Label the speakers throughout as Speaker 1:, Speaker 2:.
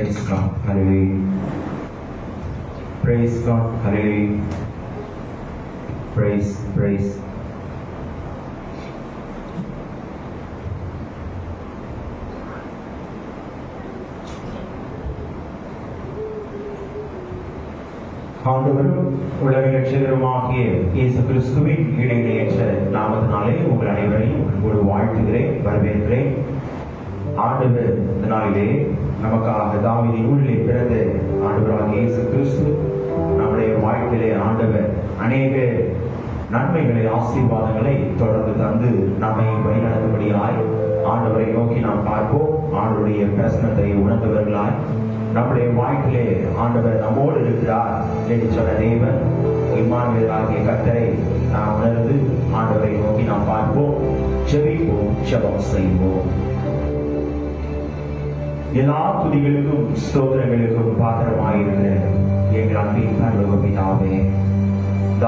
Speaker 1: Praise God. Hallelujah. Praise God. Hallelujah. Praise. ஆண்டவரும் உலக இரட்சகருமாகிய இயேசு கிறிஸ்துவின் இடையிடையற்ற நாமத்தினாலே உங்கள் அனைவரையும் அன்போடு வாழ்த்துகிறேன், வரவேற்கிறேன். ஆண்டவர் இந்த நாளிலே நமக்காக தாவீதின் ஊரிலே பிறந்த ஆண்டவராகிய இயேசு கிறிஸ்து நம்முடைய வாழ்க்கையிலே ஆண்டவர் அநேக நன்மைகளை, ஆசீர்வாதங்களை தொடர்ந்து தந்து நம்மை வழிநடத்தும்படியாய் ஆண்டவரை நோக்கி நாம் பார்ப்போம். ஆண்டவருடைய பிரசனத்தை உணர்ந்தவர்களாய் நம்முடைய வாழ்க்கையிலே ஆண்டவர் நம்மோடு இருக்கிறார் என்று சொன்ன தேவன் இம்மானுவேலாகிய கர்த்தரை நாம் உணர்ந்து ஆண்டவரை நோக்கி நாம் பார்ப்போம். ஜெபிப்போம், ஜெபம் செய்வோம். எல்லா துதிகளுக்கும் ஸ்தோத்திரங்களுக்கும் பாத்திரமாயிருக்கிற எங்கள் அன்பின் பரலோக பிதாவே,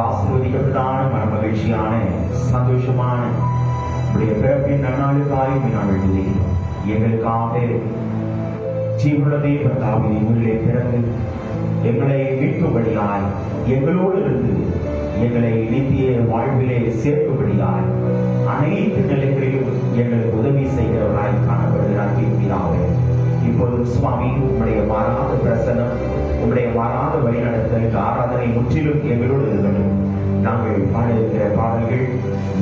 Speaker 1: ஆசீர்வதிக்கப்பட்டதான மனமகிழ்ச்சியான சந்தோஷமான உடைய பிறப்பின் நன்னாளுக்காய் நாங்கள் துதிக்கிறோம். எங்களுக்காக ஜீவனுள்ள தேவன் தாவீதின் ஊரிலே பிறந்து எங்களை மீட்கும்படியாய், எங்களோடு இருந்து எங்களை நித்திய வாழ்விலே சேர்க்கும்படியாய், அனைத்து நிலைகளிலும் எங்களுக்கு உதவி செய்கிறவராய் காணப்படுகிறார் பிதாவே. இப்போது சுவாமி, உம்முடைய மாறாத பிரசனம், உம்முடைய மாறாத வழிநடத்தலுக்கு ஆராதனை முற்றிலும் எங்களோடு இருக்கணும். நாங்கள் பாடுகிற பாடல்கள்,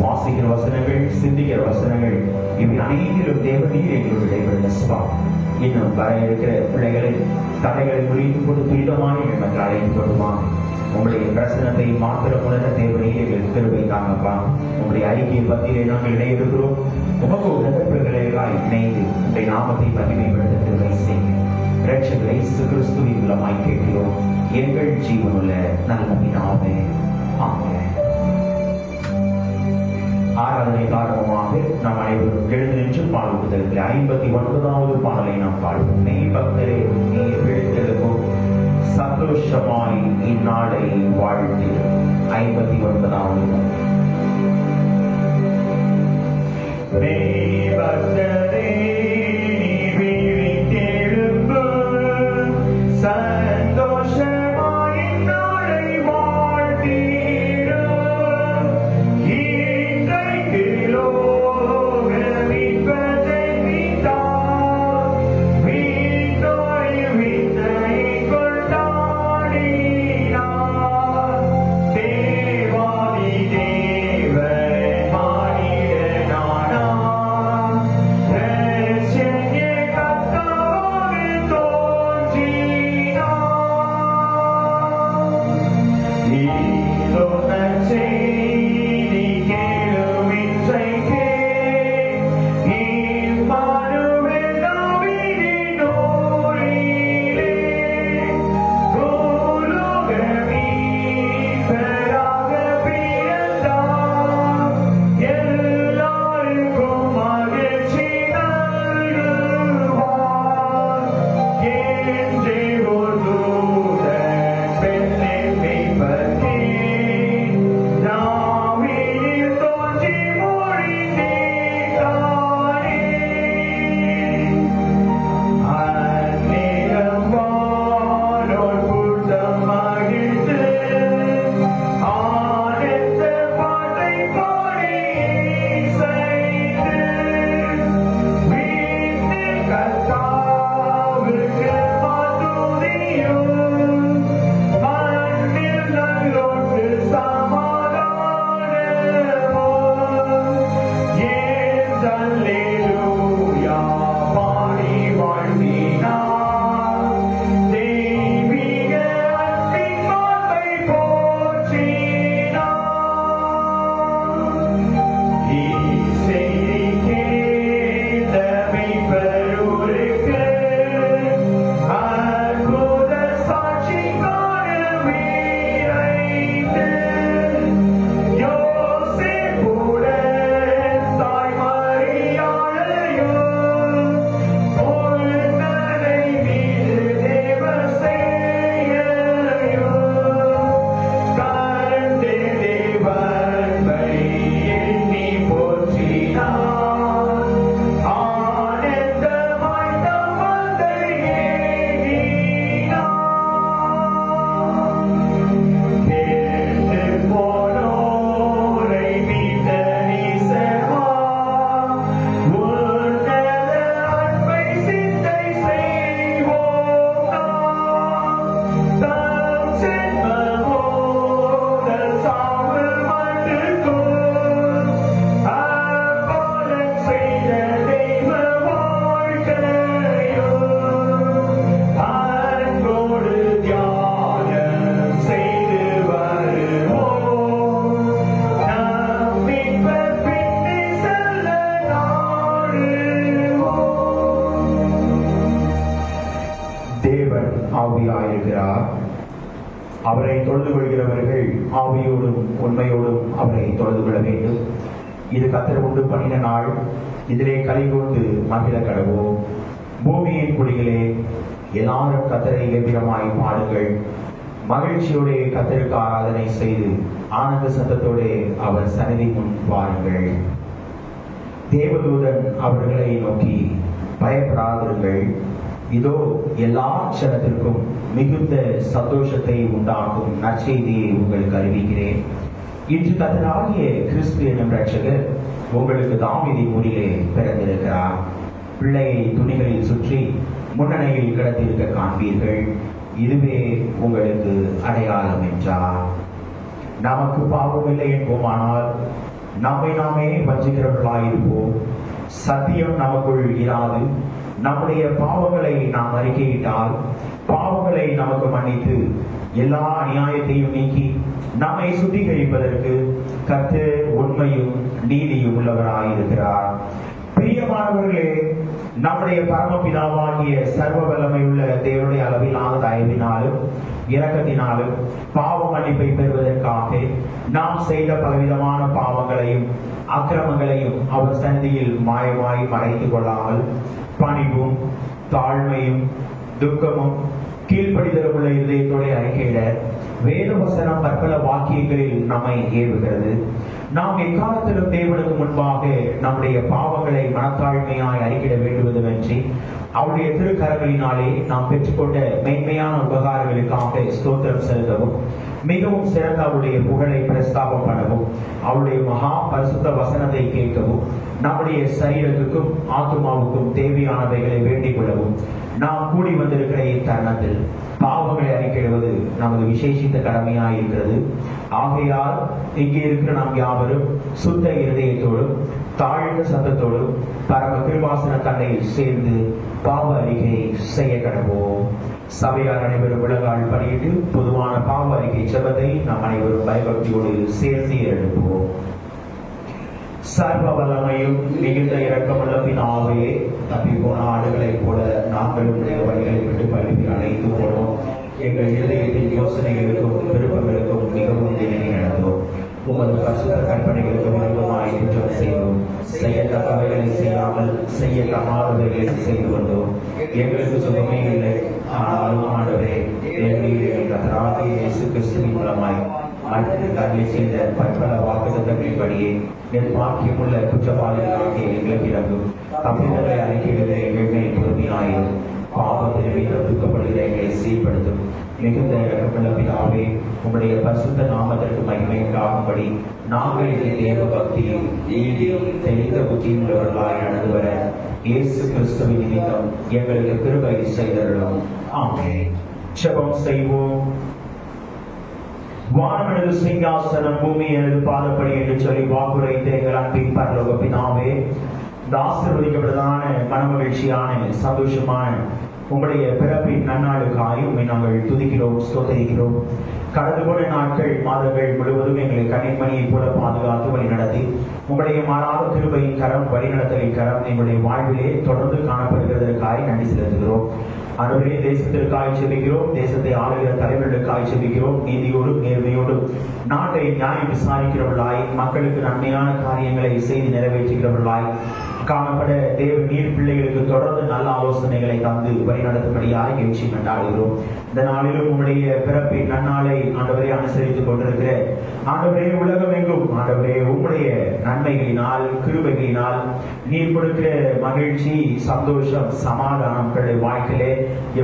Speaker 1: வாசிக்கிற வசனங்கள், சிந்திக்கிற வசனங்கள், இவை அனைத்திலும் தேவநீர் எங்களோடு இடைபெறுகிற சுவாமி. இன்னும் வர இருக்கிற பிள்ளைகளை தடைகளை முடித்து கொடுத்து இதமான எங்களுக்கு அழைத்து கொள்ளுமாம். உங்களுடைய பிரசனத்தை மாத்திரம் உணர தேவனையே எங்களுக்கு கிருபை தாங்கப்பா. உங்களுடைய ஐக்கிய பத்தியிலே நாங்கள் இணையிருக்கிறோம். உமக்கு உடற்பிள்ளைகளாய் இணைந்து உங்களுடைய நாமத்தை மகிமைப்படுத்த கிருபை செய்ய இரட்சகர் இயேசு கிறிஸ்துவின் மூலமாய் கேட்கிறோம் எங்கள் ஜீவனுள்ள நல்ல பிதாவே, ஆமென். ஆராதனை காரணமாக நாம் அனைவரும் எழுந்து நின்று பாடல் புத்தகத்தில் 59வது பாடலை நாம் பாடுவோம். மெய் பக்தரே நீர் விழித்தெழுவோம், சந்தோஷமாய் இந்நாளை வாழ்த்தி. 59வது மெய் பக்தரே நீர் விழித்தெழும்பு, சந்தோஷமாய் இந்நாளை வாழ்த்தி.
Speaker 2: தேவாதி
Speaker 1: ஆவியாயிருக்கிறார். அவரை தொழுது கொள்கிறவர்கள் ஆவியோடும் உண்மையோடும் அவரை தொழுது கொள்ள வேண்டும். இது கர்த்தர் உண்டு பண்ணின நாள், இதிலே கலிகூர்ந்து மகிழ கடவோம். பூமியின் குடிகளே, எல்லாரும் கர்த்தரை கம்பீரமாய் பாடுங்கள். மகிழ்ச்சியோட கர்த்தருக்கு ஆராதனை செய்து ஆனந்த சத்தத்தோடு அவர் சந்நிதி முன் வாருங்கள். தேவதூதன் அவர்களை நோக்கி, பயப்படாதிருங்கள், இதோ எல்லா க்ஷணத்திற்கும் மிகுந்த சந்தோஷத்தை உண்டாக்கும் நற்செய்தியை உங்களுக்கு அறிவிக்கிறேன். இன்று கர்த்தராகிய கிறிஸ்து என்னும் இரட்சகர் உங்களுக்கு தாவீதின் ஊரிலே பிறந்திருக்கிறார். பிள்ளையை துணிகளில் சுற்றி முன்னணியில் கிடத்திருக்க காண்பீர்கள். இதுவே உங்களுக்கு அடையாளம் என்றார். நமக்கு பாவம் இல்லை என்போமானால் நம்மை நாமே வஞ்சிக்கிறவர்களாயிருப்போம். சத்தியம் நமக்குள் இராது. நம்முடைய பாவங்களை நாம் அறிக்கையிட்டால் பாவங்களை நமக்கு மன்னித்து எல்லா அநியாயத்தையும் நீக்கி நம்மை சுத்திகரிப்பதற்கு கர்த்தர் உண்மையும் நீதியும் உள்ளவராயிருக்கிறார். பிரியமானவர்களே, நம்முடைய பரமபிதாவாகிய சர்வ வல்லமையுள்ள தேவனுடைய அளவிலான தயவினாலும் இரக்கத்தினாலும் பாவ மன்னிப்பை பெறுவதற்காக நாம் செய்த பலவிதமான பாவங்களையும் அக்கிரமங்களையும் அவர் சந்நிதியில் மாயமாய் மறைத்துக் கொள்ளாமல் பணிவும் தாழ்மையும் துக்கமும் கீழ்ப்படிதலுள்ள இதயத்தோட அறிக்கையிட வேத வசனம் பற்பல வாக்கியங்களில் நம்மை ஏவுகிறது. நாம் எக்காலத்திலும் தேவனுக்கு முன்பாக நம்முடைய பாவங்களை மனத்தாழ்மையாய் அறிக்கையிட வேண்டுவதுவென்றி அவருடைய திருக்கரங்களினாலே நாம் பெற்றுக்கொண்ட மேன்மையான உபகாரங்களுக்காக ஸ்தோத்திரம் செலுத்தவும், மிகவும் சிறந்த அவருடைய புகழை பிரஸ்தாபம் பண்ணவும், அவருடைய மகா பரிசுத்த வசனத்தை கேட்கவும், நம்முடைய சரீரத்துக்கும் ஆத்மாவுக்கும் தேவையானவைகளை வேண்டிக் கொள்ளவும் நாம் கூடி வந்திருக்கிற இத்தருணத்தில் பாவங்களை அறிக்கையிடுவது நமது விசேஷித்த கடமையாய் இருக்கிறது. ஆகையால் இங்கே இருக்கிற நாம் யாவரும் சுத்த இருதயத்தோடும் தாழ்ந்த சத்தத்தோடும் பரம கிருபாசன தண்டையில் சேர்ந்து பாவ அறிக்கை செய்ய கடவோம். சபையார் அனைவரும் விலகால் படியிட்டு பொதுவான பாவ அறிக்கை ஜெபத்தை நாம் அனைவரும் பயபக்தியோடு சேர்ந்து எழுப்புவோம். சர்வ வல்லமையும் மிகுந்த இரக்கமுள்ள பிதாவே, தப்பி போன ஆடுகளைப் போல நாங்கள் உடைய வழிகளை விட்டு பழுவி அழைத்து போனோம். எங்கள் இதயத்தின் யோசனைகளுக்கும் விருப்பங்களுக்கும் மிகவும் திணறி நடந்தோம். உமது பரிசுத்த கற்பனைகளுக்கு விருப்பமாய் குற்றம் செய்தோம். செய்யத்தக்கவைகளை செய்யாமல் செய்யத்தகாதவைகளை செய்து கொண்டோம். எங்களுக்கு சுகமே இல்லை. ஆனாலும் ஆண்டவரே, கர்த்தராகிய இயேசு கிறிஸ்துவின் மூலமாய் அருளி செய்த பற்பல வாக்குத்தத்தங்களின்படியே பாக்கியமுள்ள குற்றவாளிகளாகிய எங்களுக்கு இறங்கும். தப்பிதங்களை அறிக்கையிடுகிற எங்கள் மேல் பொறுமையாயும் பாவத்திற்கு தடுக்கப்படுகிற எங்களை சீர்படுத்தும். மிகுந்த இரக்கமுள்ள பிதாவே, உம்முடைய பரிசுத்த நாமத்திற்கு மகிமை உண்டாகும்படி நாங்கள் இந்த தேவ பக்தியும் நீதியும் தெளிந்த புத்தியும் உள்ளவர்களாய் நடந்து வர இயேசு கிறிஸ்துவின் நிமித்தம் எங்களுக்கு கிருபை செய்தருளும். ஆமென். ஜெபம் செய்வோம். வானமனது சிங்காசனம், பூமி எனது பாதப்படி என்று சொல்லி வாக்குரைத்த எங்கள் அன்பின் பரலோக பிதாவே, இந்த ஆசீர்வதிக்கப்பட்டதான மனமகிழ்ச்சியான சந்தோஷமான உங்களுடைய பிறப்பின் நன்னாளுக்காய் உண்மை நாங்கள் துதிக்கிறோம், ஸ்தோத்திரிக்கிறோம். கடந்து போன நாட்கள் மாதங்கள் முழுவதும் எங்களை கண்ணின்மணியை போல பாதுகாத்து வழி நடத்தி உங்களுடைய மாறாத கிருபையின் கரம், வழிநடத்தலின் கரம் எங்களுடைய வாழ்விலே தொடர்ந்து காணப்படுகிறதற்காய் நன்றி செலுத்துகிறோம். ஆண்டவரே, தேசத்திற்காய் செபிக்கிறோம். தேசத்தை ஆளுகிற தலைவர்களுக்காய் செபிக்கிறோம். நீதியோடும் நேர்மையோடும் நாட்டை நியாயம் விசாரிக்கிறவர்களாய், மக்களுக்கு நன்மையான காரியங்களை செய்து நிறைவேற்றுகிறவர்களாய் காணப்பட தேவ நீர் பிள்ளைகளுக்கு தொடர்ந்து நல்ல ஆலோசனைகளை தந்து வழிநடத்தும்படியாக நிகழ்ச்சி கொண்டாடுகிறோம். இந்த நாளிலும் உங்களுடைய பிறப்பின் நன்னாளை ஆண்டவரை அனுசரித்துக் கொண்டிருக்கிற ஆண்டவரே, உலகமெங்கும் ஆண்டவரே உங்களுடைய நன்மைகளினால் கிருபைகளினால் நீர் கொடுக்கிற மகிழ்ச்சி, சந்தோஷம், சமாதானம் பிள்ளை வாழ்க்கையிலே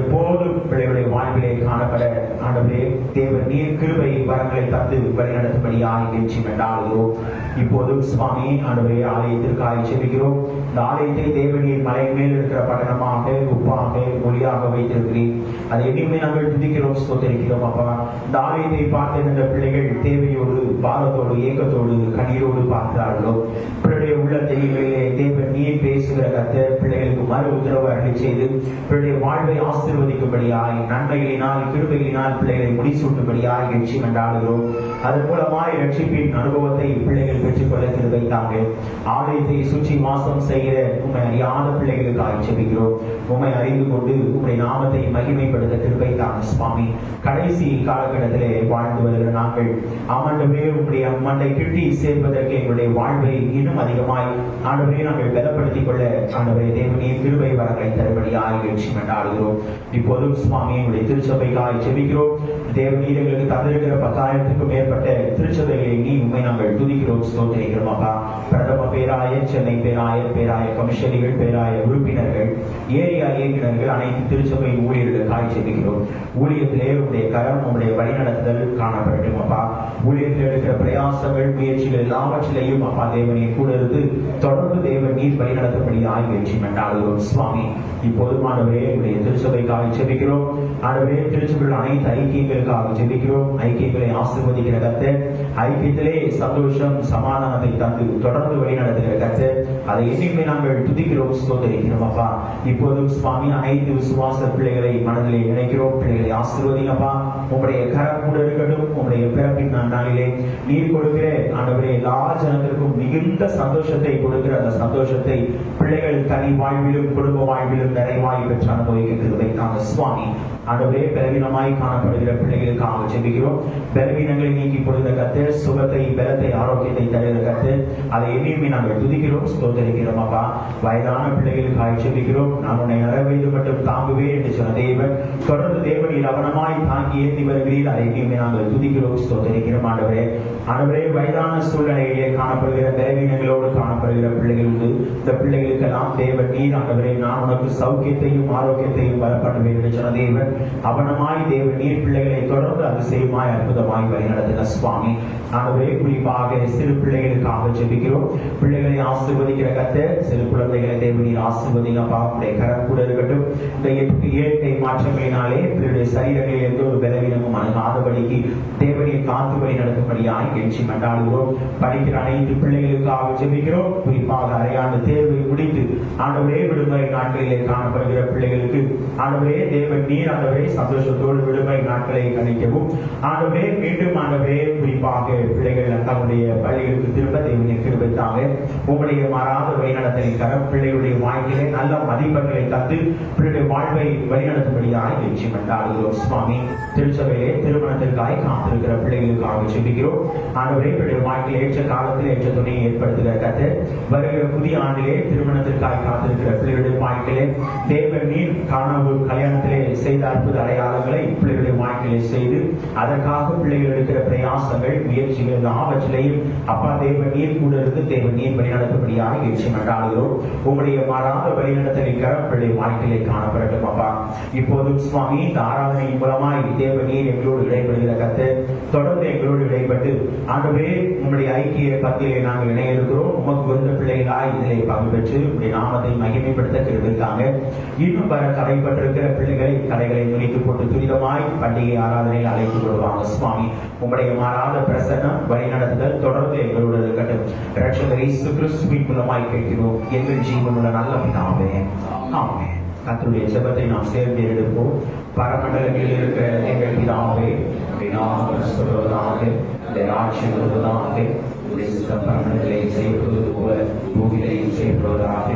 Speaker 1: எப்போதும் பிள்ளைகளுடைய வாழ்விலே காணப்பட ஆண்டவரே தேவ நீர் கிருபை வரங்களை தந்து வழிநடத்தும்படியாக நிகழ்ச்சி கொண்டாடுகிறோம். இப்போதும் சுவாமி ஆண்டவரே, ஆலயத்திற்காக செபிக்கிறோம். இந்த ஆலயத்தை தேவநீர் மலை மேல் இருக்கிற பட்டணமாக, உப்பாக, ஒளியாக வைத்திருக்கிறேன். அதை எண்ணியுமே நாங்கள் துதிக்கிறோம், ஸ்தோத்திரிக்கிறோம். அப்பா, இந்த ஆலயத்தை பார்த்த இந்த பிள்ளைகள் தேவையோடு, பாரத்தோடு, ஏக்கத்தோடு, கண்ணீரோடு பார்க்கிறார்களோ, பிள்ளைடைய உள்ளத்தையிலே தேவன் நீர் பேசுகிற கர்த்தர் பிள்ளைகளுக்கு மறு உத்தரவு அருளி செய்து பிள்ளைய வாழ்வை ஆசீர்வதிக்கும்படியாய், நன்மைகளினால் கிருபைகளினால் பிள்ளைகளை முடிசூட்டும்படியாய் நிகழ்ச்சி கொண்டாடுகிறோம். அதன் மூலமாய் ரட்சிப்பின் அனுபவத்தை பிள்ளைகள் பெற்றுக்கொள்ள கிருபை தாங்க. ஆலயத்தை சுற்றி வாசம் செய்கிற உம்மை அறியாத பிள்ளைகளுக்காக ஜெபிக்கிறோம். உம்மை அறிந்து கொண்டு உம்முடைய நாமத்தை மகிமைப்படுத்த கிருபை தாங்க சுவாமி. கடைசி காலகட்டத்திலே வாழ்ந்து வருகிற நாங்கள் ஆண்டவரே உம்முடைய மண்டை கிட்டி சேர்வதற்கு எங்களுடைய வாழ்வை இன்னும் அதிகமாய் ஆண்டவரே நாங்கள் பலப்படுத்திக் கொள்ள ஆண்டவரே தேவனே கிருபை வரங்களை தரும்படியாய் எழுச்சி கொண்டாடுகிறோம். இப்போதும் சுவாமி எங்களுடைய திருச்சபைக்காய் ஜெபிக்கிறோம். தேவனீர் எங்களுக்கு தந்திருக்கிற 10,000க்கும் மேற்பட்ட திருச்சபைகளை நீ உண்மை நாங்கள் துதிக்கிறோம், ஸ்தோத்திரிக்கிறோம். அப்பா, பிரதம பேராயர், சென்னை பேராயர் கமிஷனரிகள், பேராயர் உறுப்பினர்கள், ஏரியா இயக்குநர்கள், அனைத்து திருச்சபை ஊழியர்களுக்காய் ஜெபிக்கிறோம். ஊழியத்திலே உங்களுடைய கரம், உங்களுடைய வழிநடத்துதல் காணப்படட்டும். அப்பா, ஊழியத்தில் எடுக்கிற பிரயாசங்கள், முயற்சிகள் எல்லாவற்றிலையும் அப்பா தேவனை கூட இருந்து தொடர்ந்து தேவன் நீர் வழிநடத்தபடியாய் வெற்றி கொண்டாடுகிறோம் சுவாமி. இப்போதும் ஆண்டவரே உங்களுடைய திருச்சபைக்காக ஜெபிக்கிறோம். ஆண்டவரே திருச்சபையில் அனைத்து ஐக்கியங்களுக்காக ஜெபிக்கிறோம். ஐக்கியங்களை ஆசீர்வதிக்கிற கர்த்தர், ஐக்கியத்திலே சந்தோஷம் சமாதானத்தை தந்து தொடர்ந்து வழிநடத்துகிற கர்த்தர், அதை எண்ணிமே நாங்கள் துதிக்கிறோம், ஸ்தோத்திரிக்கிறோம். அப்பா, இப்போதும் சுவாமி அனைத்து விசுவாச பிள்ளைகளை மனதிலே நினைக்கிறோம். பிள்ளைகளை ஆசீர்வதிங்கப்பா. உங்களுடைய கரம் கூட இருக்கட்டும். உங்களுடைய பிறப்பின் நாளிலே நீர் கொடுக்கிற ஆண்டவரே எல்லா ஜனத்திற்கும் மிகுந்த சந்தோஷத்தை கொடுக்கிற அந்த சந்தோஷத்தை பிள்ளைகள் தனி வாழ்விலும் குடும்ப வாழ்விலும் நிறைவாய் பெற்று அனுபவிக்க கிருபை தாங்க சுவாமி. ஆண்டவரே பலவீனமாய் காணப்படுகிற பிள்ளைகளுக்காக ஜெபிக்கிறோம். பலவீனங்களை நீக்கி கொடுத்த கர்த்தர், சுகத்தை, பலத்தை, ஆரோக்கியத்தை தருகிற கர்த்தர், அதை எண்ணியுமே நாங்கள் துதிக்கிறோம், ஸ்தோத்திரிக்கிறோம். அப்பா, வயதான பிள்ளைகளுக்காக ஜெபிக்கிறோம். நான் உன்னை 60 வயது மட்டும் தாங்குவேன் என்று சொன்ன தேவன், தொடர்ந்து தேவன் அவனமாய் தாங்கி ஏந்தி வருகிறீர், அதை எண்ணியுமே நாங்கள் துதிக்கிறோம், ஸ்தோத்திரிக்கிறோம். ஆண்டவரே வயதான சூழ்நிலையிலே காணப்படுகிற பலவீனங்களோடு காணப்படுகிற பிள்ளைகள் உண்டு. இந்த பிள்ளைகளுக்கெல்லாம் தேவன் நீர் ஆண்டவரே நான் உனக்கு சௌக்கியத்தையும் ஆரோக்கியத்தையும் வரப்படுவேன் என்று சொன்ன தேவன், அவனமாய் தேவன் நீர் பிள்ளைகளை தொடர்ந்து அதிசயமாய் அற்புதமாய் வழிநடத்துகிற சுவாமி. ஆண்டவரே குறிப்பாக சிறு பிள்ளைகளுக்காக ஜெபிக்கிறோம். பிள்ளைகளை ஆசீர்வதிக்கிற கர்த்தர், சிறு குழந்தைகளை தேவன் நீர் ஆசீர்வதிங்கப்பா. உடைய கரம் கூட இருக்கட்டும். இந்த இயற்கை மாற்றங்களினாலே பிள்ளைடைய சரீரங்களில் எந்த ஒரு பலவீனமும் அணுகாதபடிக்கு தேவனின் காத்து வழி நடத்தும்படியாய் எழுச்சி கொண்டாடுகிறோம். படிக்கிற அனைத்து பிள்ளைகளுக்காக ஜெபிக்கிறோம். குறிப்பாக அரையாண்டு தேர்வை முடித்து ஆண்டவரே விடுமுறை நாட்களிலே காணப்படுகிற பிள்ளைகளுக்கு ஆண்டவரே தேவன் நீர் ஆண்டவரே சந்தோஷத்தோடு விடுமுறை நாட்களை கணிக்கவும் ஆண்டவரே மீண்டும் ஆண்டவரே குறிப்பாக பிள்ளைகள் தங்களுடைய பள்ளிகளுக்கு திரும்ப தேவனின் கிருபைக்காக உங்களுடைய மாறாத வழிநடத்தலை தர பிள்ளைகளுடைய வாழ்க்கையிலே நல்ல மதிப்பெண்களை தந்து பிள்ளைகளுடைய வாழ்வை வழிநடத்தும்படியாக எழுச்சி கொண்டாடுகிறோம் சுவாமி. திருச்சபையிலே திருமணத்திற்காக காத்திருக்கிற பிள்ளைகளுக்காக ஜெபிக்கிறோம். ஆண்டவரே பிள்ளைகள் வாழ்க்கையில் ஏற்ற காலத்தில் ஏற்ற துணையை ஏற்படுத்துகிற கர்த்தர், வருகிற புதிய ஆண்டிலே திருமணத்திற்காக காத்திருக்கிற பிள்ளைகளுடைய வாழ்க்கையிலே தேவன் நீர் கனவு கல்யாணத்திலே செய்த அற்புத அடையாளங்களை பிள்ளைகளுடைய வாழ்க்கையிலே செய்து அதற்காக பிள்ளைகள் எடுக்கிற பிரயாசங்கள் முயற்சிகள் எல்லாவற்றிலையும் அப்பா தேவன் நீர் கூட இருந்து தேவன் நீர் வழிநடத்தபடியாக எழுச்சி கொண்டாடுகிறோம். உங்களுடைய மாறாத வழிநடத்தலை கரம் பிள்ளை வாழ்க்கையிலே காணப்படட்டும். அப்பா, இப்போதும் சுவாமி இந்த ஆராதனையின் மூலமாய் தேவன் நீர் எங்களோடு இடைப்படுகிற கர்த்தர், தொடர்ந்து எங்களோடு இடைப்பட்டு ஆண்டவரே உங்களுடைய ஐக்கிய பத்தியிலே நாங்கள் இணைய இருக்கிறோம். உமக்கு வந்த பிள்ளைகளாய் இதிலே பங்கு பெற்று உங்களுடைய நாமத்தை மகிமைப்படுத்த கிருபைக்காக இன்னும் வர தடைப்பட்டிருக்கிற பிள்ளைகளை தடைகளை நுழைத்து போட்டு துரிதமாய் பண்டிகை ஆராதனையில் அழைத்து கொள்வாங்க சுவாமி. உங்களுடைய மாறாத பிரசன்னம் வழிநடத்துதல் தொடர்ந்து எங்களோடு இருக்கட்டும். இரட்சகர் இயேசு கிறிஸ்துவின் மூலமாய் கேட்கிறோம் எங்கள் ஜீவனுள்ள நல்ல பிதாவே, ஆமென். கர்த்தருடைய ஜெபத்தை நாம் சேர்ந்து எடுப்போம். பரமண்டலங்களில் இருக்கிற எங்கள் பிதாவே, நாமம் சொல்வதாக, ஆட்சி வருவதாக, பரமண்டலை செய்யப்படுவது போல பூமியிலையும் செய்யப்படுவதாக.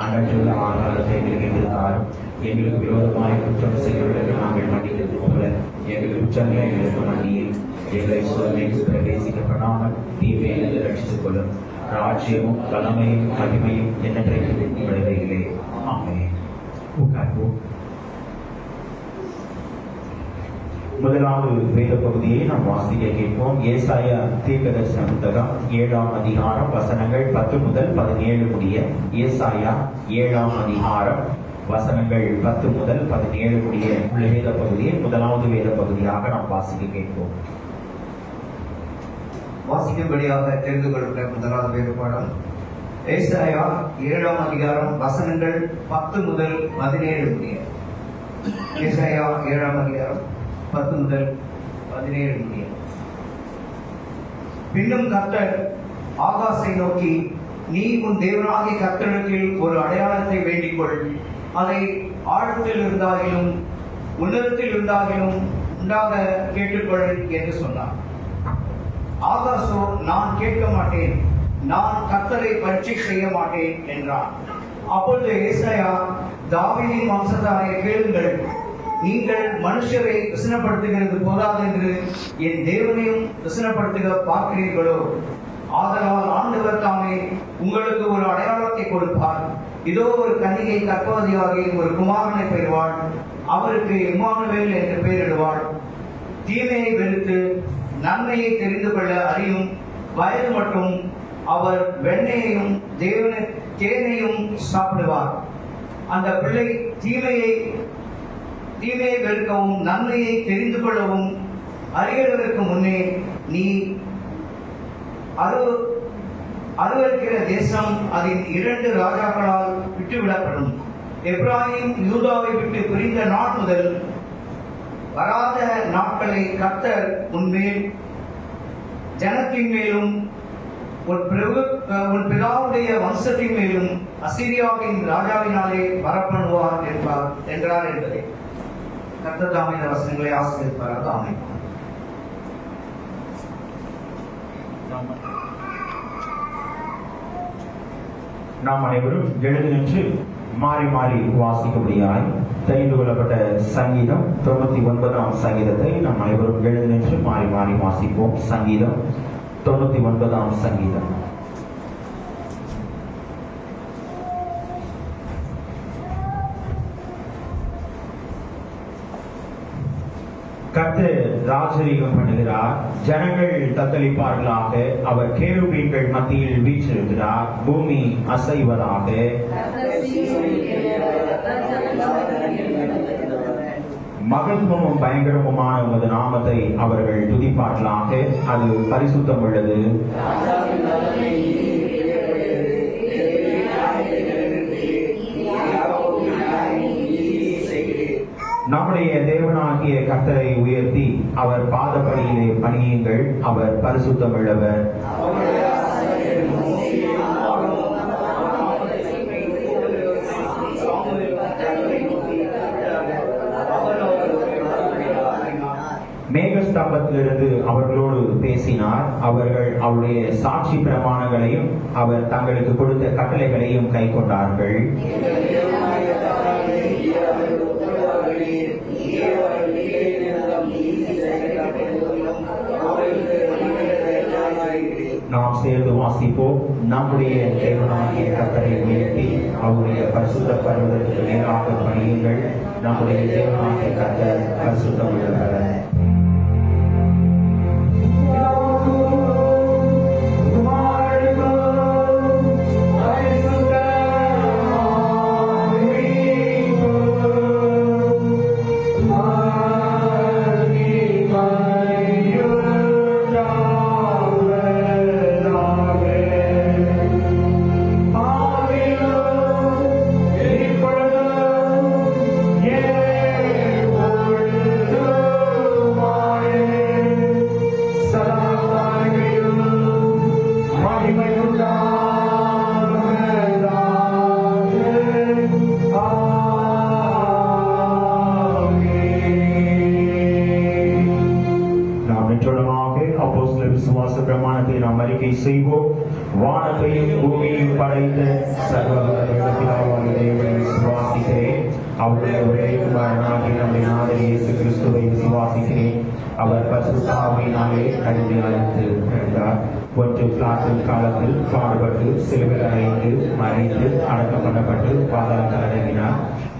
Speaker 1: அகற்றுள்ள ஆகாரத்தை எங்களுக்கு எங்களுக்கு விரோதமாய் குற்றம் செய்வதற்கு நாங்கள் மன்னித்தது போல எங்கள் குற்றங்களை எங்களுக்கு மன்னியில், எங்களை சோதனைக்கு பிரவேசிக்கப்படாமல் தீமையை ரட்சித்துக் கொள்ளும். ராஜ்யமும் வல்லமையும் மகிமையும் எண்ணற்றைக்கு விளைவிலே. ஆமென். உட்கார்வோம். முதலாவது வேத பகுதியை நாம் வாசிக்க கேட்போம். ஏசாயா தீர்க்கதரிசன புத்தகம் 7ஆம் அதிகாரம் வசனங்கள் 10 முதல் 17 முடிய. ஏசாயா 7ஆம் அதிகாரம் வசனங்கள் 10 முதல் 17 முடிய உள்ள வேத பகுதியை முதலாவது வேத பகுதியாக நாம் வாசிக்க கேட்போம்.
Speaker 2: வாசிக்கும்படியாக தெரிந்து கொள்கிற முதலாவது வேத பாடம் ஏசாயா 7ஆம் அதிகாரம் வசனங்கள் 10 முதல் 17 முடிய. ஏசாயா 7ஆம் அதிகாரம் 10 முதல் 17 முடிய. பின்னும் கர்த்தர் ஆகாசை நோக்கி, நீ உன் தேவனாகிய கர்த்தரிடத்தில் ஒரு அடையாளத்தை வேண்டிக்கொள், அதை ஆழத்தில் இருந்தாகிலும் உன்னதத்தில் இருந்தாகிலும் உண்டாக கேட்டுக்கொள் என்று சொன்னார். ஆகாசோ நான் கேட்க மாட்டேன், நான் கர்த்தரை பரீட்சை செய்ய மாட்டேன் என்றான். அப்பொழுது ஏசாயா, தாவீதின் வம்சத்தாரே கேளுங்கள், நீங்கள் மனுஷரை விசனப்படுத்துகிறது போதாதென்று என் தேவனையும் விசனப்படுத்துக பார்க்கிறீர்களோ? ஆதலால் ஆண்டவர் தாமே உங்களுக்கு ஒரு அடையாளத்தை கொடுப்பார். இதோ ஒரு கன்னிகை கர்ப்பவதியாகி ஒரு குமாரனை பெறுவாள், அவருக்கு இம்மானுவேல் என்று பெயரிடுவாள். தீமையை வெறுத்து நன்மையை தெரிந்து கொள்ள அறியும் வயது மட்டும் அவர் வெண்ணெயையும் தேனையும் சாப்பிடுவார். அந்த பிள்ளை தீமையை வெறுக்கவும் நன்மையை தெரிந்து கொள்ளவும் அறிகிறதற்கு முன்னே நீ அருவருக்கிற தேசம் அதன் 2 ராஜாக்களால் விட்டுவிடப்படும். எப்ராஹிம் யூதாவை விட்டு பிரிந்த நாள் முதல் வராத நாட்களை கர்த்தர் உன்மேல் ஜனத்தின் மேலும் உன் பிதாவுடைய வம்சத்தின் மேலும் அசீரியாவின் ராஜாவினாலே வரப்பண்ணுவார் என்றார் என்பதை கர்த்தர் தாமே இந்த வசனங்களை ஆசீர்வதிப்பார். ஆமென்.
Speaker 1: நாம் அனைவரும் எழுந்து நின்று மாறி மாறி வாசிக்கும்படியாய் தெரிந்து கொள்ளப்பட்ட சங்கீதம் 99ஆம் சங்கீதத்தை நாம் அனைவரும் எழுந்து நின்று மாறி மாறி வாசிப்போம். சங்கீதம் 99ஆம் சங்கீதம். கர்த்தர் ராஜரீகம் பண்ணுகிறார், ஜனங்கள் தத்தளிப்பார்களாக. அவர் கேருபீன்கள் மத்தியில் வீற்றிருக்கிறார், பூமி அசைவதாக. மகத்துவமும் பயங்கரமுமான உமது நாமத்தை அவர்கள் துதிப்பார்களாக. அது பரிசுத்தம் உள்ளது. நம்முடைய தேவனாகிய கர்த்தரை உயர்த்தி அவர் பாதப்படியிலே பணியுங்கள். அவர் பரிசுத்தம் உள்ளவர். மேகஸ்தம்பத்திலிருந்து அவர்களோடு பேசினார். அவர்கள் அவருடைய சாட்சி பிரமாணங்களையும் அவர் தங்களுக்கு கொடுத்த கட்டளைகளையும் கை கொண்டார்கள். நாம் சேர்ந்து வாசிப்போம். நம்முடைய தேவனாகிய கர்த்தரை உயர்த்தி அவருடைய பரிசுத்த பர்வதத்துக்கு நேராக பணியுங்கள். நம்முடைய தேவனாகிய கர்த்தர் பரிசுத்தம் உள்ளவர். விசுவாச பிரமாணத்தை நாம் அறிக்கை செய்வோம். வானத்தையும் பூமியையும் படைத்த சர்வவல்லமையுள்ள பிதாவாகிய தேவனை விசுவாசிக்கிறேன். அவருடைய ஒரே குமாரனாகிய நம்முடைய நாதர் இயேசு கிறிஸ்துவை விசுவாசிக்கிறேன். அவர் பரிசுத்த ஆவியினாலே கடிந்து அழைத்து பிறந்தார். ஒன்று பிளாட்டின் காலத்தில் பாடுபட்டு சிலுவையில் அறைந்து மறைந்து அடக்கம் பண்ணப்பட்டு பாதாளத்தில் அடங்கினார்.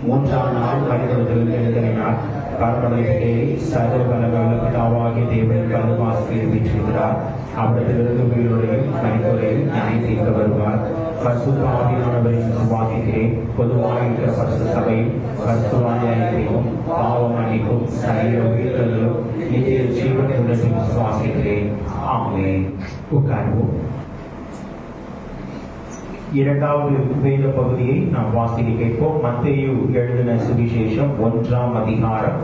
Speaker 1: 3ஆம் நாள் மனிதர்கள் எழுந்தினார். பரமனையிலே சர்வ வல்லமையுள்ள பிதாவாகிய தேவன் பரமாசிரியர் வீற்றிருக்கிறார். அவரிடத்திலிருந்து உயிரோடையும் மனிதரையும் நியாய தீர்க்க வருவார். பரிசுத்த ஆவியானவரை விசுவாசிக்கிறேன். பொதுவாக இருக்கிற பரிசுத்த சபையும் பரிசுத்தவான்களையும் பாவ மன்னிப்பும் சரீர உயிர்களும் நித்திய ஜீவனுடன் விசுவாசிக்கிறேன். ஆமென். உட்கார்வோம். இரண்டாவது வேத பகுதியை நாம் வாசிக்க கேட்போம். மத்தேயு எழுதின சுவிசேஷம் 1ஆம் அதிகாரம்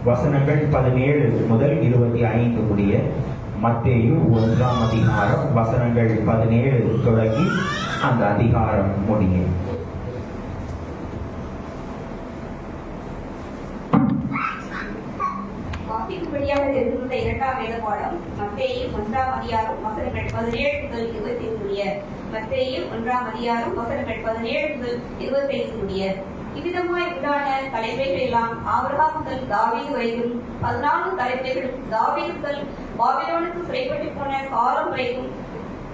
Speaker 1: வசனங்கள் 17 முதல் 25 முடிய. மத்தேயு 1ஆம் அதிகாரம் வசனங்கள் 17 தொடங்கி அந்த அதிகாரம் முடிய.
Speaker 3: வாசிக்கும்படியாக தெரிந்துள்ள இரண்டாம் வேத பாடம் மத்தேயு 1ஆம் அதிகாரம் வசனங்கள் 17 முதல் 25 முடிய. மத்தேயு 1ஆம் அதிகாரம் வசனங்கள் 17 முதல் 25 முடிய. இவ்விதமாய் உண்டான தலைமைகள் எல்லாம் ஆபிரகாம் முதல் தாவீது வரைக்கும் 14 தலைமைகளும், தாவீது முதல் பாபிலோனுக்கு சிறைப்பட்டு போன காலம் வரைக்கும்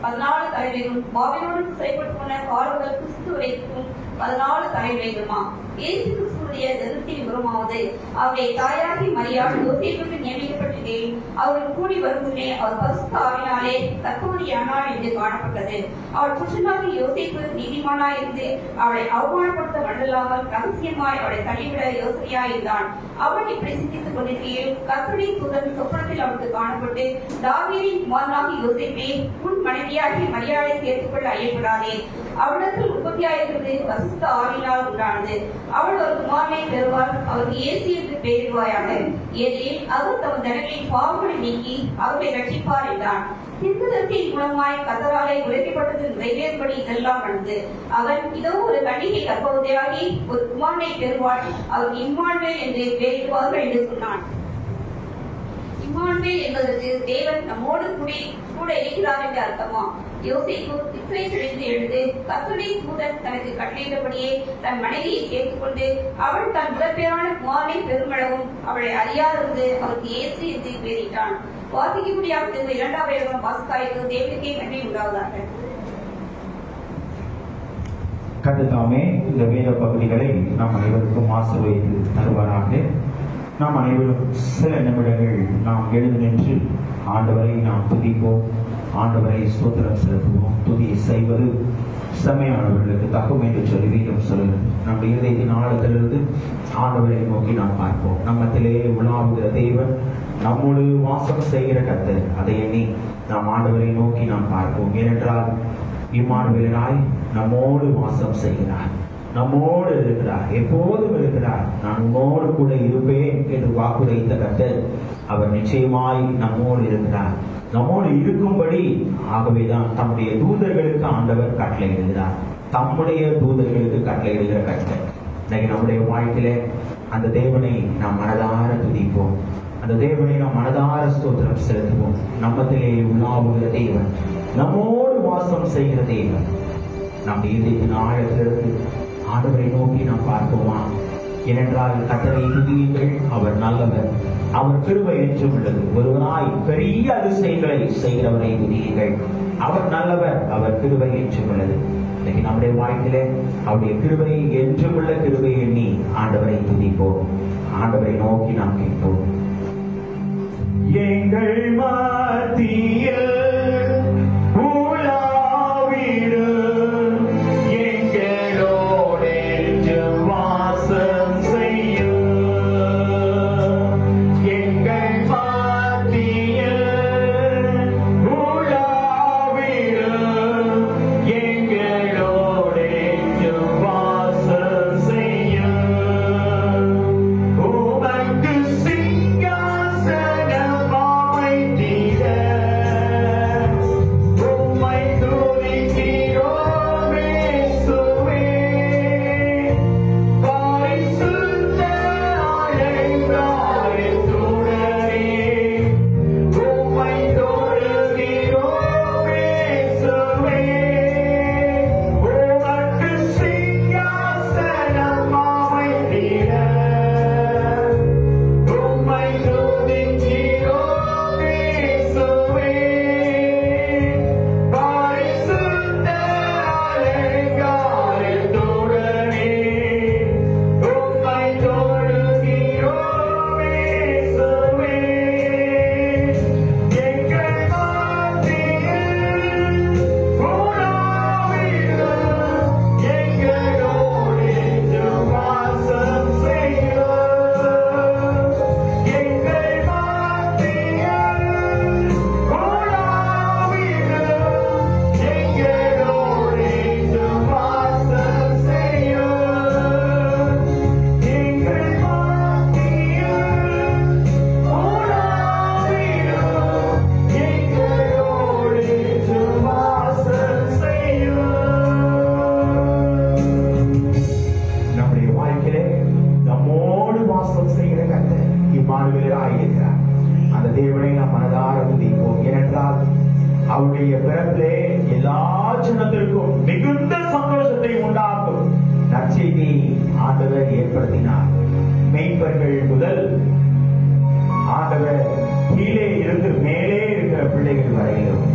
Speaker 3: 14 தலைமைகளும், பாபிலோனுக்கு சிறைப்பட்டு போன காலம் முதல் கிறிஸ்து வரைக்கும் 14 தலைமைகளுமா. இயேசு கிறிஸ்துடைய ஜனத்தின் உருமாவது அவருடைய தாயாகி மரியாள் யோசேப்புக்கு நியமிக்கப்பட்டிருக்கையில் அவர்கள் கூடி வரும் முன்னே அவர் பரிசுத்த ஆவியினாலே கர்த்தவதியானாள் என்று காணப்பட்டது. அவள் புருஷனாகி யோசேப்பு நீதிமானாய் இருந்து அவளை அவமானப்படுத்த மண்டலாமல் ரகசியமாய் அவளை தள்ளிவிட யோசனையாய் இருந்தான். அவன் இப்படி சிந்தித்துக் கொண்டிருக்கையில் கர்த்தருடைய தூதன் சொப்பனத்தில் அவளுக்கு காணப்பட்டு, தாவீதின் குமாரனாகி யோசேப்பே, உன் மனைவியாகி மரியாளை சேர்த்துக் கொள்ள ஐயப்படாதே. அவளுக்கு உற்பத்தியாயிருக்கிறது பரிசுத்த ஆவியினால் உண்டானது. அவள் ஒரு குமாரனை பெறுவாள், அவருக்கு இயேசு என்று பெயரிடுவாயாக. ஏனெனில் அவர் தம் ஜனங்களின் பாவங்களை நீக்கி அவர்களை ரட்சிப்பார் என்றான். தீர்க்கதரிசியின் மூலமாய் கர்த்தராலே உரைக்கப்பட்டது நிறைவேறும்படி இதெல்லாம் நடந்தது. அவன், இதோ ஒரு கன்னிகை கர்ப்பவதியாகி ஒரு குமாரனை பெறுவாள், அவர் இம்மானுவேல் என்று பெயரிடுவார்கள் என்று சொன்னான். இம்மானுவேல் என்பதற்கு தேவன் நம்மோடு கூட இருக்கிறார் என்று அர்த்தமா. யோசேப்பு திக்கை தெளிந்து எழுந்து கர்த்தருடைய தூதன் தனக்கு கட்டளையிட்டபடியே தன் மனைவியை சேர்த்துக் கொண்டு அவள் தன் முதற்பேரான குமாரனை பெருமளவும் அவளை அறியாதிருந்து அவருக்கு இயேசு என்று பெயரிட்டான். வாசிக்கும்படியாக 2ஆம் வேதம் வாசிக்காய்க்கு தேவனுக்கே நன்றி உண்டாவதாக.
Speaker 1: கர்த்தர் இந்த வேத பகுதிகளை நாம் அனைவருக்கும் ஆசீர்வதித்து தருவாராக. நாம் அனைவரும் சில நிமிடங்கள் நாம் எழுந்து நின்று ஆண்டவரை நாம் துதிப்போம், ஆண்டவரை ஸ்தோத்திரம் செலுத்துவோம். துதியை செய்வது செம்மையானவர்களுக்கு தகும் என்று சொல்லி வீரம் சொல்லுங்கள். நம்முடைய இதயத்தின் ஆழத்திலிருந்து ஆண்டவரை நோக்கி நாம் பார்ப்போம். நம்மத்திலே உலாவுகிற தேவன், நம்மோடு வாசம் செய்கிற கர்த்தர், அதை எண்ணி நாம் ஆண்டவரை நோக்கி நாம் பார்ப்போம். ஏனென்றால் இம்மானுவேலனாய் நம்மோடு வாசம் செய்கிறார், நம்மோடு இருக்கிறார், எப்போதும் இருக்கிறார். நான் உன்னோடு கூட இருப்பேன் என்று வாக்குரைத்த கர்த்தர் அவர் நிச்சயமாய் நம்மோடு இருக்கிறார். நம்மோடு இருக்கும்படி ஆகவேதான் தம்முடைய தூதர்களுக்கு ஆண்டவர் கட்டளையிடுகிறார். தம்முடைய தூதர்களுக்கு கட்டளையிடுகிற கர்த்தர். இன்னைக்கு நம்முடைய வாழ்க்கையில அந்த தேவனை நாம் மனதார துதிப்போம், அந்த தேவனை நாம் மனதார ஸ்தோத்திரம் செலுத்துவோம். நம்மத்திலே உலாவுகிற தேவன், நம்மோடு வாசம் செய்கிற தேவன். நம் இதயத்தின் ஆழத்திலிருந்து ஆண்டவரை நோக்கி நாம் பார்ப்போமா? ஏனென்றால் கர்த்தரை துதியுங்கள், அவர் நல்லவர், அவர் கிருபை என்றும் உள்ளது. ஒருவராய் பெரிய அதிசயங்களை செய்கிறவரை துதியுங்கள், அவர் நல்லவர், அவர் கிருபை என்றும் உள்ளது. இன்னைக்கு நம்முடைய வாழ்க்கையில அவருடைய கிருபை என்றும் உள்ள கிருபை எண்ணி ஆண்டவரை துதிப்போம், ஆண்டவரை நோக்கி நாம் கேட்போம். எங்கள் மத்தியில் ஏனென்றால் அவருடைய பிறப்பிலே எல்லா ஜனத்திற்கும் மிகுந்த சந்தோஷத்தை உண்டாக்கும் நற்செய்தி ஆண்டவர் ஏற்படுத்தினார். மெய்ப்பர்கள் முதல் ஆண்டவர் கீழே இருந்து மேலே இருக்கிற பிள்ளைகள் வரையிலும்,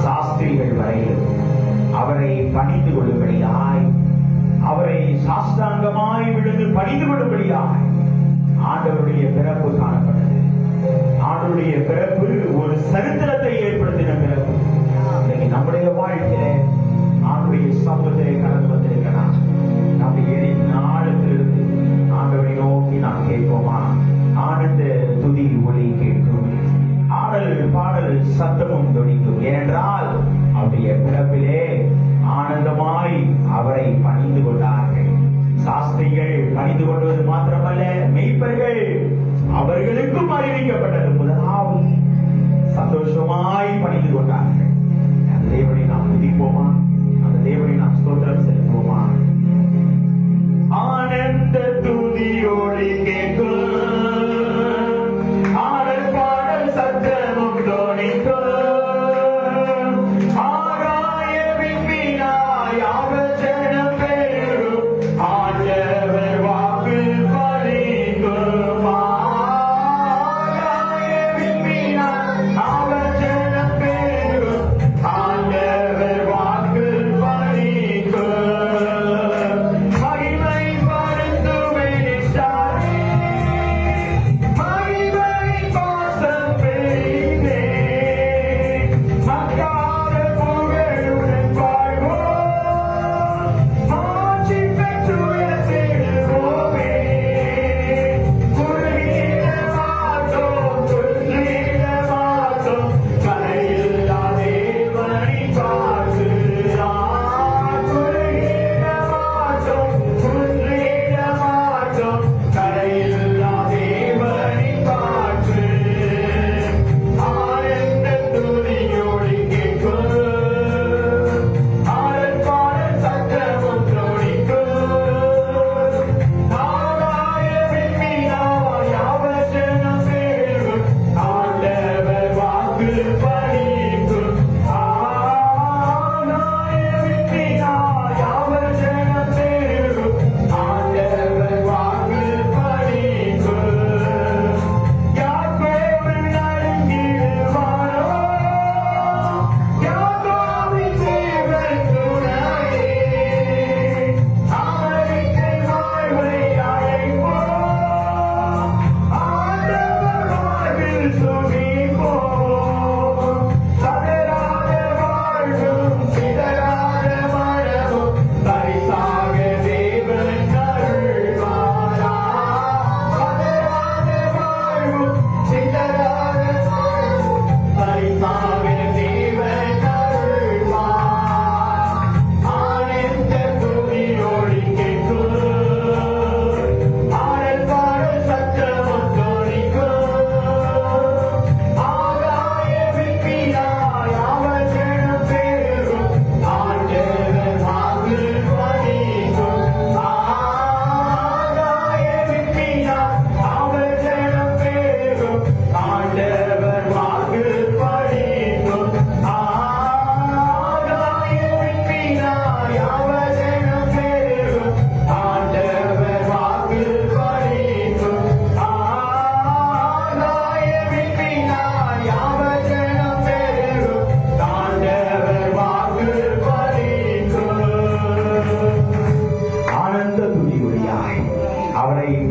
Speaker 1: சாஸ்திரிகள் வரையிலும் அவரை பணிந்து கொள்ளும்படியாய், அவரை சாஸ்தாங்கமாய் விழுந்து பணிந்து கொள்ளும்படியாய் ஆண்டவருடைய பிறப்பு காணப்பட்டது. ஆண்டவருடைய பிறப்பு ஒரு சரித்திரத்தை ஏற்படுத்தின பிறப்பு. இன்னைக்கு நம்முடைய வாழ்க்கையில ஆண்டவருடைய சமூகத்திலே கடந்து வந்திருக்கலாம். நம்முடைய நாளத்திலிருந்து ஆண்டவரை நோக்கி நாம் கேட்போமா? ஆனந்த துதி ஒளி கேட்கும், ஆடல் பாடல் சத்தமும் தொனிக்கும். ஏனென்றால் அவருடைய பிறப்பிலே ஆனந்தமாய் அவரை பணிந்து கொண்டார்கள். சாஸ்திரிகள் பணிந்து கொள்வது மாத்திரமல்ல, மெய்ப்பர்கள் அவர்களுக்கும் அறிவிக்கப்பட்டது. முதலாவது சந்தோஷமாய் பணிந்து கொண்டார்கள். அந்த தேவனை நாம் துதிப்போமா? அந்த தேவனை நாம் ஸ்தோத்திரம் செலுத்துவோமா? ஆனந்த துதியோடு கேட்கும், ஆடல் பாடல் சத்தமும் தொனிக்கும்.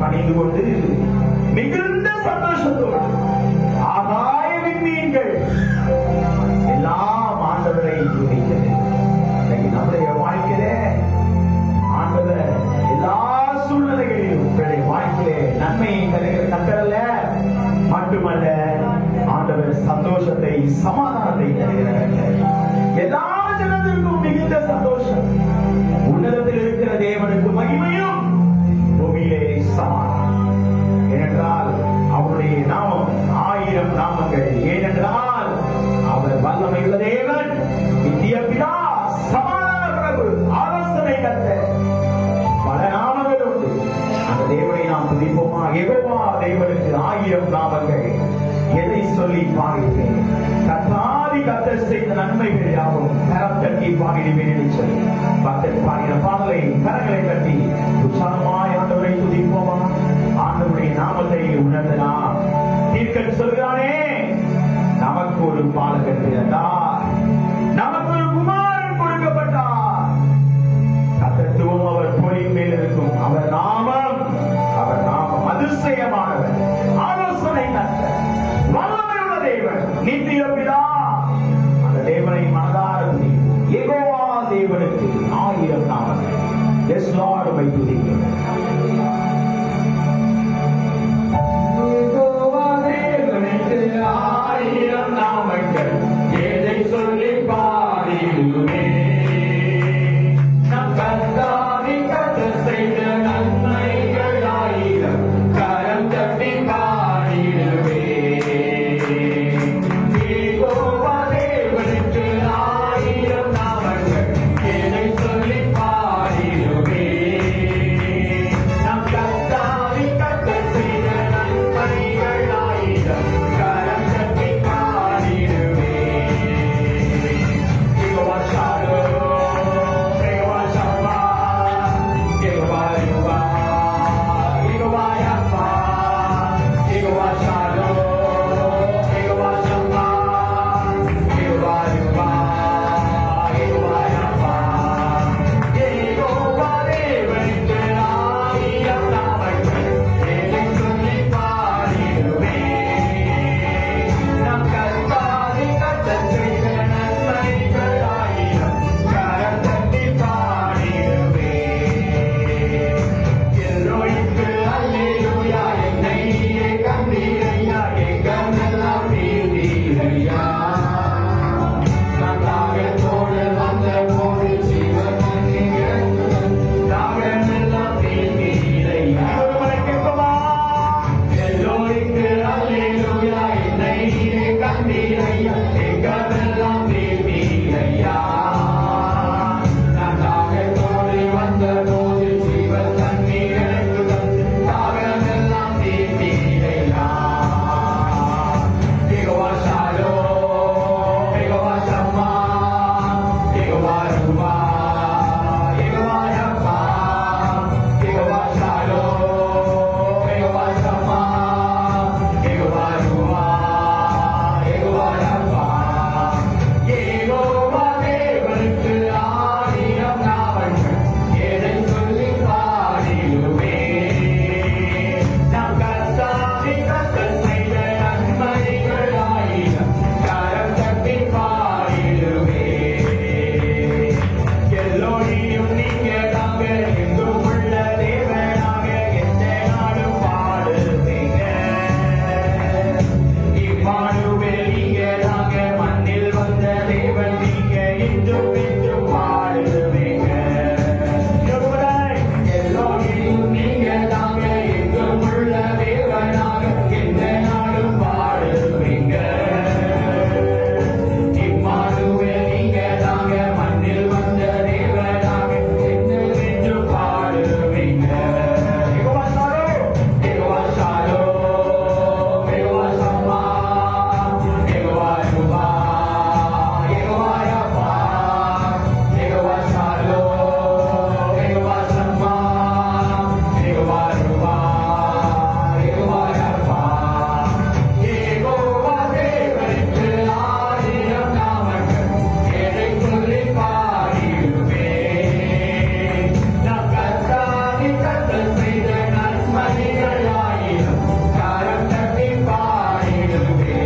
Speaker 1: பணிந்து கொண்டு மிகுந்த சந்தோஷத்தோடு ஆகாய விண்மீன்கள் எல்லாம் ஆண்டவரை துதித்தது. நம்முடைய வாழ்க்கையில ஆண்டவர் எல்லா சூழ்நிலைகளிலும் உங்களுடைய வாழ்க்கையிலே நன்மையை தருகிற கத்தரல்ல மட்டுமல்ல, ஆண்டவர் சந்தோஷத்தை சமாதானத்தை தருகிறார். எல்லா ஜனத்திற்கும் மிகுந்த சந்தோஷம். உன்னதத்தில் இருக்கிற தேவனுக்கு மகிமையும் பூமியிலே சமாதானம். ஏனென்றால் அவருடைய நாமம் 1000 நாமங்கள். ஏனென்றால் அவர் வல்லமையுள்ள தேவன், நித்திய பிதா, சமாதான பிரபு, ஆலோசனை கர்த்தர், பல நாமங்கள் உண்டு. அந்த தேவனை நாம் துதிப்போமா? யெகோவா தேவனுக்கு 1000 நாமங்கள். எதை சொல்லி பாடுகிறேன்? கர்த்தா கர்த்தர் செய்த நன்மைகள் யாவும் கரம் தட்டி பாடிடுவேன் என்று சொல்லி பக்தர் பாடின பாடலை கரங்களை தட்டி உற்சாகமாய் ஆண்டவரை துதிப்போமா. ஆண்டவருடைய நாமத்தை உணர்ந்தனா தீர்க்கன் சொல்கிறானே, நமக்கு ஒரு பாலகர் பிறந்தார், நமக்கு ஒரு குமாரன் கொடுக்கப்பட்டார். கர்த்தத்துவம் அவர் தோளின் மேல் இருக்கும். அவர் நாமம் அதிசயமானவர், ஆலோசனை கர்த்தர், வல்லமை உள்ள தேவன், நித்திய பிதா. அந்த தேவனை மனதார துதிப்போம். யெகோவா தேவனுக்கு 1000 நாமங்கள். எஸ் லார்ட் மை துதிக்கிறோம். யெகோவா தேவனுக்கு 1000 நாமங்கள், ஏதை சொல்லி பாடிடுவே. நம் கர்த்தாவின் கர்த்தர் செய்த நன்மைகள் 1000, கரம் தட்டி பாடிடுவே. யெகோவா தேவனுக்கு 1000 நாமங்கள், ஏதை சொல்லி பாடிடுவே. நம் கர்த்தாவின் கர்த்தர் செய்த நன்மைகள் 1000, கரம் தட்டி பாடிடுவே. யெகோவா ஷாலோம், யெகோவா ஷம்மா, யெகோவா ருவா, யெகோவா யாப்பா, யெகோவா ஷாலோம், யெகோவா ஷம்மா, யெகோவா ருவா, யெகோவா யாப்பா. யெகோவா தேவனுக்கு 1000 நாமங்கள், ஏதை சொல்லி பாடிடுவே. நம் கர்த்தாவின் கர்த்தர் செய்த நன்மைகள் 1000, கரம் தட்டி பாடிடுவே. எல்லோருக்கு அல்லேலூயா, என்னை நீரே கண்டீரையா, எங்கெல்லாம் நீரீரையா. நான் தாகத்தோடு வந்தபோது ஜீவனை தாகமெல்லாம் நீரீரையா. ஒருவரை கேட்போமா? எல்லோருக்கு அல்லேலூயா, என்னை நீரே கண்டீரையா, எங்கெல்லாம் நீரீரையா. நான் தாகத்தோடு வந்தபோது ஜீவ தண்ணீர் எனக்கு தந்து தாகமெல்லாம் நீரீரையா. யெகோவா ஷாலோம், யெகோவா ஷம்மா, யெகோவா ருவா, யெகோவா யாப்பா, யெகோவா ஷாலோம், யெகோவா ஷம்மா, யெகோவா ருவா, யெகோவா யாப்பா. யெகோவா தேவனுக்கு 1000 நாமங்கள், ஏதை சொல்லி பாடிடுவே. நம் கர்த்தாவின் கர்த்தர் செய்த நன்மைகள் 1000, கரம் தட்டி பாடிடுவே. எல்லோரையும் நீங்க தாங்க, எங்கும் உள்ள தேவனாக எந்த நாடும் பாடுவீங்க. இம்மானுவேல் நீங்க தாங்க, மண்ணில் வந்த தேவன் நீங்க, இன்றும் இன்றும் பாடுவீங்க. எல்லோரையும் நீங்க தாங்க, எங்கும் உள்ள தேவனாக எந்த நாடும் பாடுவீங்க. இம்மானுவேல் நீங்க தாங்க, மண்ணில் வந்த தேவனாக என்றும் என்றும் பாடுவீங்க. யெகோவா ஷாலோம், யெகோவா ஷாலோம், யெகோவா ஷம்மா, யெகோவா ருவா, யெகோவா யாப்பா, யெகோவா ஷாலோம், யெகோவா ஷம்மா, யெகோவா ருவா, யெகோவா யாப்பா. யெகோவா தேவனுக்கு 1000 நாமங்கள், ஏதை சொல்லி பாடிடுவே. நம் கர்த்தாவின் கர்த்தர் செய்த நன்மைகள் 1000, கரம் தட்டி பாடிடுவே.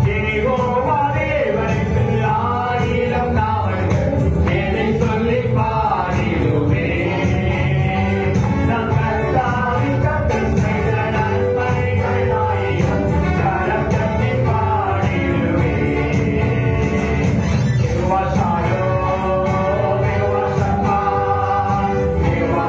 Speaker 1: யெகோவா தேவனுக்கு 1000 நாமங்கள், ஏதை சொல்லி பாடிடுவே. நம் கர்த்தாவின் கர்த்தர் செய்த நன்மைகள் 1000, கரம் தட்டி பாடிடுவே. யெகோவா ஷாலோம், யெகோவா ஷம்மா, யெகோவா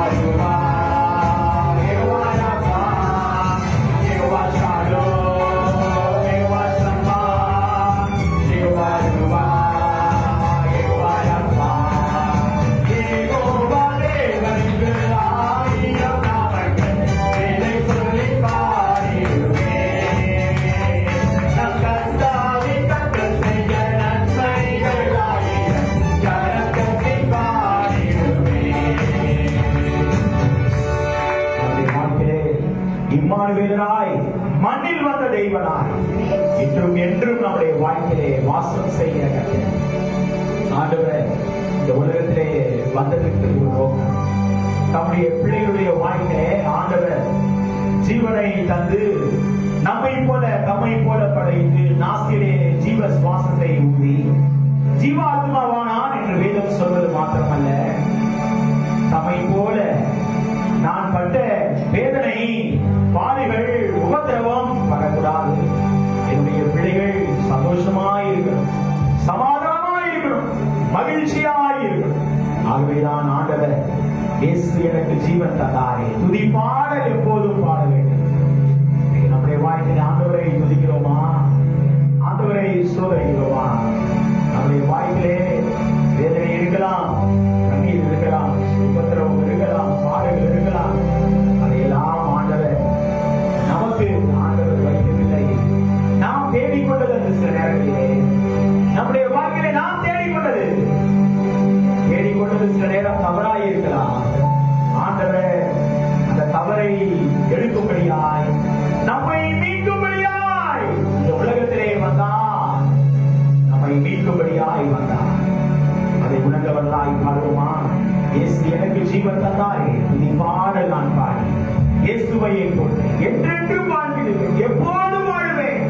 Speaker 1: இஸ்ரவேலராய் மண்ணில் வந்த தெய்வனாய் இன்றும் என்றும் நம்முடைய வாழ்க்கையிலே வாசம் செய்கிற கர்த்தர். ஆண்டவர் இந்த உலகத்திலே வந்ததற்கு ஒரு நோக்கம். நம்முடைய பிள்ளைகளுடைய வாழ்க்கையிலே ஆண்டவர் ஜீவனை தந்து நம்மை போல படைத்து நாசிலே ஜீவ சுவாசத்தை ஊதி ஜீவாத்மாவானான் என்று வேதம் சொல்வது மாத்திரமல்ல, தம்மை போல நான் பட்ட வேதனை பாடுகள் உபத்திரவம் வரக்கூடாது. என்னுடைய பிள்ளைகள் சந்தோஷமாய் இருக்கணும், சமாதானமாய் இருக்கணும், மகிழ்ச்சியாய் இருக்கணும். ஆகவேதான் ஆண்டவர் இயேசு எனக்கு ஜீவன் தந்தாரே துதி பாடல் எப்போதும் பாட வேண்டும். நம்முடைய வாழ்க்கையில் ஆண்டவரை துதிக்கிறோமா? ஆண்டவரை சோதரிக்கிறோமா? நம்முடைய வாழ்க்கையிலே வேதனை இருக்கலாம், கண்ணீர் இருக்கலாம், உபத்திரவம் இருக்கலாம், பாடுகள் இருக்கலாம். அதையெல்லாம் ஆண்டவர் நமக்கு ஆண்டவர் வைக்கவில்லை. நாம் தேடிக்கொண்டது அந்த சில நேரங்களிலே நம்முடைய வாழ்க்கையிலே நாம் தேடிக்கொண்டது சில நேரம் தவறாய் இருக்கலாம். ஆண்டவர் அந்த தவறை எடுக்கும்படியாய் நம்மை மீட்கும்படியாய் இந்த உலகத்திலே வந்தார். நம்மை மீட்கும்படியாய் வந்தார். அதை உணர்ந்தவர்களாய் பாடுவோமா? இயேசு எனக்கு ஜீவன் தந்தாரே இனி பாடல் நான் பாடி இயேசுவையை கொண்டு என்றென்றும் வாழ்கிறேன், எப்போதும் வாழ்வேன்.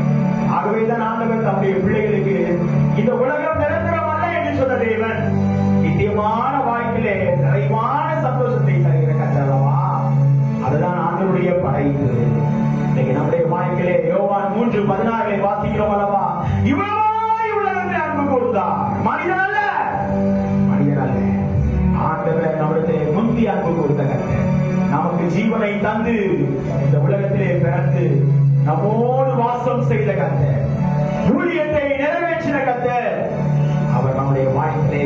Speaker 1: ஆகவேதான் ஆண்டவர் தம்முடைய பிள்ளைகளுக்கு இந்த உலகம் நிரந்தரம் அல்ல என்று சொன்ன தேவன் நித்தியமான வாழ்க்கையிலே நிறைவான சந்தோஷத்தை தருகிற கர்த்தரவா. அதுதான் ஆண்டவருடைய படைப்பு. இன்னைக்கு நம்முடைய வாழ்க்கையிலே யோவான் 3:16 வாசிக்கிறோம் அல்லவா? இவ்வளவாய் உலகத்தை அன்பு கொடுத்தார். மனிதன் அல்ல ஆண்டவர் நம்மிடத்திலே முந்தி அன்பு கொடுத்த கர்த்தர். நமக்கு ஜீவனை தந்து இந்த உலகத்திலே பிறந்து நம்மோடு வாசம் செய்த கர்த்தர், ஊழியத்தை நிறைவேற்றின கர்த்தர். அவர் நம்முடைய வாழ்க்கையிலே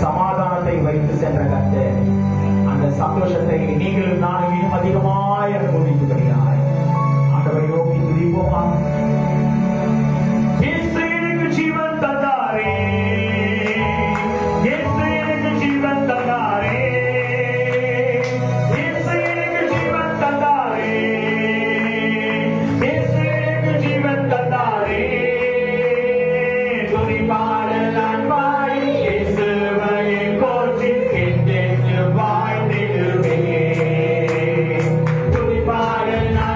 Speaker 1: சமாதானத்தை வைத்து சென்ற கர்த்தர். அந்த சந்தோஷத்தை நீங்களும் நானும் இன்னும் அதிகமாய் அனுபவிக்கும்படியாய் ஆண்டவரை நோக்கி துதிப்போமா? இயேசு எனக்கு ஜீவன் தந்தாரே, இயேசு எனக்கு ஜீவன் தந்தாரே, இயேசு எனக்கு ஜீவன் தந்தாரே, இயேசு எனக்கு ஜீவன் தந்தாரே. துதி பாடல் நான் பாடி இயேசுவை போற்றி என்றென்று வாழ்ந்திடுவேன். துதி பாடல் நான்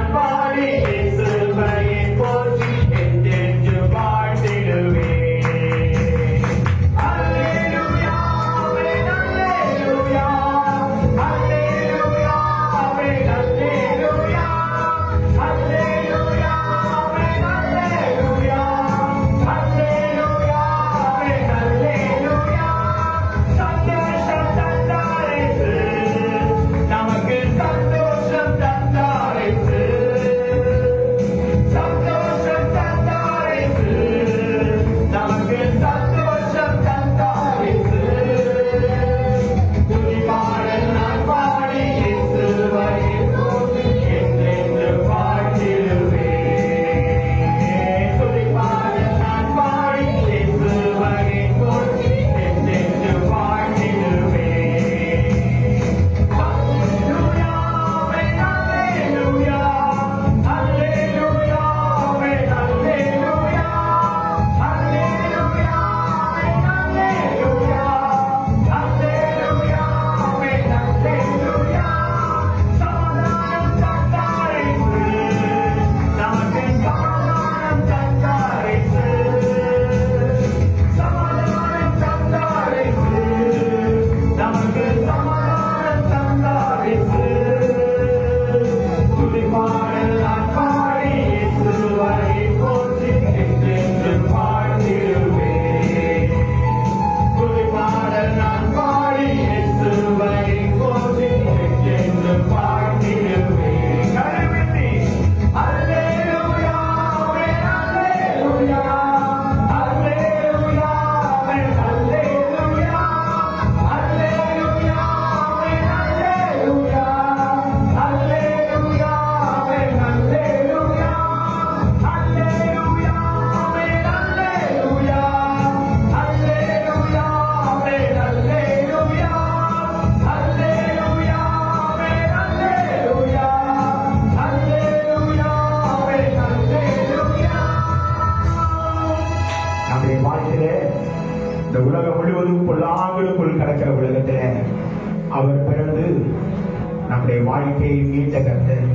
Speaker 1: நம்முடைய வாழ்க்கையை மீட்ட கர்த்தர்.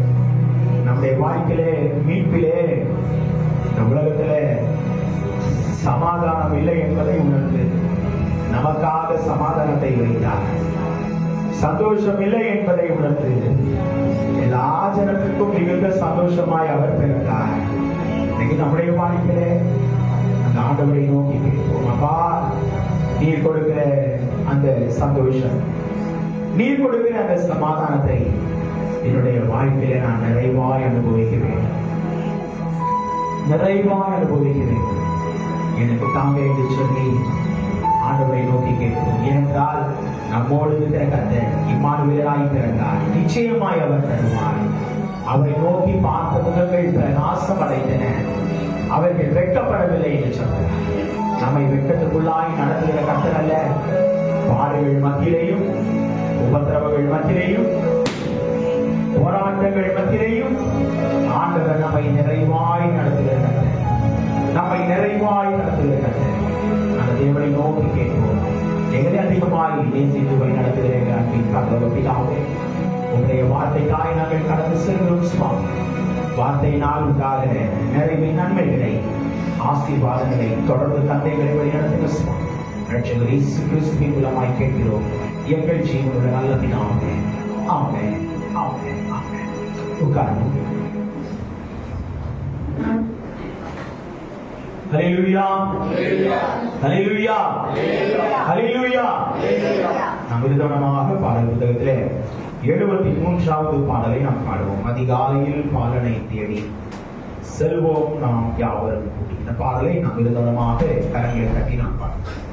Speaker 1: நம்முடைய வாழ்க்கையிலே மீட்பிலே இந்த உலகத்திலே சமாதானம் இல்லை என்பதை உணர்ந்து நமக்காக சமாதானத்தை வைத்தார். சந்தோஷம் இல்லை என்பதை உணர்ந்து எல்லா ஜனத்துக்கும் மிகுந்த சந்தோஷமாய் அவர் பிறந்தார். இன்னைக்கு நம்முடைய வாழ்க்கையிலே அந்த ஆண்டவரை நோக்கி கேட்போம். அப்பா, நீர் கொடுக்கிற அந்த சந்தோஷம், நீர் கொடுக்கிற அந்த சமாதானத்தை என்னுடைய வாழ்க்கையில நான் நிறைவாய் அனுபவிக்க வேண்டும், நிறைவாய் அனுபவிக்க வேண்டும். எனக்கு தாங்க என்று சொல்லி ஆண்டவரை நோக்கி கேட்போம். ஏனென்றால் நம்மோடு இருக்கிற கர்த்தர் இம்மானுவேலராய் பிறந்தார். நிச்சயமாய் அவர் தருவார். அவரை நோக்கி பார்த்த முகங்கள் பிரகாசம் அடைந்தன. அவர்கள் வெட்கப்படவில்லை என்று சொன்னார். நம்மை வெட்கத்துக்குள்ளாய் நடத்துகிற கர்த்தர் அல்ல. பாடுகள் மத்தியிலையும், உபத்திரவங்கள் மத்தியிலையும், போராட்டங்கள் மத்தியிலையும் ஆண்டவர் நம்மை நிறைவாய் நடத்துகிற கர்த்தர், நம்மை நிறைவாய் நடத்துகிற கர்த்தர். அந்த தேவனை நோக்கி கேட்போம். எங்களை அதிகமாய் நேசித்து வழி நடத்துகிற அன்பின் பரலோக பிதாவே, உங்களுடைய வார்த்தைக்காய் நாங்கள் கடந்து செல்கிறோம் சுவாமி. வார்த்தையினால் உண்டாகிற நிறைவின் நன்மைகளை, ஆசீர்வாதங்களை தொடர்ந்து தந்தைகளை வழி நடத்துகிற சுவாமி. ரட்சகர் இயேசு கிறிஸ்துவின் மூலமாய் கேட்கிறோம் எங்கள் ஜீவனுள்ள நல்ல பிதாவே. ஆமென், ஆமென், ஆமென். உட்காருங்க. ஹல்லேலூயா, ஹல்லேலூயா, ஹல்லேலூயா. நாம் விருதமாக பாடல் புத்தகத்திலே 73வது பாடலை நாம் பாடுவோம். அதிகாலையில் பாலனை தேடி செல்வோம் நாம் யாவரும் கூடி. இந்த பாடலை நாம் விருதமாக கரங்களை கட்டி நாம் பாடுவோம்.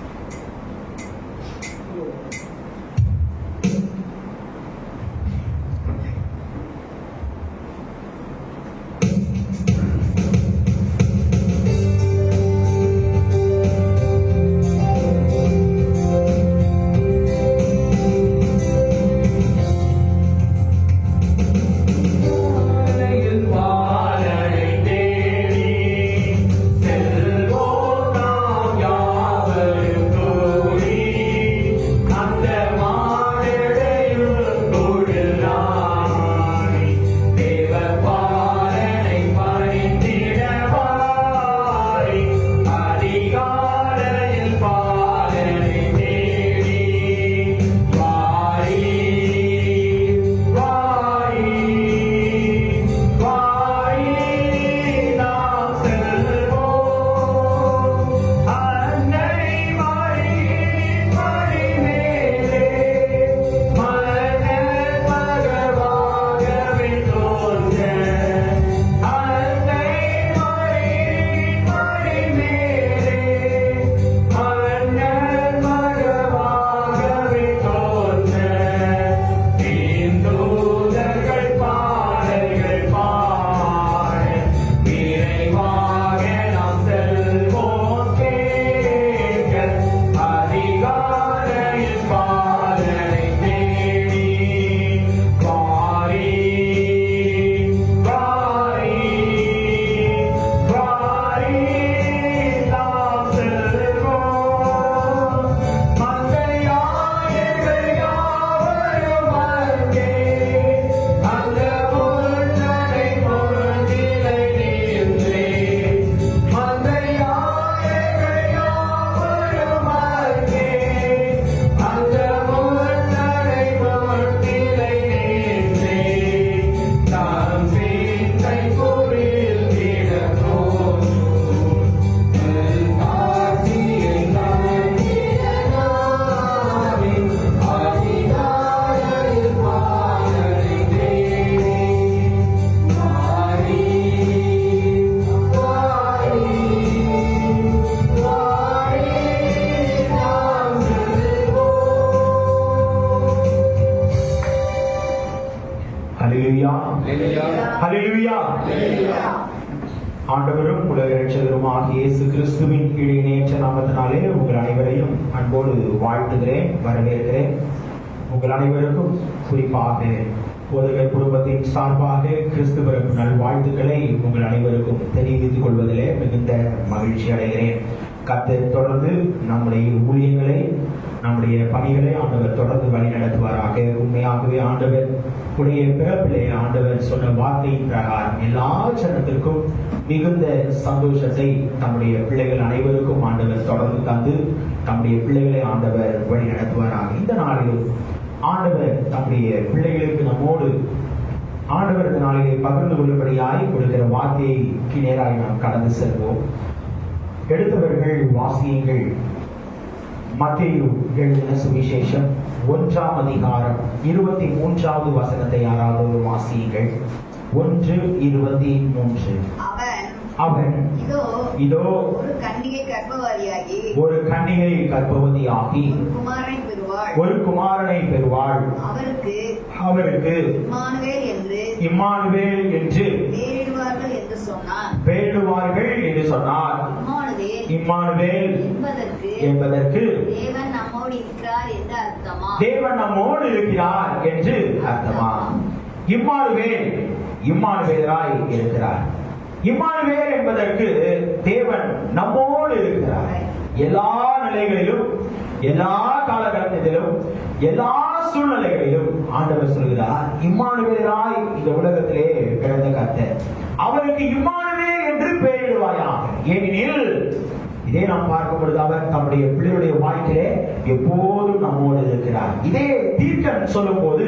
Speaker 1: ஹல்லேலூயா. ஆண்டவரும் உலக இரட்சகருமாகிய இயேசு கிறிஸ்துவின் இணையற்ற நாமத்தினாலே உங்கள் அனைவரையும் அன்போடு வாழ்த்துகிறேன், வரவேற்கிறேன். உங்கள் அனைவருக்கும் குறிப்பாக போதகர் குடும்பத்தின் சார்பாக கிறிஸ்துவருக்கு நல்வாழ்த்துக்களை உங்கள் அனைவருக்கும் தெரிவித்துக் கொள்வதிலே மிகுந்த மகிழ்ச்சி அடைகிறேன். கர்த்தர் தொடர்ந்து நம்முடைய ஊழியங்களை, நம்முடைய பணிகளை ஆண்டவர் தொடர்ந்து வழி நடத்துவாராக. உண்மையாகவே ஆகவே ஆண்டவர் உடைய பிறப்பிலே ஆண்டவர் சொன்ன வார்த்தையின் பிரகாரம் எல்லா ஜனத்திற்கும் மிகுந்த சந்தோஷத்தை தம்முடைய பிள்ளைகள் அனைவருக்கும் ஆண்டவர் தொடர்ந்து தந்து தம்முடைய பிள்ளைகளை ஆண்டவர் வழி நடத்துவாராக. இந்த நாளில் ஆண்டவர் தம்முடைய பிள்ளைகளுக்கு நம்மோடு ஆண்டவர் இந்த நாளிலே பகிர்ந்து கொள்ளும்படியாய் கொடுக்கிற வார்த்தைக்கு நேராக நாம் கடந்து செல்வோம். எடுத்தவர்கள் வாசியுங்கள். மத்தேயு எழுதின சுவிசேஷம் 1ஆம் அதிகாரம் 23வது வசனத்தை யாராவது வாசியுங்கள். 1:23. அவன் இதோ
Speaker 4: ஒரு கன்னிகை
Speaker 1: கர்ப்பவதியாகி ஒரு குமாரனை பெறுவாள். அவருக்கு இம்மானுவேல் என்று பெயரிடுவார்கள் என்று சொன்னார். இம்மானுவேல் என்பதற்கு தேவன் நம்மோடு இருக்கிறார் என்று அர்த்தமா? இம்மானுவேலராய் இருக்கிறார். இம்மானுவேல் என்பதற்கு தேவன் நம்மோடு இருக்கிறார். எல்லா நிலைகளிலும், எல்லா காலகட்டத்திலும், எல்லா சூழ்நிலைகளிலும் ஆண்டவர் சொல்கிறார், இம்மானுவேலராய் இந்த உலகத்திலே பிறந்த கர்த்தர், அவருக்கு இம்மானுவேல் என்று பெயரிடுவாயாக. ஏனெனில் இதே நாம் பார்க்கும் பொழுது அவர் தம்முடைய பிள்ளையுடைய வாழ்க்கையிலே எப்போதும் நம்மோடு இருக்கிறார். இதே தீர்க்கன் சொல்லும் போது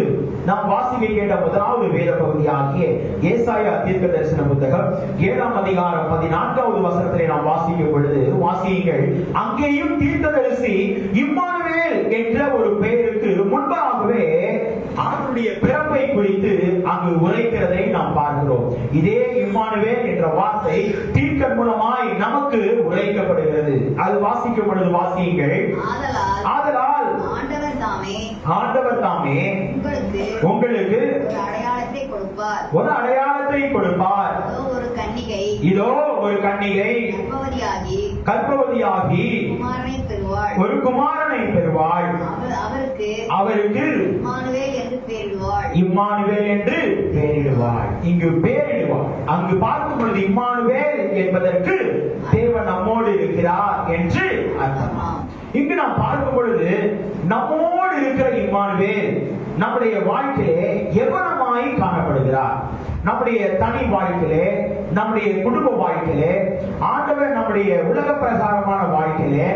Speaker 1: நாம் வாசிக்க கேட்ட முதலாவது வேத பகுதியாகிய ஏசாயா தீர்க்க தரிசன புத்தகம் 7ஆம் அதிகாரம் 14வது வசனத்திலே நாம் வாசிக்கும் பொழுது வாசியுங்கள். அங்கேயும் தீர்க்கதரிசி இம்மானுவேல் என்ற ஒரு பெயருக்கு முன்பாகவே அவருடைய பிறப்பை குறித்து அங்கு உரைக்கிறதை நாம் பார்க்கிறோம். இதே இம்மானுவேல் என்ற வார்த்தை தீர்க்கன் மூலமாய் நமக்கு உரைக்கப்படுகிறது. அது வாசிக்கும் பொழுது வாசியுங்கள். ஆதலால் ஆண்டவர் தாமே உங்களுக்கு ஒரு அடையாளத்தை கொடுப்பார். இதோ ஒரு கன்னிகை கர்ப்பவதியாகி ஒரு குமாரனை பெறுவாள். அவருக்கு இம்மானுவேல் என்று பெயரிடுவாள். இங்கு பெயரிடுவாள். அங்கு பார்க்கும் பொழுது இம்மானுவேல் என்பதற்கு தேவன் நம்மோடு இருக்கிறார் என்று அர்த்தம். இங்கு நாம் பார்க்கும் பொழுது நம்மோடு இருக்கிற இம்மானுவேல் நம்முடைய வாழ்க்கையிலே எவ்வளமாய் காணப்படுகிறார். நம்முடைய தனி வாழ்க்கையிலே, நம்முடைய குடும்ப வாழ்க்கையிலே, ஆண்டவர் நம்முடைய உலக பிரகாரமான வாழ்க்கையிலே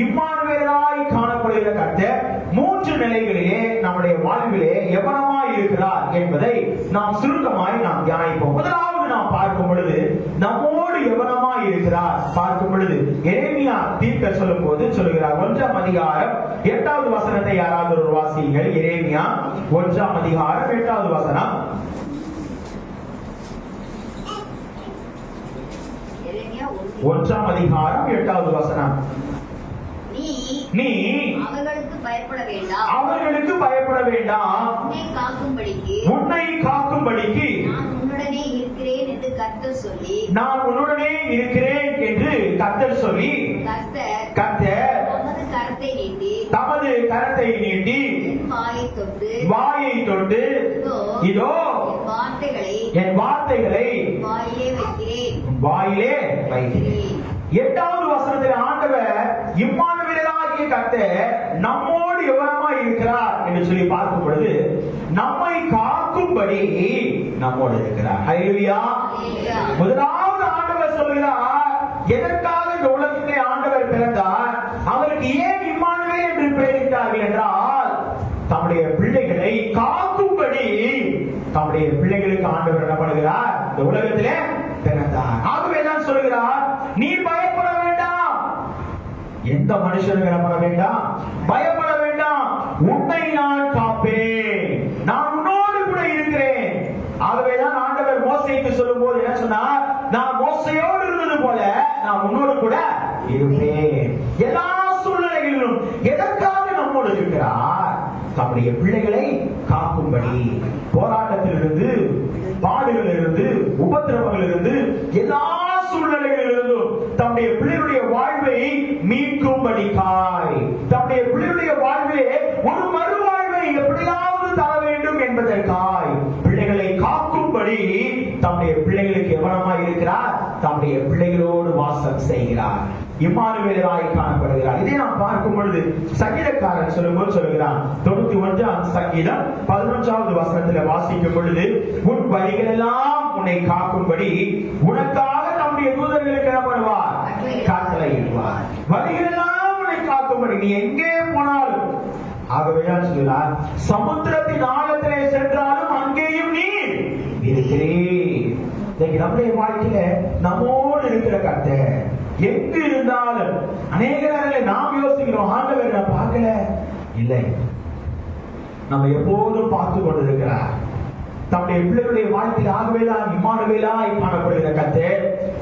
Speaker 1: இம்மானுவேலாய் காணப்படுகிற கர்த்தர் 3 நிலைகளிலே நம்முடைய வாழ்விலே எவ்வளமாய் இருக்கிறார் என்பதை நாம் சுருக்கமாய் நாம் தியானிப்போம். முதலாவது நாம் பார்க்கும் பொழுது நம்மோடு எவ்வளமாய் இருக்கிறார் பார்க்கும் பொழுது எரேமியா தீர்க்கர் சொல்லும் போது சொல்லுகிறார். 1ஆம் அதிகாரம் 8வது வசனத்தை யாராவது ஒரு வாசியுங்கள். எரேமியா 1ஆம் அதிகாரம் 8வது வசனம். ஒன்றாம் அதிகாரம் 8வது வசனம். நீ அவர்களுக்கு பயப்பட வேண்டாம், உன்னை காக்கும்படிக்கு நான் உன்னுடனே இருக்கிறேன் என்று கர்த்தர் சொல்லி கர்த்தர் தமது கரத்தை நீட்டி வாயை தொட்டு இதோ என் வார்த்தைகளை வாயிலே வைக்கிறேன். 8வது வசனத்தில் ஆண்டவர் இம்மானுவேலாகிய கர்த்தர் நம்மோடு எவ்வளமாய் இருக்கிறார் என்று சொல்லி பார்க்கும் பொழுது நம்மை காக்கும்படி நம்மோடு இருக்கிறார். ஹல்லேலூயா. முதலாவது ஆண்டவர் சொல்கிறார், எதற்காக இந்த உலகத்திலே ஆண்டவர் பிறந்தார், அவருக்கு ஏன் இம்மானுவேல் என்று பெயரிட்டார்கள் என்றால் தம்முடைய பிள்ளைகளை காக்கும்படி தம்முடைய பிள்ளைகளுக்கு ஆண்டவர் என்ன பண்ணுகிறார், இந்த உலகத்திலே பிறந்தார். ஆகவே தான் சொல்கிறார், நீ பயப்பட வேண்டாம். எந்த மனுஷனும் என்ன பண்ண வேண்டாம், பயப்பட வேண்டாம். உன்னை நான் காப்பேன், நான் உன்னோடு கூட இருக்கிறேன். ஆகவேதான் ஆண்டவர் மோசேக்கு சொல்லும் போது என்ன சொன்னார், நான் மோசையோடு இருந்தது போல நான் உன்னோடு கூட இருப்பேன். எல்லா சூழ்நிலைகளிலும் எதற்காக நம்மோடு இருக்கிறார், தம்முடைய பிள்ளைகளை காக்கும்படி. போராட்டத்திலிருந்து, பாடுகளிலிருந்து, உபத்திரவங்களிலிருந்து, எல்லா சூழ்நிலைகளிலிருந்தும் தம்முடைய பிள்ளைகளுடைய வாழ்வை மீட்கும்படிக்காய், தம்முடைய பிள்ளைகளுடைய வாழ்விலே ஒரு மறுவாழ்வை எப்படியாவது தர வேண்டும் என்பதற்காய் பிள்ளைகளை காக்கும்படி தம்முடைய பிள்ளைகளுக்கு எவனமாய் இருக்கிறார், தம்முடைய பிள்ளைகளோடு வாசம் செய்கிறார். இம்மானுவேலராய் காணப்படுகிறார். இதை நாம் பார்க்கும் பொழுது சங்கீதக்காரன் சொல்லும்போது சொல்லுகிறான், 91ஆம் சங்கீதம் 11வது வசனத்துல வாசிக்கும் பொழுது, உன் வழிகளெல்லாம் உன்னை காக்கும்படி உனக்காக நம்முடைய தூதர்களுக்கு என்ன பண்ணுவார்? கட்டளையிடுவார். வழிகளெல்லாம் உன்னை காக்கும்படி நீ எங்கே போனாலும், ஆகவேதான் சொல்கிறார், சமுத்திரத்தின் ஆழத்திலே சென்றாலும் அங்கேயும் நீ இருக்கிறீர். நம்முடைய வாழ்க்கையில நம்மோடு இருக்கிற கர்த்தர் எங்கு இருந்தாலும், அநேக நேரங்களில் நாம் யோசிக்கிறோம், ஆண்டவர் நான் பார்க்கல, இல்லை, நம்ம எப்போதும் பார்த்து கொண்டிருக்கிறார். தம்முடைய பிள்ளைகளுடைய வாழ்க்கையில் ஆகவேதான் இம்மானுவேலாய் காணப்படுகிற கர்த்தர்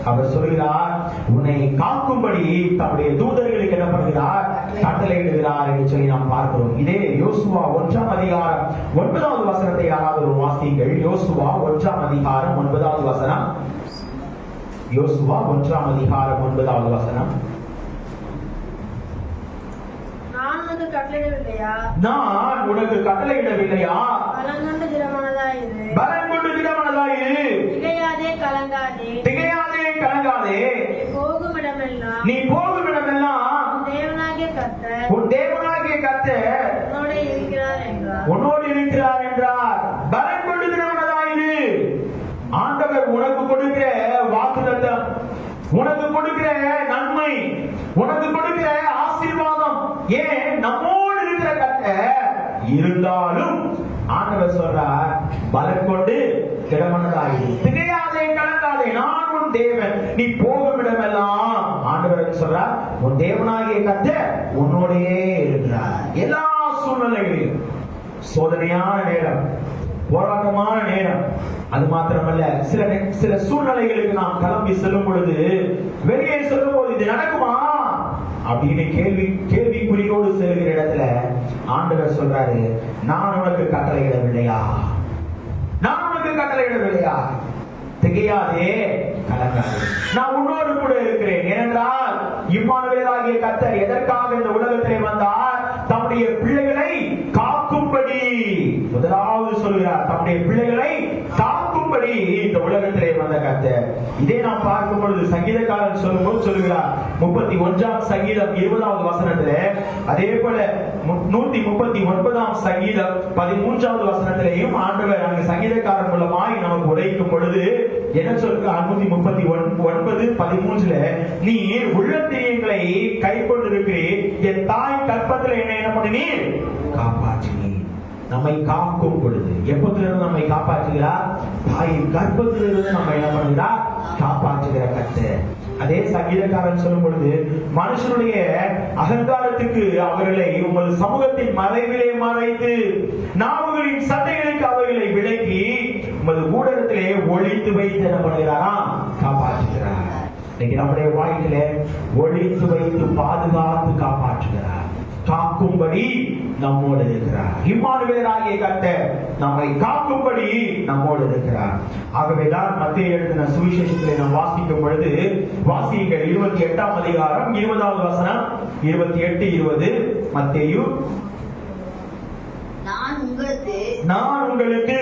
Speaker 1: அவர் சொல்கிறார், உன்னை காக்கும்படி தம்முடைய தூதர்களுக்கு என்ன பண்ணுகிறார்? கட்டளையிடுகிறார் என்று சொல்லி நாம் பார்க்கிறோம். இதே யோசுவா 1ஆம் அதிகாரம் 9வது வசனத்தை யாராவது ஒரு வாசியுங்கள். யோசுவா 1ஆம் அதிகாரம் 9வது வசனம். யோசுவா 1ஆம் அதிகாரம் 9வது வசனம்.
Speaker 4: நான் உனக்கு கட்டளையிடவில்லையா?
Speaker 1: நான் உனக்கு கட்டளையிடவில்லையா?
Speaker 4: பலங்கொண்டு திடமனதாயிரு.
Speaker 1: பலங்கொண்டு திடமனதாயிரு.
Speaker 4: திகையாதே கலங்காதே.
Speaker 1: திகையாதே கலங்காதே.
Speaker 4: நீ போகும் இடமெல்லாம்.
Speaker 1: நீ போகும் இடமெல்லாம்.
Speaker 4: உன் தேவனாகிய கர்த்தர்.
Speaker 1: உன் தேவனாகிய கர்த்தர்
Speaker 4: உன்னோடு இருக்கிறார் என்றார்.
Speaker 1: உன்னோடு இருக்கிறார் என்றார். பலங்கொண்டு திடமனதாயிரு. ஆண்டவர் உனக்கு கொடுக்கிற வாக்குத்தத்தம், உனக்கு கொடுக்கிற நன்மை, உனக்கு கொடுக்கிற ஆசீர்வாதம், ஏன் நம்மோடு இருக்கிற கர்த்தர் இருந்தாலும் ஆண்டவர் சொல்றார், பலம் கொண்டு திடமனதாயிரு. திகையாதே கலங்காதே, நான் உன் தேவன், நீ போகும் இடமெல்லாம். ஆண்டவர் சொல்றார், உன் தேவனாகிய கர்த்தர் உன்னோடையே இருக்கிறார். எல்லா சூழ்நிலைகளிலும், சோதனையான நேரம், போராட்டமான நேரம், அது மாத்திரமல்ல, சில சூழ்நிலைகளுக்கு நாம் கிளம்பி செல்லும் பொழுது, வெளியே செல்லும் போது இது நடக்குமா அப்படின்னு கேள்விக்குறியோடு செல்கிற இடத்துல ஆண்டவர் சொல்றாரு, நான் உனக்கு கட்டளையிடவில்லையா? நான் உனக்கு கட்டளையிடவில்லையா? திகையாதே கலங்காதே, நான் உன்னோடு கூட இருக்கிறேன். ஏனென்றால் இம்மானுவேலாகிய கர்த்தர் எதற்காக இந்த உலகத்திலே வந்தார்? தம்முடைய பிள்ளைகளை காக்கும்படி. முதலாவது சொல்கிறார், தம்முடைய பிள்ளைகளை காக்கும்படி இந்த உலகத்திலே வந்த கர்த்தர். இதை நாம் பார்க்கும் பொழுது சங்கீதக்காரன் சொல்லும்போது சொல்லுகிறார், 31ஆம் சங்கீதம் 20வது வசனத்திலே, அதே போல 139ஆம் சங்கீதம் 13வது வசனத்திலேயும் ஆண்டவர் அங்கு சங்கீதக்காரன் மூலமாய் நமக்கு உரைக்கும் பொழுது என்ன சொல்கிறார்? 139:13, நீ உள்ளத்திரியங்களை கை கொண்டிருக்கிறீர், என் தாய் கற்பத்தில் என்ன பண்ணினீர்? காப்பாற்றினீர். நம்மை காக்கும் பொழுது எப்பத்திலிருந்து நம்மை காப்பாற்றுகிறார்? தாயின் கற்பத்திலிருந்து நம்ம என்ன பண்ணுகிறார்? காப்பாற்றுகிற கர்த்தர். அதே சங்கீதக்காரன் சொல்லும் பொழுது, மனுஷனுடைய அகங்காரத்துக்கு அவர்களை உங்கள் சமூகத்தின் மறைவிலே மறைத்து, நாவுகளின் சட்டைகளுக்கு அவர்களை விலக்கி உமது கூடத்திலே ஒழித்து வைத்து என்ன பண்ணுகிறாராம்? காப்பாற்றுகிறார். இன்னைக்கு நம்முடைய வாழ்க்கையில ஒழித்து வைத்து பாதுகாத்து காப்பாற்றுகிறார், காக்கும்படி நம்மோடு இருக்கிறார். இம்மானுவேலராகிய கர்த்தர் நம்மை காக்கும்படி நம்மோடு இருக்கிறார். ஆகவேதான் மத்தேயு எழுதின சுவிசேஷத்திலே நாம் வாசிக்கும் பொழுது, வாசியுங்கள் 28ஆம் அதிகாரம் 20வது வசனம், 28-20. மத்தேயு, நான் உங்களுக்கு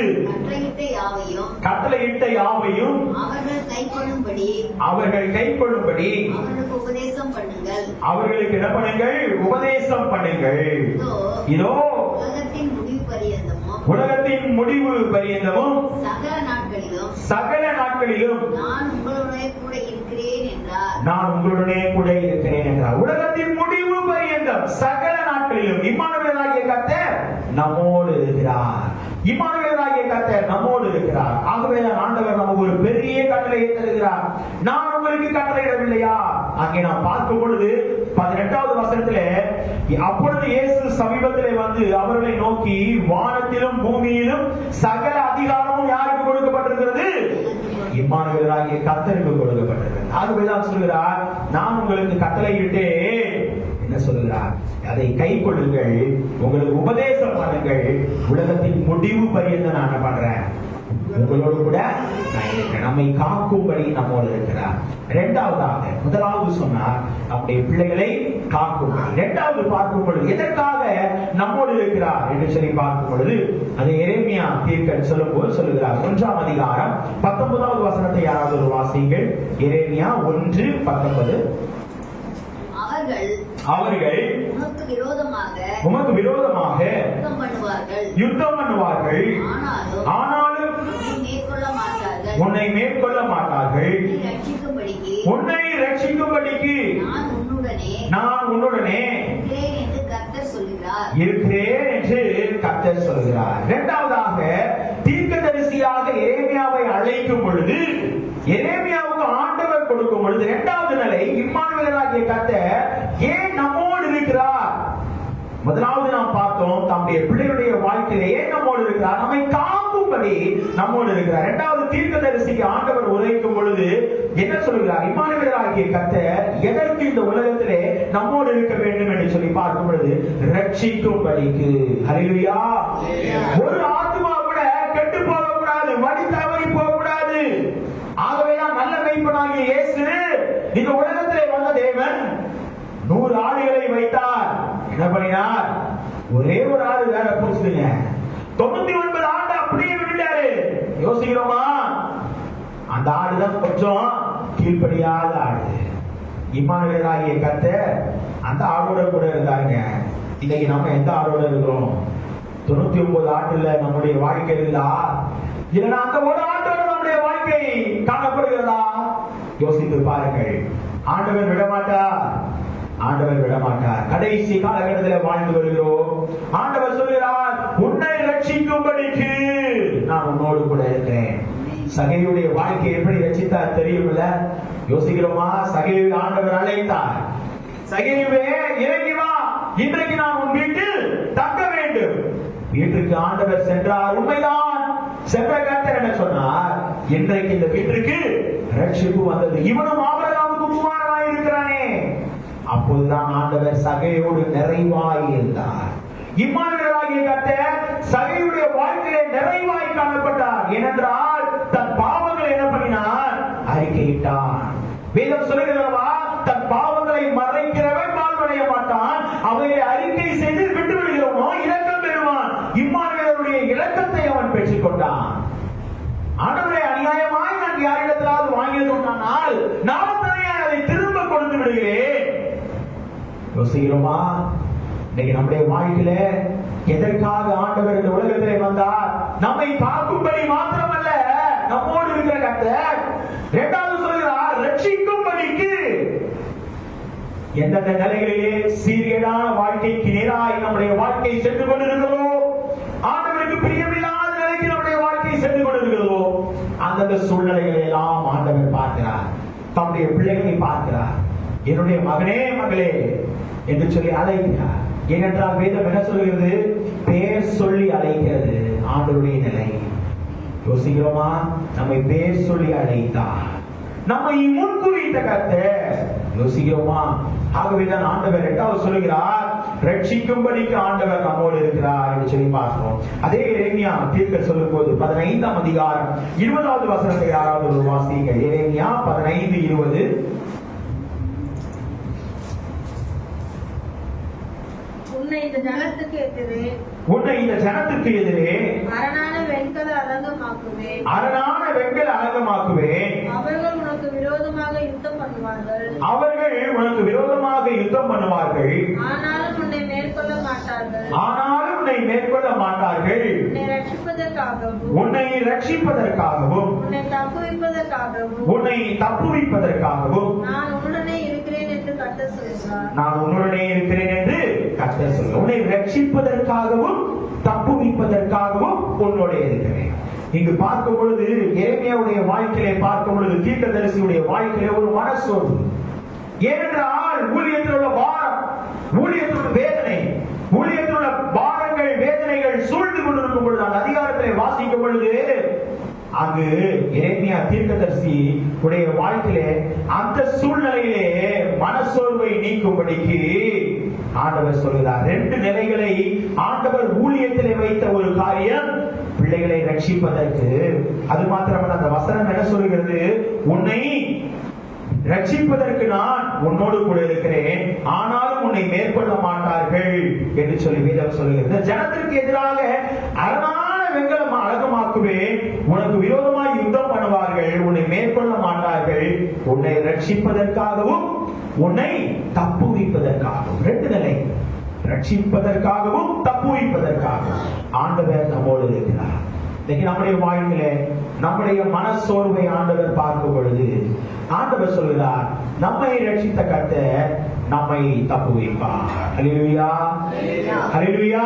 Speaker 1: கட்டளையிட்ட யாவையும் அவர்கள் கைக்கொள்ளும்படி அவர்களுக்கு என்ன பண்ணுங்கள்? உபதேசம் பண்ணுங்கள். இதோ உலகத்தின் முடிவு பரியந்தமும் சகல நாட்களிலும் நான் உங்களுடனே கூட இருக்கிறேன் என்றார். உலகத்தின் முடிவு பரியந்தம் சகல நாட்களிலும் இம்மானுவேலாகிய கர்த்தர் நம்மோடு இருக்கிறார். இம்மானுவேலாகிய கர்த்தர் நம்மோடு இருக்கிறார். ஆகவே ஆண்டவர் நமக்கு ஒரு பெரிய கட்டளையை தருகிறார். நான் உங்களுக்கு கட்டளையிடவில்லையா? அங்கே நாம் பார்க்கும் பொழுது 18வது வசனத்திலே, அப்பொழுது இயேசு சமீபத்திலே வந்து அவர்களை நோக்கி, வானத்திலும் பூமியிலும் சகல அதிகாரமும் யாருக்கு கொடுக்கப்பட்டிருக்கிறது? இம்மானுவேலராகிய கர்த்தருக்கு கொடுக்கப்பட்டிருக்கிறது. ஆகவேதான் சொல்கிறார், நான் உங்களுக்கு கட்டளையிட்டே என்ன சொல்கிறார்? அதை கை கொள்ளுங்கள், உங்களுக்கு உபதேசம் பண்ணுங்கள், உலகத்தின் முடிவு பரியந்தம் நான் பண்றேன், உங்களோடு கூட நான் இருக்கிறேன். நம்மை காக்கும்படி நம்மோடு இருக்கிறார். இரண்டாவதாக, முதலாவது சொன்னார் நம்முடைய பிள்ளைகளை காக்கும்படி. இரண்டாவது பார்க்கும் பொழுது எதற்காக நம்மோடு இருக்கிறார் என்று சொல்லி பார்க்கும் பொழுது, அதை எரேமியா தீர்க்கன் சொல்லும் போது சொல்லுகிறார். 1ஆம் அதிகாரம் 19வது வசனத்தை யாராவது ஒரு வாசியுங்கள். எரேமியா 1:19. அவர்கள்
Speaker 5: உனக்கு விரோதமாக
Speaker 1: உமக்கு விரோதமாக
Speaker 5: யுத்தம் பண்ணுவார்கள்.
Speaker 1: யுத்தம் பண்ணுவார்கள். ஆனாலும்
Speaker 5: உன்னை மேற்கொள்ள மாட்டார்கள்.
Speaker 1: உன்னை மேற்கொள்ள மாட்டார்கள். உன்னை ரட்சிக்கும்படிக்கு நான் உன்னுடனே
Speaker 5: இருக்கிறேன் என்று கர்த்தர் சொல்கிறார்.
Speaker 1: இருக்கிறேன் என்று கர்த்தர் சொல்கிறார். இரண்டாவதாக தீர்க்கதரிசியாக எரேமியாவை அழைக்கும் பொழுது, எரேமியாவுக்கு ஆண்டவர் கொடுக்கும் பொழுது, இரண்டாவது நிலை இம்மானுவேலராகிய கர்த்தர் ஏன் நம்மோடு இருக்கிறார். முதலாவது நாம் பார்த்தோம், தம்முடைய பிள்ளைகளுடைய வாழ்க்கையிலே ஏன் நம்மோடு இருக்கிறார், நம்மை காக்கும்படி நம்மோடு இருக்கிறார். இரண்டாவது தீர்க்கதரிசிக்கு ஆண்டவர் உரைக்கும் பொழுது என்ன சொல்கிறார், இம்மானுவேலராகிய கர்த்தர் எதற்கு இந்த உலகத்திலே நம்மோடு இருக்க வேண்டும் என்று சொல்லி பார்க்கும் பொழுது ரட்சிக்கும்படிக்கு. ஹல்லேலூயா. ஒரு ஆத்துமா கூட கெட்டு போகக்கூடாது, வழி தவறி போகக்கூடாது. ஆகவேதான் நல்ல மேய்ப்பனாகிய இயேசு இந்த உலகத்திலே வந்த தேவன் 100 ஆடுகளை வைத்தார். என்ன பண்ணினார், ஒரே ஒரு ஆடு வேற போச்சுங்க, 99 ஆடு அப்படியே விட்டுட்டாரு. யோசிக்கிறோமா? அந்த ஆடுதான் கொஞ்சம் கீழ்ப்படியாத ஆடு. இம்மானுவேலராகிய கர்த்தர் அந்த ஆடோட கூட இருந்தாருங்க. இன்னைக்கு நம்ம எந்த ஆடோட இருக்கிறோம்? 99 ஆட்டுல நம்முடைய வாழ்க்கை இருந்தா, இல்லைன்னா அந்த ஒரு ஆட்டோட நம்முடைய வாழ்க்கை காணப்படுகிறதா? யோசித்து பாருங்கள். ஆண்டவர் விடமாட்டார், ஆண்டவர் விடமாட்டார். கடைசி காலகட்டத்தில் வாழ்ந்து வருகிறோம். ஆண்டவர் சொல்கிறார், உன்னை ரட்சிக்கும்படிக்கு நான் உன்னோடு கூட இருக்கிறேன். சகையுடைய வாழ்க்கை எப்படி ரட்சித்தார் தெரியுமில்ல? யோசிக்கிறோமா? சகையை ஆண்டவர் அழைத்தார், சகையுவே இறங்கி வா, இன்றைக்கு நான் உன் வீட்டில் தங்க வேண்டும். வீட்டுக்கு ஆண்டவர் சென்றார், உண்மைதான். சென்ற கர்த்தர் என்ன சொன்னார், இன்றைக்கு இந்த வீட்டிற்கு ரட்சிப்பு வந்தது. இவனும் ஆபிரகாமுக்கு குமாரனாய் இருக்கிறானே. அப்போதுதான் ஆண்டவர் சகையோடு நிறைவாய் இருந்தார். இம்மானுவேலராகிய கர்த்தர் சகையுடைய வாழ்க்கையிலே நிறைவாய் காணப்பட்டார். ஏனென்றால் தன் பாவங்களை என்ன பண்ணினார், அறிக்கையிட்டான். வேதம் சொல்லுகிறவா, தன் பாவங்களை மறைக்கிறவன் வாழ்வடைய மாட்டான், அவைகளை அறிக்கை செய்து விட்டு விடுகிறவனோ இரக்கம் பெறுவான். இம்மானுவேலருடைய இரக்கத்தை அவன் பெற்றுக் கொண்டான். ஆண்டவரே, அநியாயமாய் நான் யாரிடத்திலாவது வாங்கியது உண்டானால் நான் தானே அதை திரும்ப கொடுத்து விடுகிறேன். யோசிக்கிறோமா? இன்னைக்கு நம்முடைய வாழ்க்கையில எதற்காக ஆண்டவர் இந்த உலகத்திலே வந்தார்? நம்மை காக்கும்படி மாத்திரமல்ல, நம்மோடு இருக்கிற கர்த்தர் இரண்டாவது சொல்கிறார், ரட்சிக்கும்படிக்கு. எந்தெந்த நிலைகளிலே சீரியடான வாழ்க்கைக்கு நேராய் நம்முடைய வாழ்க்கை சென்று கொண்டிருக்கிறதோ, ஆண்டவருக்கு பிரியமில்லாத நிலைக்கு நம்முடைய வாழ்க்கை சென்று கொண்டிருக்கிறதோ, அந்தந்த சூழ்நிலைகளை எல்லாம் ஆண்டவர் பார்க்கிறார். தம்முடைய பிள்ளைகளை பார்க்கிறார். என்னுடைய மகனே, மகளே என்று சொல்லி அழைக்கிறார். ஏனென்றால் வேதம் என்ன சொல்கிறது, பேர் சொல்லி அழைக்கிறது ஆண்டவருடைய நிலை. யோசிக்கிறோமா? நம்மை பேர் சொல்லி அழைத்தார், நம்மை முன்குறித்த கர்த்தர். யோசிக்கிறோமா? ஆகவேதான் ஆண்டவர் இரண்டாவது சொல்கிறார், ரட்சிக்கும்படிக்கு ஆண்டவர் நம்மோடு இருக்கிறார் என்று சொல்லி பார்க்கிறோம். அதே எரேமியா தீர்க்க சொல்லும் போது 15ஆம் அதிகாரம் 20வது வசனத்தை யாராவது ஒரு வாசிங்க. எரேமியா 15:20.
Speaker 4: உன்னை இந்த ஜனத்துக்கு எதிரே அரணான வெண்கல அலங்கமாக்குவேன். அவர்கள் உனக்கு விரோதமாக யுத்தம் பண்ணுவார்கள். ஆனாலும் உன்னை மேற்கொள்ள மாட்டார்கள். உன்னை ரட்சிப்பதற்காகவும் உன்னை தப்புவிப்பதற்காகவும் நான் உன்னுடனே இருக்கிறேன் என்று கர்த்தர் சொல்கிறார். உன்னை ரட்சிப்பதற்காகவும் தப்புவிப்பதற்காகவும் உன்னோட இருக்கிறேன். இங்கு பார்க்கும் பொழுது எரேமியாவுடைய வாழ்க்கையை பார்க்கும் பொழுது தீர்க்கதரிசியுடைய வாழ்க்கையிலே ஒரு மனசோர்வு. ஏனென்றால் ஊழியத்தில் உள்ள பாரம், ஊழியத்தில் உள்ள வேதனை, ஊழியத்தில் உள்ள பாரங்கள், வேதனைகள் சூழ்ந்து கொண்டிருக்கும் பொழுது அந்த அதிகாரத்தை வாசிக்கும் பொழுது அங்கு எரேமியா தீர்க்கதரிசி உடைய வாழ்க்கையிலே அந்த சூழ்நிலையிலே மனசோர்வை நீக்கும்படிக்கு ஆண்டவர் சொல்கிறார். 2 நிலைகளை ஆண்டவர் ஊழியத்திலே வைத்த ஒரு காரியம், பிள்ளைகளை ரட்சிப்பதற்கு. அது மாத்திரமல்ல, அந்த வசனம் என்ன சொல்கிறது, உன்னை ரட்சிப்பதற்கு நான் உன்னோடு கூட இருக்கிறேன், ஆனாலும் உன்னை மேற்கொள்ள மாட்டார்கள் என்று சொல்லி வேதம் சொல்கிறது. ஜனத்திற்கு எதிராக அரணான வெண்கல அடக்கமாக்குவேன். உனக்கு விரோதமாய் யுத்தம் பண்ணுவார்கள், உன்னை மேற்கொள்ள மாட்டார்கள். உன்னை ரட்சிப்பதற்காகவும் உன்னை தப்புவிப்பதற்காகவும். ரெண்டு நிலை, ரட்சிப்பதற்காகவும் தப்புவிப்பதற்காகவும் ஆண்டவர் நம்மோடு இருக்கிறார். இன்னைக்கு நம்முடைய வாழ்க்கையில நம்முடைய மனசோர்வை ஆண்டவர் பார்க்கும் பொழுது ஆண்டவர் சொல்கிறார், நம்மை ரட்சித்த கர்த்தர் நம்மை தப்புவிப்பார். ஹல்லேலூயா, ஹல்லேலூயா.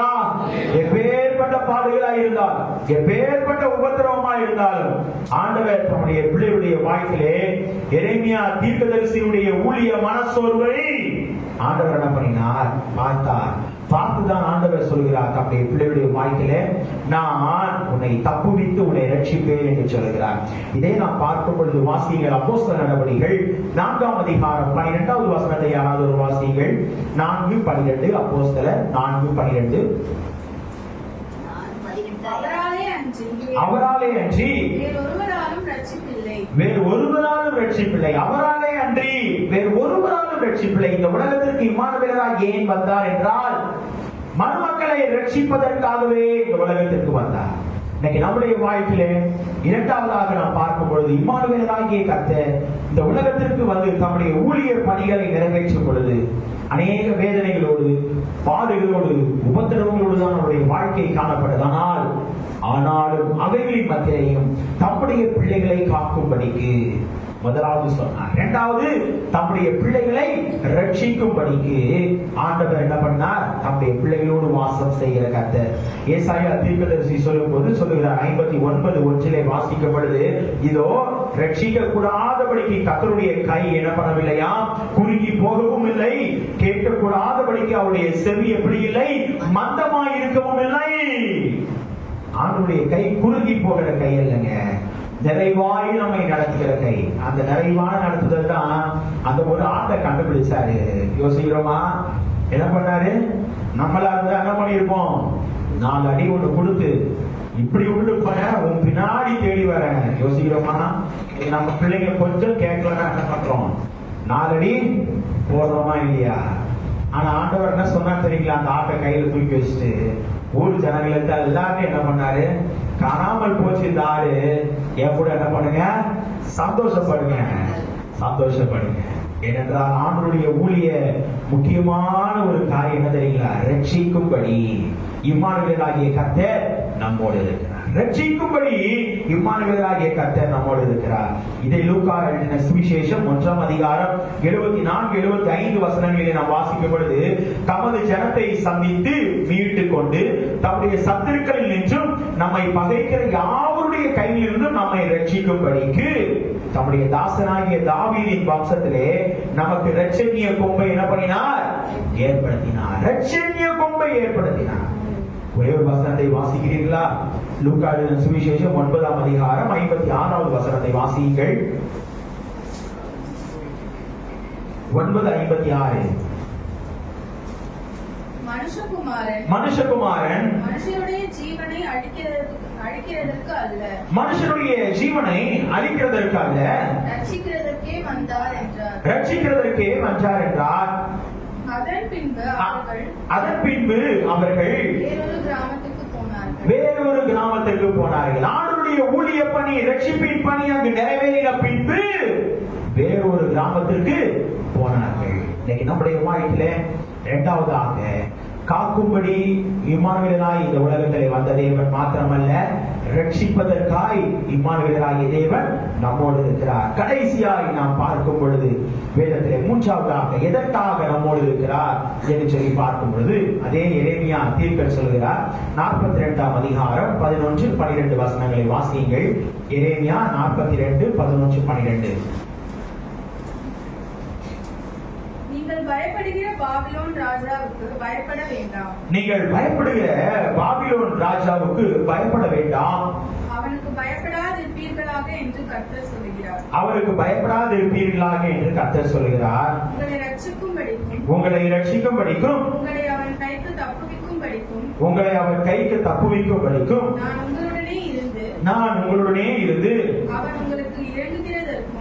Speaker 4: எப்பேற்பட்ட பாடுகளா இருந்தால், எப்பேற்பட்ட உபத்திரவமா இருந்தாலும் ஆண்டவர் நம்முடைய பிள்ளைகளுடைய வாழ்க்கையிலே எரேமியா தீர்க்கதரிசியுடைய ஊழிய மனசோர்வை ஆண்டவர் என்ன பண்ணினார், பார்த்தார். பார்த்துதான் ஆண்டவர் சொல்கிறார் தம்முடைய பிள்ளைகளுடைய வாழ்க்கையில நான் உன்னை தப்புவித்து உன்னை ரட்சிப்பேன் என்று சொல்கிறார். இதை நாம் பார்க்கும் பொழுது வாசியுங்கள் அப்போஸ்தலர் நடவடிக்கைகள் 4ஆம் அதிகாரம் 12வது வசனத்தை யாராவது ஒரு வாசியுங்கள். 4:12 அப்போஸ்தலர் 4:12. அவராலே அன்றி வேறு ஒருவராலும் ரட்சிப்பில்லை. அவராலே அன்றி வேறு ஒருவராலும் ரட்சிப்பில்லை. இந்த உலகத்திற்கு இம்மானுவேலராய் ஏன் வந்தார் என்றால் மனுமக்களை ரட்சிப்பதற்காகவே இந்த உலகத்திற்கு வந்தார். இன்னைக்கு நம்முடைய வாழ்க்கையில இரண்டாவதாக நாம் பார்க்கும் பொழுது இம்மானுவேலராகிய கர்த்தர் இந்த உலகத்திற்கு வந்து தம்முடைய ஊழியர் பணிகளை நிறைவேற்றும் பொழுது அநேக வேதனைகளோடு பாடுகளோடு உபத்திரவங்களோடு தான் அவருடைய வாழ்க்கை காணப்பட்டது. ஆனாலும் அவைகளின் மத்தியிலையும் தம்முடைய பிள்ளைகளை காக்கும்படிக்கு முதலாவது சொன்னார். இரண்டாவது தம்முடைய பிள்ளைகளை ரட்சிக்கும்படிக்கு ஆண்டவர் என்ன பண்ணார், தம்முடைய பிள்ளைகளோடு வாசம் செய்கிற கர்த்தர். ஏசாயா தீர்க்கதரிசி சொல்லும் போது சொல்லுகிறார் 59:1 வாசிக்கப்படுது, இதோ ரட்சிக்க கூடாதபடிக்கு கர்த்தருடைய கை என்ன பண்ணவில்லையா, குறுகி போகவும் இல்லை, கேட்கக்கூடாதபடிக்கு அவருடைய செவி எப்படி இல்லை, மந்தமாய் இருக்கவும் இல்லை. ஆண்டவருடைய கை குறுகி போகிற கை இல்லைங்க, நிறைவாய் நம்மை நடத்துகிற கை. அந்த நிறைவான நடத்துதல் தான் அந்த ஒரு ஆட்டை கண்டுபிடிச்சாரு. யோசிக்கிறோமா? என்ன பண்ணாரு? நம்மளா இருந்தா என்ன பண்ணிருப்போம், 4 அடி ஒண்ணு கொடுத்து இப்படி விட்டு போன உன் பின்னாடி தேடி வரேன். யோசிக்கிறோமா? நம்ம பிள்ளைங்க கொஞ்சம் கேட்கலன்னா என்ன பண்றோம், 4 அடி போடுறோமா இல்லையா? ஆனா ஆண்டவர் என்ன சொன்னா தெரியுங்களா, அந்த ஆட்டை கையில தூக்கி வச்சுட்டு ஊர் ஜனங்களுக்கு எல்லாருமே என்ன பண்ணாரு, காணாமல் போச்சு இந்த ஆடு, என் கூட என்ன பண்ணுங்க, சந்தோஷப்படுங்க, சந்தோஷப்படுங்க. ஏனென்றால் ஆண்டவருடைய ஊழிய முக்கியமான ஒரு காரியம் என்ன தெரியுங்களா, ரட்சிக்கும்படி இம்மானுவேலராகிய கர்த்தர் நம்மோடு இருக்கிறார். ரட்சிக்கும்படி இம்மானுவேலராகிய கர்த்தர் நம்மோடு இருக்கிறார். இதை லூக்கா எழுதின சுவிசேஷம் 1ஆம் அதிகாரம் 74-75 வசனங்களிலே நாம் வாசிக்கும் பொழுது, தமது ஜனத்தை சந்தித்து மீட்டுக் கொண்டு தம்முடைய சத்துருக்களில் நின்றும் நம்மை பகைக்கிற யாவருடைய கையிலிருந்தும் நம்மை ரட்சிக்கும்படிக்கு தம்முடைய தாசனாகிய தாவீதின் வம்சத்திலே நமக்கு இரட்சணிய கொம்பை என்ன பண்ணினார், ஏற்படுத்தினார். இரட்சணிய கொம்பை ஏற்படுத்தினார். ஒரே ஒரு வசனத்தை வாசிக்கிறீர்களா? லூக்கா எழுதின சுவிசேஷம் 9ஆம் அதிகாரம் 56வது வசனத்தை வாசியுங்கள். 9:56. மனுஷகுமாரன் மனுஷனுடைய ஜீவனை அழிக்கிறதற்கு அல்ல, மனுஷனுடைய ஜீவனை அழிக்கிறதற்கு அல்ல, ரட்சிக்கிறதற்கே வந்தார் என்றார். அதன் பின்பு அவர்கள் வேறொரு கிராமத்திற்கு போனார்கள். ஆண்டவருடைய ஊழிய பணி, ரட்சிப்பின் பணி அங்கு நிறைவேறின பின்பு வேறொரு கிராமத்திற்கு போனார்கள். இன்னைக்கு நம்முடைய வாழ்க்கையில இரண்டாவதாக காக்கும்படி இம்மானுவேலராய் இந்த உலகத்திலே வந்த தேவன் மாத்திரமல்ல, ரட்சிப்பதற்காய் இம்மானுவேலராகிய தேவன் நம்மோடு இருக்கிறார். கடைசியாய் நாம் பார்க்கும் பொழுது வேதத்திலே மூன்றாவதாக எதற்காக நம்மோடு இருக்கிறார் என்று சொல்லி பார்க்கும் பொழுது அதே எரேமியா தீர்க்கர் சொல்கிறார். 42ஆம் அதிகாரம் 11-12 வசனங்களை வாசியுங்கள். எரேமியா 42:11-12.
Speaker 6: நீங்கள் பயப்படுகிற பாபிலோன் ராஜாவுக்கு பயப்பட வேண்டாம்.
Speaker 4: நீங்கள் பயப்படுகிற பாபிலோன் ராஜாவுக்கு பயப்பட வேண்டாம்.
Speaker 6: அவனுக்கு பயப்படாதிருப்பீர்களாக என்று கர்த்தர் சொல்கிறார்.
Speaker 4: அவருக்கு பயப்படாதிருப்பீர்களாக என்று கர்த்தர் சொல்கிறார்.
Speaker 6: உங்களை ரட்சிக்கும்படிக்கும்
Speaker 4: உங்களை ரட்சிக்கும்படிக்கும்
Speaker 6: உங்களை அவன் கைக்கு தப்புவிக்கும்படிக்கும்
Speaker 4: உங்களை அவன் கைக்கு தப்புவிக்கும்படிக்கும்
Speaker 6: நான்
Speaker 4: உங்களுடனே இருந்து
Speaker 6: அவன் உங்களுக்கு இறங்குகிறதற்கும்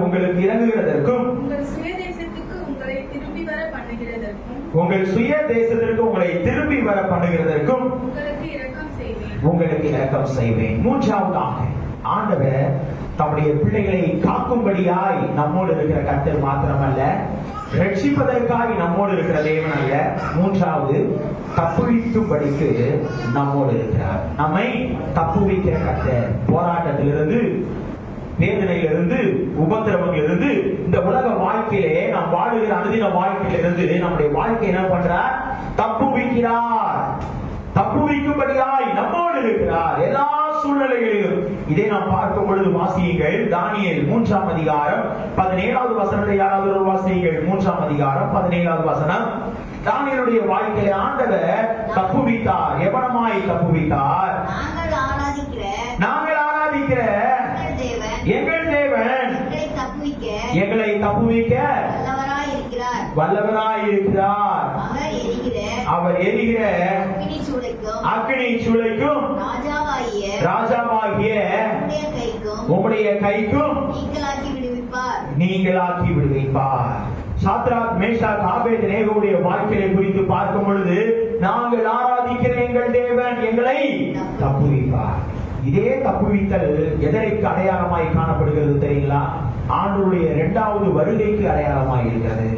Speaker 4: உங்களுக்கு இறங்குகிறதற்கும்
Speaker 6: உங்கள் சுய தேசத்துக்கு உங்களை திரும்பி வர பண்ணுகிறதற்கும்
Speaker 4: உங்கள் சுய தேசத்திற்கு உங்களை திரும்பி வர பண்ணுகிறதற்கும்
Speaker 6: உங்களுக்கு இரக்கம் செய்வேன்.
Speaker 4: உங்களுக்கு இரக்கம் செய்வேன். மூன்றாவதாக ஆண்டவர் தம்முடைய பிள்ளைகளை காக்கும்படியாய் நம்மோடு இருக்கிற கர்த்தர் மாத்திரமல்ல, ரட்சிப்பதற்காய் நம்மோடு இருக்கிற தேவன் அல்ல, மூன்றாவது தப்புவிக்கும்படிக்கு நம்மோடு இருக்கிறார். நம்மை தப்புவிக்கிற கர்த்தர். போராட்டத்திலிருந்து, வேதனையிலிருந்து, உபத்திரவங்களிலிருந்து, இந்த உலக வாழ்க்கையிலே நாம் வாழுகிற அனுதின வாழ்க்கையிலிருந்து நம்முடைய வாழ்க்கை என்ன பண்றார்? தப்புவிக்கிறார். தப்புவிக்கும்படியாய் நம்மோடு இருக்கிறார் எல்லா சூழ்நிலைகளிலும். இதை நாம் பார்க்கும் பொழுது வாசியுங்கள். தானியேல் 3ஆம் அதிகாரம் 17வது வசனத்தை யாராவது ஒரு வாசியுங்கள். 3ஆம் அதிகாரம் 17வது வசனம். தானியேலுடைய வாழ்க்கையில ஆண்டவர் தப்புவித்தார். எவனமாய் தப்புவித்தார்? நாங்கள் ஆராதிக்கிற எங்கள் தேவன் எங்களை தப்புவிக்க வல்லவராய் இருக்கிறார். அவர் எரிகிற அக்கினி சூளைக்கும் ராஜாவாகிய உம்முடைய கைக்கும் நீங்களாக்கி விடுவிப்பார். சாத்ராக், மேஷாக், ஆபேத்நேகோவுடைய வாழ்க்கையை குறித்து பார்க்கும் பொழுது, நாங்கள் ஆராதிக்கிற எங்கள் தேவன் எங்களை தப்புவிப்பார். இதே தப்புவித்தல் எதற்கு அடையாளமாய் காணப்படுகிறது தெரியுங்களா? ஆண்டவருடைய இரண்டாவது வருகைக்கு அடையாளமாய் இருக்கிறது.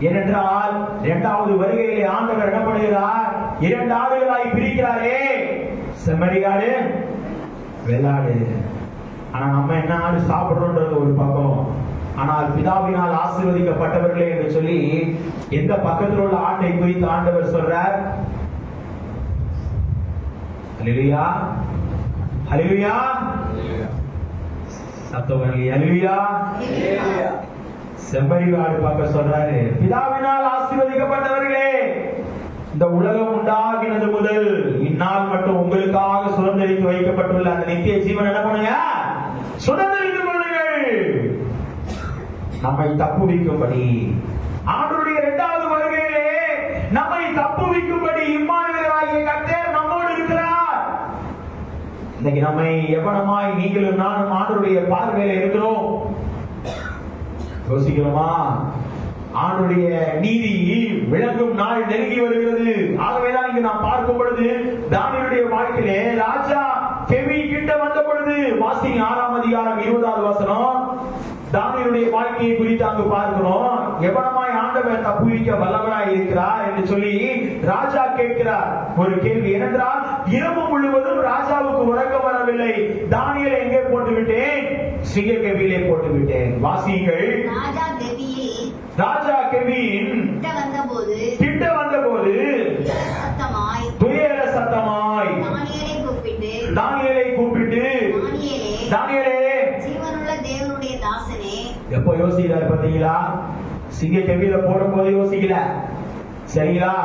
Speaker 4: ஏனென்றால் இரண்டாவது வருகையிலே ஆண்டவர் என்ன பண்ணுகிறார்? 2 ஆடுகளாய் பிரிக்கிறாரே, செம்மறியாடு, வெள்ளாடு. ஆனா நம்ம என்ன ஆடு சாப்பிடுறோன்றது ஒரு பக்கம், ஆனால் பிதாவினால் ஆசீர்வதிக்கப்பட்டவர்களே என்று சொல்லி எந்த பக்கத்தில் உள்ள ஆட்டை குறித்து ஆண்டவர் சொல்றார்? ஹல்லேலூயா, ஹல்லேலூயா, சத்தவர்களே, ஹல்லேலூயா. செம்மறியாடு பார்க்க சொல்றாரு. பிதாவினால் ஆசீர்வதிக்கப்பட்டவர்களே, இந்த உலகம் உண்டாகினது முதல் இந்நாள் மட்டும் உங்களுக்காக சுதந்திரித்து வைக்கப்பட்டுள்ள அந்த நித்திய ஜீவன் என்ன பண்ணுங்க? சுதந்திரித்துக் கொள்ளுங்கள். நம்மை தப்புவிக்கும்படி ஆண்டவருடைய இரண்டாவது வருகையிலே நம்மை தப்புவிக்கும்படி இம்மானுவேலாகிய கர்த்தர் நம்மோடு இருக்கிறார். இன்னைக்கு நம்மை எவனமாய் நீங்களும் நானும் ஆண்டவருடைய பார்வையில இருக்கிறோம். யோசிக்கிறோமா? ஆண்டுடைய நீதி விளங்கும் நாள் நெருங்கி வருகிறது. ஆகவேதான் இங்கு நாம் பார்க்கும் பொழுது தானியேலுடைய வாழ்க்கையிலே ராஜா கெவி கிட்ட வந்த பொழுது, வாசிங்க 6ஆம் அதிகாரம் 20வது வசனம். தானியேலுடைய வாழ்க்கையை குறித்து அங்கு பார்க்கிறோம். எவனமாய் ஆண்டவர் தப்புவிக்க வல்லவராய் இருக்கிறார் என்று சொல்லி ராஜா கேட்கிறார் ஒரு கேள்வி. ஏனென்றால் இரவு முழுவதும் ராஜாவுக்கு உறக்கம் வரவில்லை. தானியேலை எங்கே போட்டு விட்டேன்? சிங்க கெவியிலே போட்டு விட்டேன். வாசியுங்கள். ராஜா கெவியின் கிட்ட வந்தபோது துயர சத்தமாய் தானியேலை கூப்பிட்டு, தானியேலே, எப்போ யோசிக்கிறார் பாத்தீங்களா? சிங்க கெவியில போடும் போது யோசிக்கல, சரிங்களா?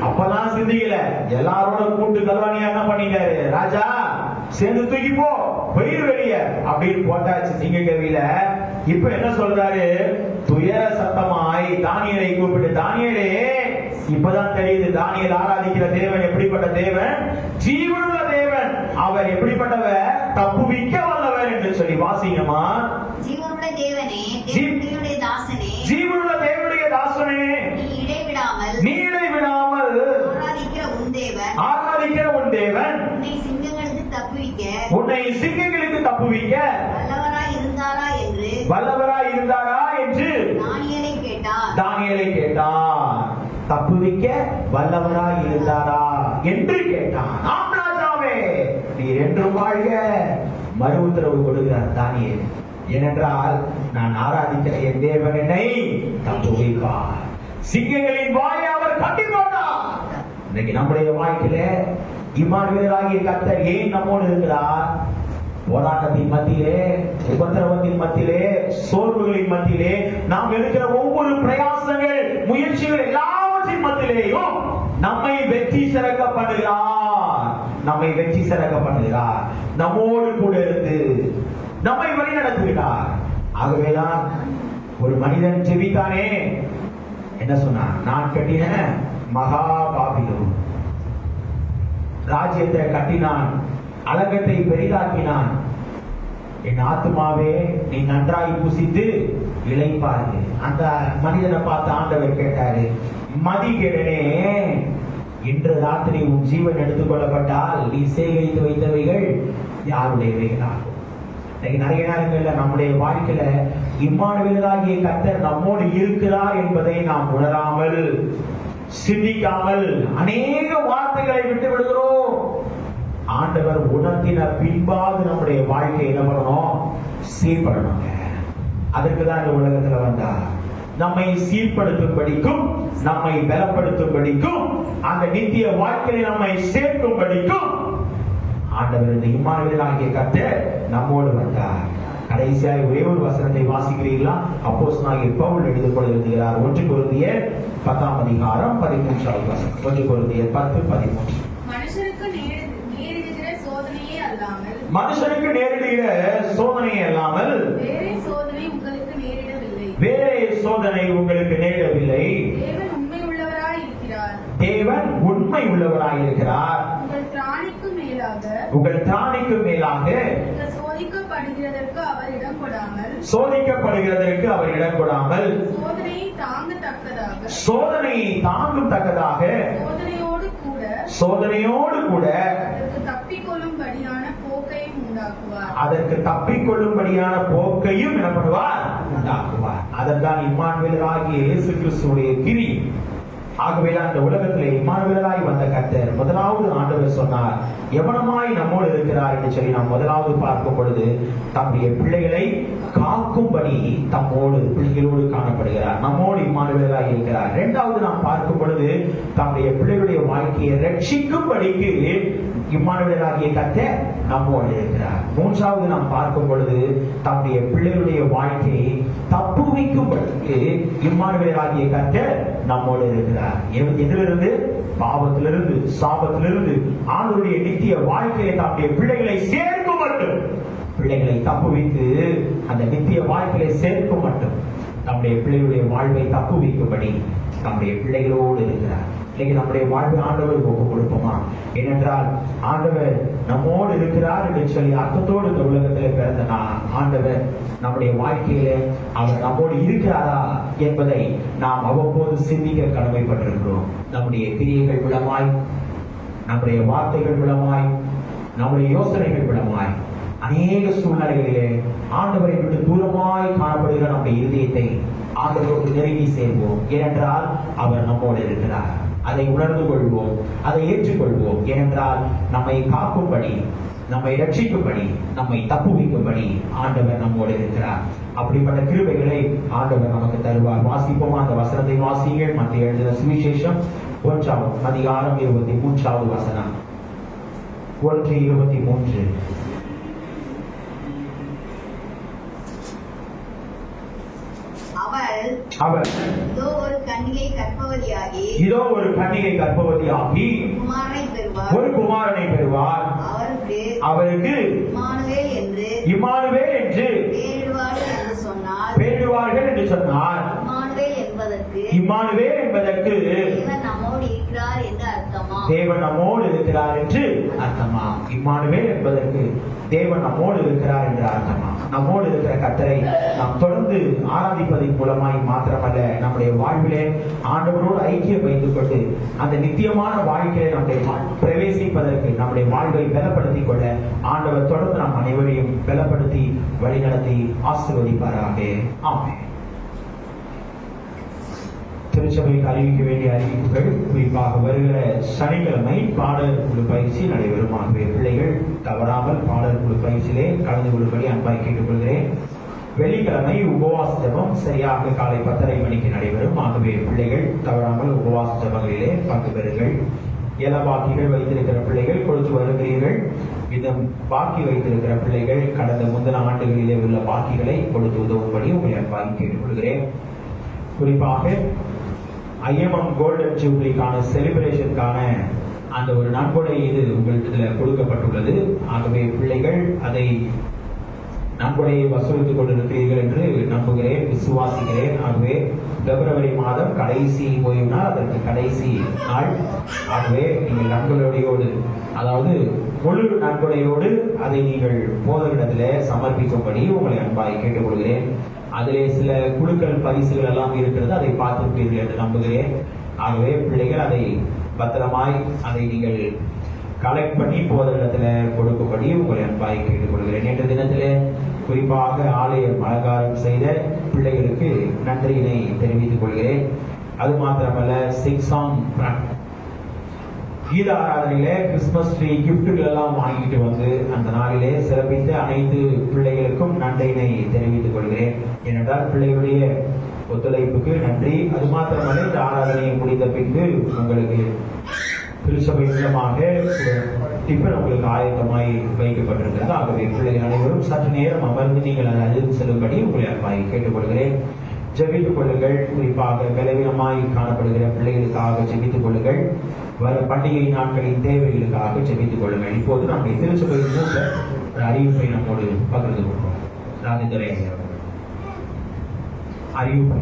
Speaker 4: அப்பதான் சிந்திக்கல. எல்லாரோட கூட்டு கல்வாணியா என்ன பண்ணிட்டாரு? ராஜா சேர்ந்து தூக்கி போ, வயிறு வெளிய அப்படின்னு போட்டாச்சு சிங்க கெவியில. இப்ப என்ன சொல்றாரு? துயர சத்தமாய் தானியேலை கூப்பிட்டு, தானியேலே, இப்பதான் தெரியுது தானியேல் ஆராதிக்கிற தேவன் எப்படிப்பட்ட தேவன்? ஜீவனுள்ள தேவன். அவர் எப்படிப்பட்டவர்? தப்புவிக்க வல்லவர் என்று சொல்லி. வாசிங்கம்மா. ஜீவனுள்ள தேவனே, தேவனுடைய தாசனே, ஜீவனுள்ள தேவனுடைய தாசனே, நீ இடைவிடாமல் ஆராதிக்கிற உன் தேவன் உன்னை சிங்கங்களுக்கு தப்புவிக்க வல்லவராய் இருந்தாரா என்று தானியேலை கேட்டான். தப்புவிக்க வல்லவராய் இருந்தாரா என்று கேட்டான். ஆம் ராஜாவே, நீர் என்றும் வாழ்க. மறு உத்தரவு கொடுக்கிறார் தானியேல். ஏனென்றால் நான் ஆராதிக்கிற என் தேவன் என்னை தப்புவிப்பார். சிங்கங்களின் வாயை அவர் கட்டி போட்டார். இன்னைக்கு நம்முடைய வாழ்க்கையில இம்மானுவேலாகிய கர்த்தர் ஏன் நம்மோடு இருக்கிறார்? போராட்டத்தின் மத்தியிலே, உபத்திரவத்தின் மத்தியிலே, சோர்வுகளின் மத்தியிலே, நாம் எடுக்கிற ஒவ்வொரு பிரயாசங்கள், முயற்சிகள் எல்லாவற்றின் மத்தியிலேயும் நம்மை வெற்றி சிறக்க பண்ணுகிறார். நம்மை வெற்றி சிறக்க பண்ணுகிறார். நம்மோடு கூட இருந்து நம்மை வழி நடத்துகிறார். ஆகவேதான் ஒரு மனிதன் ஜெபித்தானே, என்ன சொன்னான்? நான் கட்டின மகா பாபிலோன் ராஜ்யத்தை கட்டினான், அலங்கத்தை பெரிதாக்கினான். என் ஆத்துமாவே நீ நன்றாய் புசித்து இளைப்பாரு. அந்த மனிதனை பார்த்து ஆண்டவர் கேட்டாரு, மதிகேடனே, இன்று ராத்திரி உன் ஜீவன் எடுத்துக் கொள்ளப்பட்டால் நீ சேகரித்து வைத்தவைகள் யாருடையவைகளாகும். இன்னைக்கு நிறைய நேரங்கள்ல நம்முடைய வாழ்க்கையில இம்மானுவேலராகிய கர்த்தர் நம்மோடு இருக்கிறார் என்பதை நாம் உணராமல், சிந்திக்காமல் அநேக வார்த்தைகளை விட்டு விடுகிறோம். ஆண்டவர் உணர்த்தின பின்பாவது நம்முடைய வாழ்க்கை என்ன பண்ணணும்? சீர்படணுங்க. அதற்குதான் இந்த உலகத்துல வந்தார். நம்மை சீர்படுத்தும்படிக்கும், நம்மை பலப்படுத்தும்படிக்கும், அந்த நித்திய வாழ்க்கையை நம்மை சேர்க்கும்படிக்கும் ஆண்டவர் இந்த இம்மானுவேலராகிய கர்த்தர் நம்மோடு வந்தார். கடைசியாய் ஒரே ஒரு வசனத்தை வாசிக்கிறீர்களா? அப்போஸ்தலனாகிய பவுல் எழுதிக் கொண்டிருக்கிறார். 1 கொரிந்தியர் 10ஆம் அதிகாரம் 13ஆவது வசனம். 1 கொரிந்தியர் 10:13.
Speaker 6: மனுஷருக்கு நேரிடுகிற சோதனையே அல்லாமல்
Speaker 4: மனுஷனுக்கு நேரிடுகிற சோதனையே அல்லாமல்
Speaker 6: வேறே சோதனை உங்களுக்கு நேரிடவில்லை.
Speaker 4: வேறே சோதனை உங்களுக்கு நேரிடவில்லை.
Speaker 6: தேவன் உண்மை உள்ளவராய் இருக்கிறார்.
Speaker 4: தேவன் உண்மை உள்ளவராய் இருக்கிறார்.
Speaker 6: உங்கள் திராணிக்கு மேலாக
Speaker 4: உங்கள் திராணிக்கு மேலாக
Speaker 6: நீங்கள் சோதிக்கப்படுகிறதற்கு அவர் இடம் கொடாமல்,
Speaker 4: சோதிக்கப்படுகிறதற்கு அவர் இடம் கொடாமல்,
Speaker 6: சோதனையை தாங்கத்தக்கதாக,
Speaker 4: சோதனையை தாங்கும் தக்கதாக, சோதனையோடு கூட
Speaker 6: அதற்கு தப்பிக்கொள்ளும்படியான போக்கையும் உண்டாக்குவார்.
Speaker 4: அதற்கு தப்பிக்கொள்ளும்படியான போக்கையும் என்ன பண்ணுவார்? உண்டாக்குவார். அதற்கான இம்மானுவேலராகிய இயேசு கிறிஸ்துவுடைய கிரி. ஆகவே அந்த உலகத்திலே இம்மானுவேலராய் வந்த கர்த்தர் முதலாவது ஆண்டவர் சொன்னார், எவனமாய் நம்மோடு இருக்கிறார் என்று சொல்லி நாம் முதலாவது பார்க்கும் பொழுது தம்முடைய பிள்ளைகளை காக்கும்படி தம்மோடு பிள்ளைகளோடு காணப்படுகிறார். நம்மோடு இம்மானுவேலராய் இருக்கிறார். இரண்டாவது நாம் பார்க்கும் பொழுது தம்முடைய பிள்ளைகளுடைய வாழ்க்கையை ரட்சிக்கும்படிக்கு இம்மானுவேலராகிய கர்த்தர் நம்மோடு இருக்கிறார். மூன்றாவது நாம் பார்க்கும் பொழுது தம்முடைய பிள்ளைகளுடைய வாழ்க்கையை தப்புவிக்கும்படிக்கு இம்மானுவேலராகிய கர்த்தர் நம்மோடு இருக்கிறார். எதிலிருந்து? பாவத்திலிருந்து, சாபத்திலிருந்து ஆண்டவருடைய நித்திய வாழ்க்கையை தம்முடைய பிள்ளைகளை சேர்க்கும் மட்டும், பிள்ளைகளை தப்புவித்து அந்த நித்திய வாழ்க்கையை சேர்க்கும் மட்டும் நம்முடைய பிள்ளைகளுடைய வாழ்வை தப்புவிக்கும்படி நம்முடைய பிள்ளைகளோடு இருக்கிறார். இன்னைக்கு நம்முடைய வாழ்வை ஆண்டவருக்கு ஒப்பு கொடுப்போமா? ஏனென்றால் ஆண்டவர் நம்மோடு இருக்கிறார் என்று சொல்லி அர்த்தத்தோடு இந்த உலகத்தில் பிறந்த ஆண்டவர் நம்முடைய வாழ்க்கையில அவர் நம்மோடு இருக்கிறாரா என்பதை நாம் அவ்வப்போது சிந்திக்க கடமைப்பட்டிருக்கிறோம். நம்முடைய கிரியைகள் மூலமாய், நம்முடைய வார்த்தைகள் மூலமாய், நம்முடைய யோசனைகள் மூலமாய் அநேக சூழ்நிலைகளிலே ஆண்டவரை விட்டு தூரமாய் காணப்படுகிற நம்முடைய இதயத்தை ஆண்டவரோடு நெருங்கி சேர்வோம். ஏனென்றால் அவர் நம்மோடு இருக்கிறார். அதை உணர்ந்து கொள்வோம், அதை ஏற்றுக்கொள்வோம். ஏனென்றால் நம்மை காக்கும்படி, நம்மை ரட்சிக்கும்படி, நம்மை தப்புவிக்கும்படி ஆண்டவர் நம்மோடு இருக்கிறார். அப்படிப்பட்ட கிருபைகளை ஆண்டவர் நமக்கு தருவார். வாசிப்போமா? அந்த வசனத்தை வாசிங்கள். மத்திய எழுதின சுவிசேஷம் 1ஆம் அதிகாரம் 23ஆவது வசனம். 1:23. அவர்
Speaker 5: இதோ ஒரு கன்னிகை கர்ப்பவதியாகி
Speaker 4: ஒரு குமாரனை பெறுவார். அவருக்கு இம்மானுவேல் என்று பெயரிடுவார்கள் என்று சொன்னார். இம்மானுவேல் என்பதற்கு
Speaker 5: தேவன் நம்மோடு இருக்கிறார் என்று அர்த்தமா?
Speaker 4: தேவன் நம்மோடு இருக்கிறார் என்று அர்த்தமா? இம்மானுவேல் என்பதற்கு தேவன் நம்மோடு இருக்கிறார் என்று அர்த்தமா? நம்மோடு இருக்கிற கர்த்தரை நாம் தொடர்ந்து ஆராதிப்பதன் மூலமாய் மாத்திரமல்ல, நம்முடைய வாழ்விலே ஆண்டவரோடு ஐக்கியம் வைத்துக் கொண்டு அந்த நித்தியமான வாழ்க்கையை நம்முடைய பிரவேசிப்பதற்கு, நம்முடைய வாழ்வை பலப்படுத்திக் கொள்ள ஆண்டவர் தொடர்ந்து நம் அனைவரையும் பலப்படுத்தி வழிநடத்தி ஆசீர்வதிப்பாராக. ஆமென். திருச்சபைக்கு அறிவிக்க வேண்டிய அறிவிப்புகள். குறிப்பாக வருகிற சனிக்கிழமை பாடல் குழு பயிற்சி நடைபெறும். ஆகவே பிள்ளைகள் தவறாமல் பாடல் குழு பயிற்சியிலே கலந்து கொள்ளும்படி அன்பாய் கேட்டுக்கொள்கிறேன். வெள்ளிக்கிழமை உபவாச ஜபம் சரியாக காலை 10:30 மணிக்கு நடைபெறும். ஆகவே பிள்ளைகள் தவறாமல் உபவாச ஜபங்களிலே பங்கு பெறுங்கள். பாக்கிகள் வைத்திருக்கிற பிள்ளைகள் கொடுத்து வருகிறீர்கள். இன்னும் பாக்கி வைத்திருக்கிற பிள்ளைகள் கடந்த முந்தின ஆண்டுகளிலே உள்ள பாக்கிகளை கொடுத்து உதவும்படி உங்களை அன்பாய் கேட்டுக்கொள்கிறேன். குறிப்பாக ஐஎம்எம் கோல்டன் ஜூப்ளிக்கான செலிப்ரேஷனுக்கான அந்த ஒரு நன்கொடை இது உங்களுக்கு கொடுக்கப்பட்டுள்ளது. ஆகவே பிள்ளைகள் அதை நன்கொடையை வசூலித்துக் கொண்டிருக்கிறீர்கள் என்று நம்புகிறேன், விசுவாசிக்கிறேன். ஆகவே பிப்ரவரி மாதம் கடைசி ஓய்வுனா அதற்கு கடைசி நாள். ஆகவே நீங்கள் நன்கொடையோடு, அதாவது முழு நன்கொடையோடு அதை நீங்கள் போதரிடத்திலே சமர்ப்பிக்கும்படி உங்களை அன்பாய் கேட்டுக்கொள்கிறேன். அதிலே சில குழுக்கள் பரிசுகள் எல்லாம் இருக்கிறது, அதை பார்த்திருப்பீர்கள் என்று நம்புகிறேன். ஆகவே பிள்ளைகள் அதை பத்திரமாய் அதை நீங்கள் கலெக்ட் பண்ணி போதரிடத்துல கொடுக்கும்படி உங்களை அன்பாய் கேட்டுக்கொள்கிறேன். நேற்று தினத்திலே குறிப்பாக ஆலயம் அலங்காரம் செய்த பிள்ளைகளுக்கு நன்றியினை தெரிவித்துக் கொள்கிறேன். அது மாத்திரமல்ல 6 on கீத ஆராதனையில கிறிஸ்துமஸ் ட்ரீ கிஃப்ட்டுகள் எல்லாம் வாங்கிட்டு வந்து அந்த நாளிலே சிறப்பித்த அனைத்து பிள்ளைகளுக்கும் நன்றியினை தெரிவித்துக் கொள்கிறேன். ஏனென்றால் பிள்ளைகளுடைய ஒத்துழைப்புக்கு நன்றி. அது மாத்திரமல்ல இந்த ஆராதனையை முடிந்த பின்பு உங்களுக்கு திருச்சபை மூலமாக டிஃபன் உங்களுக்கு ஆயத்தமாய் வைக்கப்பட்டிருக்கிறது. ஆகவே பிள்ளைகள் அனைவரும் சற்று நேரம் அமர்ந்து நீங்கள் அதை அழைத்து செல்லும்படி உங்களை அன்பாய் கேட்டுக்கொள்கிறேன். ஜெபித்துக் கொள்ளுங்கள். குறிப்பாக பலவீனமாய் காணப்படுகிற பிள்ளைகளுக்காக ஜெபித்துக் கொள்ளுங்கள். வரும் பண்டிகை நாட்களின் தேவைகளுக்காக ஜெபித்துக் கொள்ளுங்கள். இப்போது நம்முடைய திருச்சபை மூத்த ஒரு அறிவிப்பை நம்மோடு பகிர்ந்து கொள்வோம். ராஜதுரை அறிவிப்பை.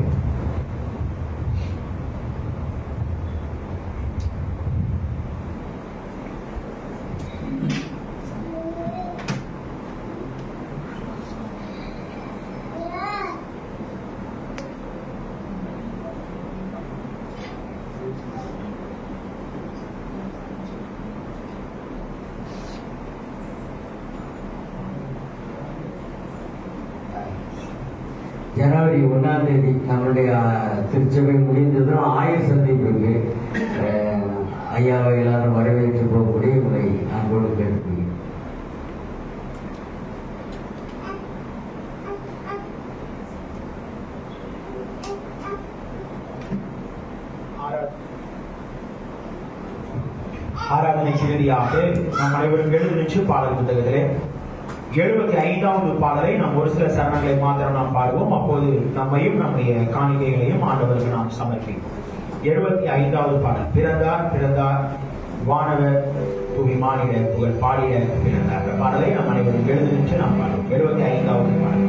Speaker 7: ஜனவரி 1ஆம் தேதி நம்மளுடைய திருச்சபை முடிந்ததும் ஆயர் சந்திப்புக்கு ஐயாவை எல்லாரும் வரவேற்று போகக்கூடிய உங்களை அன்போடு கேட்கிறேன்.
Speaker 4: ஆராதனை இறுதியாக நாம் அனைவரும் எழுந்து நின்று பாடல் புத்தகத்திலே 75வது பாடலை நாம் ஒரு சில சரணங்களை மாத்திரம் நாம் பாடுவோம். அப்போது நம்மையும் நம்முடைய காணிக்கைகளையும் ஆண்டவருக்கு நாம் சமர்ப்பிப்போம். 75வது பாடல். பிறந்தார் பிறந்தார் வானவர் புவி மாநில புகழ் பாடிய பிறந்தார். பாடலை நாம் அனைவரும் எழுந்து நின்று நாம் பாடுவோம். 75வது பாடல்.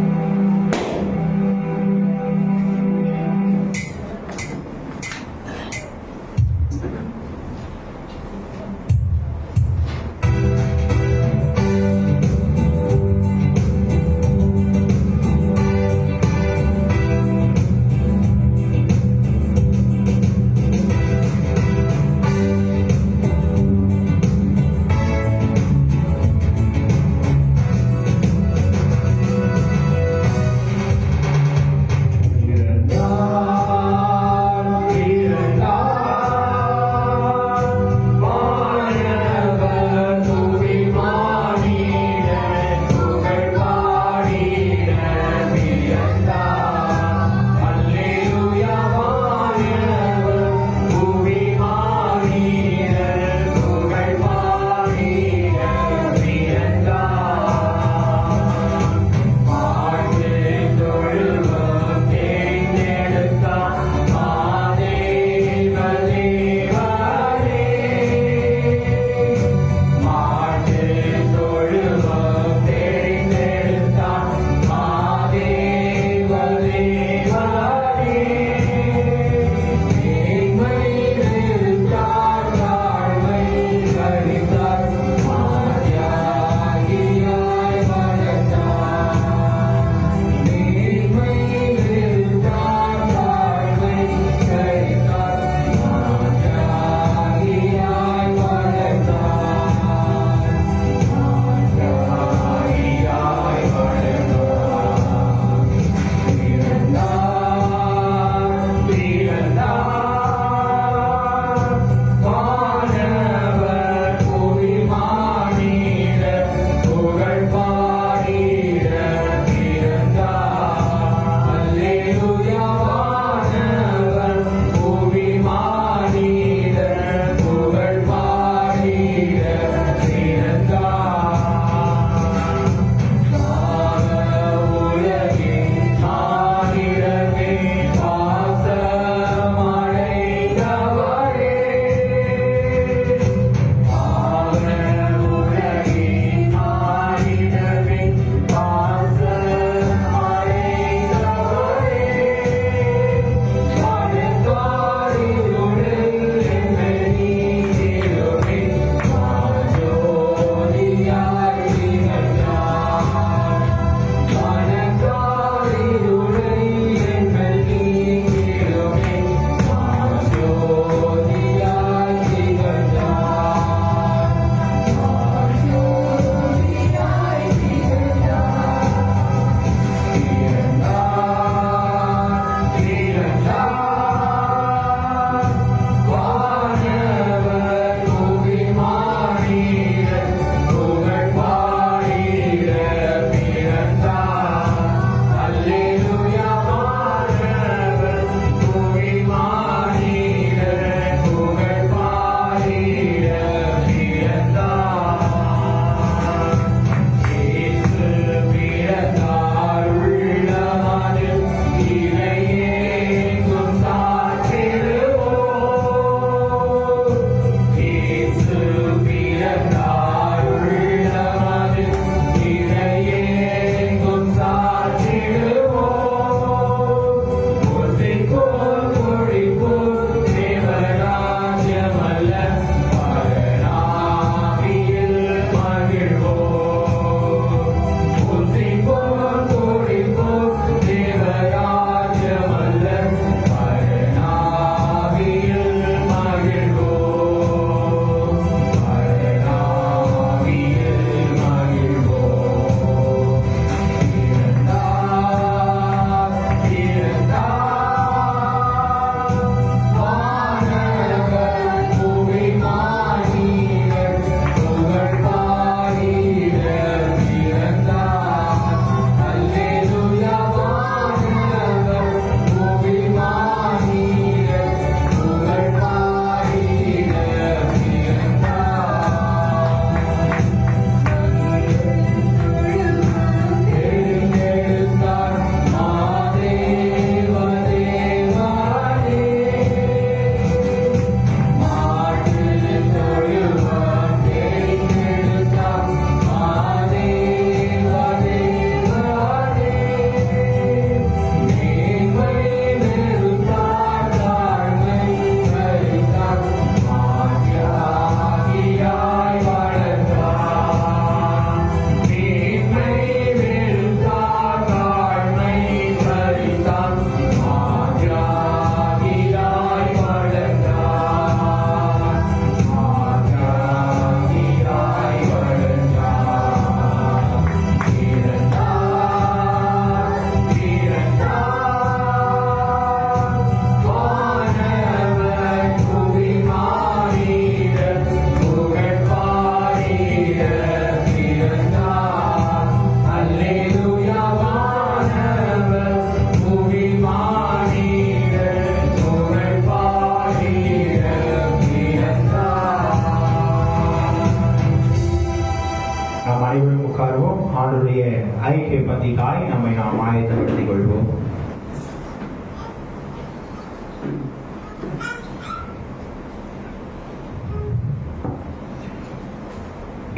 Speaker 4: நாளுடைய ஐக்கிய பந்திக்காய் நம்மை நாம் ஆயத்தப்படுத்திக் கொள்வோம்.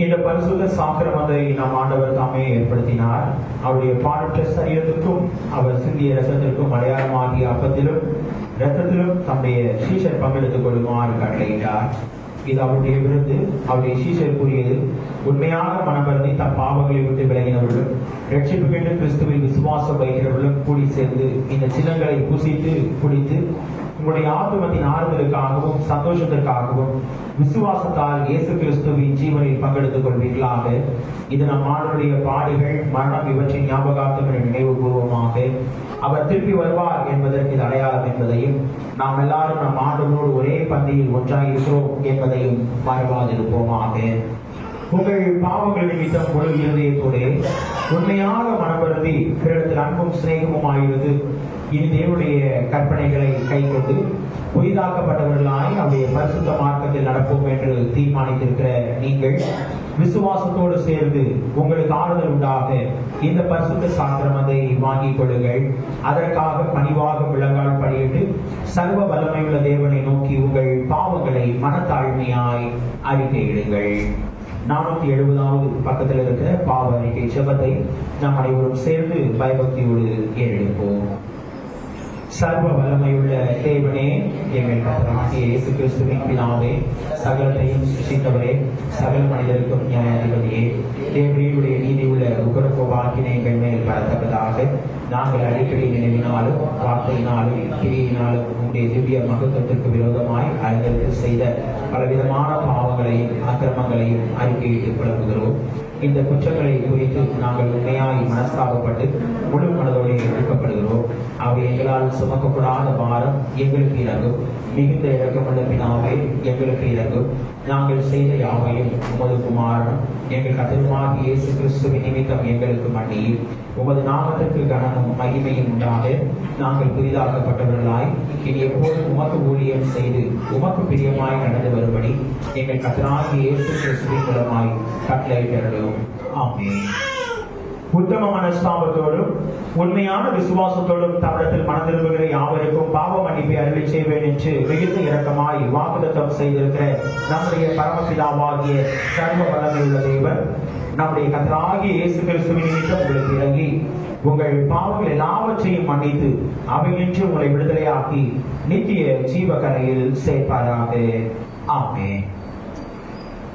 Speaker 4: இந்த பரிசுத்த சாக்கிரமத்தை நம் ஆண்டவர் தாமே ஏற்படுத்தினார். அவருடைய பாடற்ற சரீரத்திற்கும் அவர் சிந்திய ரசத்திற்கும் அடையாளமாகிய அப்பத்திலும் இரத்தத்திலும் தம்முடைய சீஷர் பங்கெடுத்துக் கொள்ளுமாறு கட்டளையிட்டார். இது அவருடைய விருது. அவருடைய சீஷர் கூறியது, உண்மையாக மனமருந்தி தம் பாவங்களை விட்டு விலகினவர்களும் ரட்சிப்பு கண்டு கிறிஸ்துவில் விசுவாசம் வைக்கிறவர்களும் கூடி சேர்ந்து இந்த சின்னங்களை பூசித்து குடித்து உங்களுடைய ஆத்துமத்தின் ஆறுதலுக்காகவும் சந்தோஷத்திற்காகவும் விசுவாசத்தால் இயேசு கிறிஸ்துவின் ஜீவனில் பங்கெடுத்துக் கொள்வீர்களாக. இது நம் ஆண்டவருடைய பாடுகள், மரணம் இவற்றின் ஞாபகார்த்தங்களை நினைவு பூர்வமாக அவர் திருப்பி வருவார் என்பதற்கு இது அடையாளம் என்பதையும், நாம் எல்லாரும் நம் ஆண்டவரோடு ஒரே பந்தியில் ஒன்றாயிருக்கிறோம் என்பதையும் மறவாதிருப்போமாக. உங்கள் பாவங்கள் நிமித்தம் முழு இருதயத்தோடு உண்மையாக மனவருந்தி பிறரிடத்தில் அன்பும் சிநேகமும் ஆகிறது இனி தேவனுடைய கற்பனைகளை கை கொண்டு புதிதாக்கப்பட்டவர்களாய் அவருடைய பரிசுத்த மார்க்கத்தில் நடப்போம் என்று தீர்மானித்திருக்கிற நீங்கள் விசுவாசத்தோடு சேர்ந்து உங்களுக்கு ஆறுதல் உண்டாக இந்த பரிசுத்த சாக்கிரமத்தை வாங்கிக் கொள்ளுங்கள். அதற்காக பணிவாக விளங்கால் படியிட்டு சர்வ வல்லமையுள்ள தேவனை நோக்கி உங்கள் பாவங்களை மனத்தாழ்மையாய் அறிக்கையிடுங்கள். 470வது பக்கத்தில் இருக்கிற பாவ அறிக்கை செபத்தை நாம் அனைவரும் சேர்ந்து பயபக்தியோடு ஏறெடுப்போம். சர்வ வல்லமையுள்ள தேவனே, எங்கள் கர்த்தராகிய இயேசு கிறிஸ்துவின் பிதாவே, சகலத்தையும் சிருஷ்டித்தவரே, சகல மனிதருக்கும் நியாயாதிபதியே, தேவனுடைய நீதி உள்ள உகரக்கோபாக்கினை எங்கள் மேல் பரத்தக்கதாக நாங்கள் அடிக்கடி நினைவினாலும் வார்த்தையினாலும் கிரியினாலும் உங்களுடைய திவ்ய மகத்துவத்திற்கு விரோதமாய் அறிஞருக்கு செய்த பலவிதமான பாவங்களையும் அக்கிரமங்களையும் அறிக்கையிட்டு புலம்புகிறோம். இந்த குற்றங்களை குறித்து நாங்கள் உண்மையாய் மனஸ்தாபப்பட்டு முழு மனதோடு எடுக்கப்படுகிறோம். அவை எங்களால் சுமக்கப்படாத பாரம் எங்களுக்கு இறங்கும். மிகுந்த இறக்கமுள்ள பிதாவே, எங்களுக்கு இறங்கும். நாங்கள் செய்த யாவையும் உமது குமாரனும் எங்கள் கர்த்தருமாகிய இயேசு கிறிஸ்துவின் நிமித்தம் எங்களுக்கு மன்னியும். உமது நாமத்திற்கு கனமும் மகிமையும் உண்டாக நாங்கள் புதிதாக்கப்பட்டவர்களாய் இனி எப்போதும் உமக்கு ஊழியம் செய்து உமக்கு பிரியமாய் நடந்து வரும்படி எங்கள் கர்த்தராகிய இயேசு கிறிஸ்துவின் மூலமாய் கட்டளையிட்டருளும். ஆமென். உத்தம மனஸ்தாபத்தோடும் உண்மையான விசுவாசத்தோடும் தமிழத்தில் மனதிரும்புகிற யாவருக்கும் பாவ மன்னிப்பை அருளி செய்வேன் என்று மிகுந்த இரக்கமாய் வாக்குத்தத்தம் செய்திருக்கிற நம்முடைய பரமபிதாவாகிய சர்வ வல்லமையுள்ள தேவன் நம்முடைய கர்த்தராகிய இயேசு கிறிஸ்துவின் நிமித்தம் உங்களுக்கு இறங்கி உங்கள் பாவங்கள் எல்லாவற்றையும் மன்னித்து அவையின்றி உங்களை விடுதலையாக்கி நித்திய ஜீவகரையில் சேர்ப்பாராக. ஆமென்.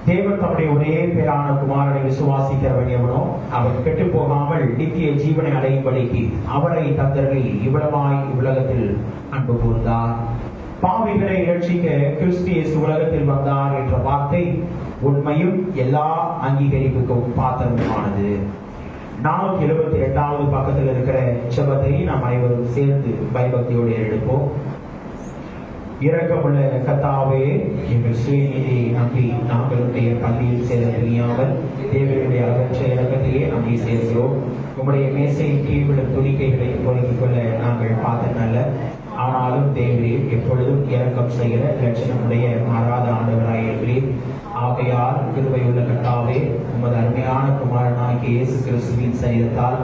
Speaker 4: தேவன் தம்முடைய ஒரே பேரான குமாரனை விசுவாசிக்கிறவன் எவனோ அவன் கெட்டு போகாமல் நித்திய ஜீவனை அடையும்படிக்கு அவரை தந்தரலி இவ்வளவாய் உலகத்தில் அன்பு கூர்ந்தார். பாவிகளை ரட்சிக்க கிறிஸ்து இயேசு உலகத்தில் வந்தார் என்ற வார்த்தை உண்மையும் எல்லா அங்கீகரிப்புக்கும் பாத்திரமானது. 472வது பக்கத்தில் இருக்கிற செபத்தை நாம் அனைவரும் சேர்ந்து பயபக்தியோடு எடுப்போம். இரக்கமுள்ள கர்த்தாவே, எங்கள் சுயநீதியை நம்பி நாங்களுடைய பள்ளியில் சேர தெரியாமல் தேவனுடைய அகற்ற இறக்கத்தையே நம்பி சேர்கிறோம். உங்களுடைய மேசையின் கீழ்விடும் துணிக்கைகளை பொறுக்கிக் கொள்ள நாங்கள் பார்த்தனல்ல. ஆனாலும் தேவரீர் எப்பொழுதும் இரக்கம் செய்கிற லட்சணமுடைய மாறாத ஆண்டவராய் இருக்கிறீர். ஆகையால் கிருபையுள்ள கர்த்தாவே, உமது அருமையான குமாரனாகிய இயேசு கிறிஸ்துவின் சரீரத்தால்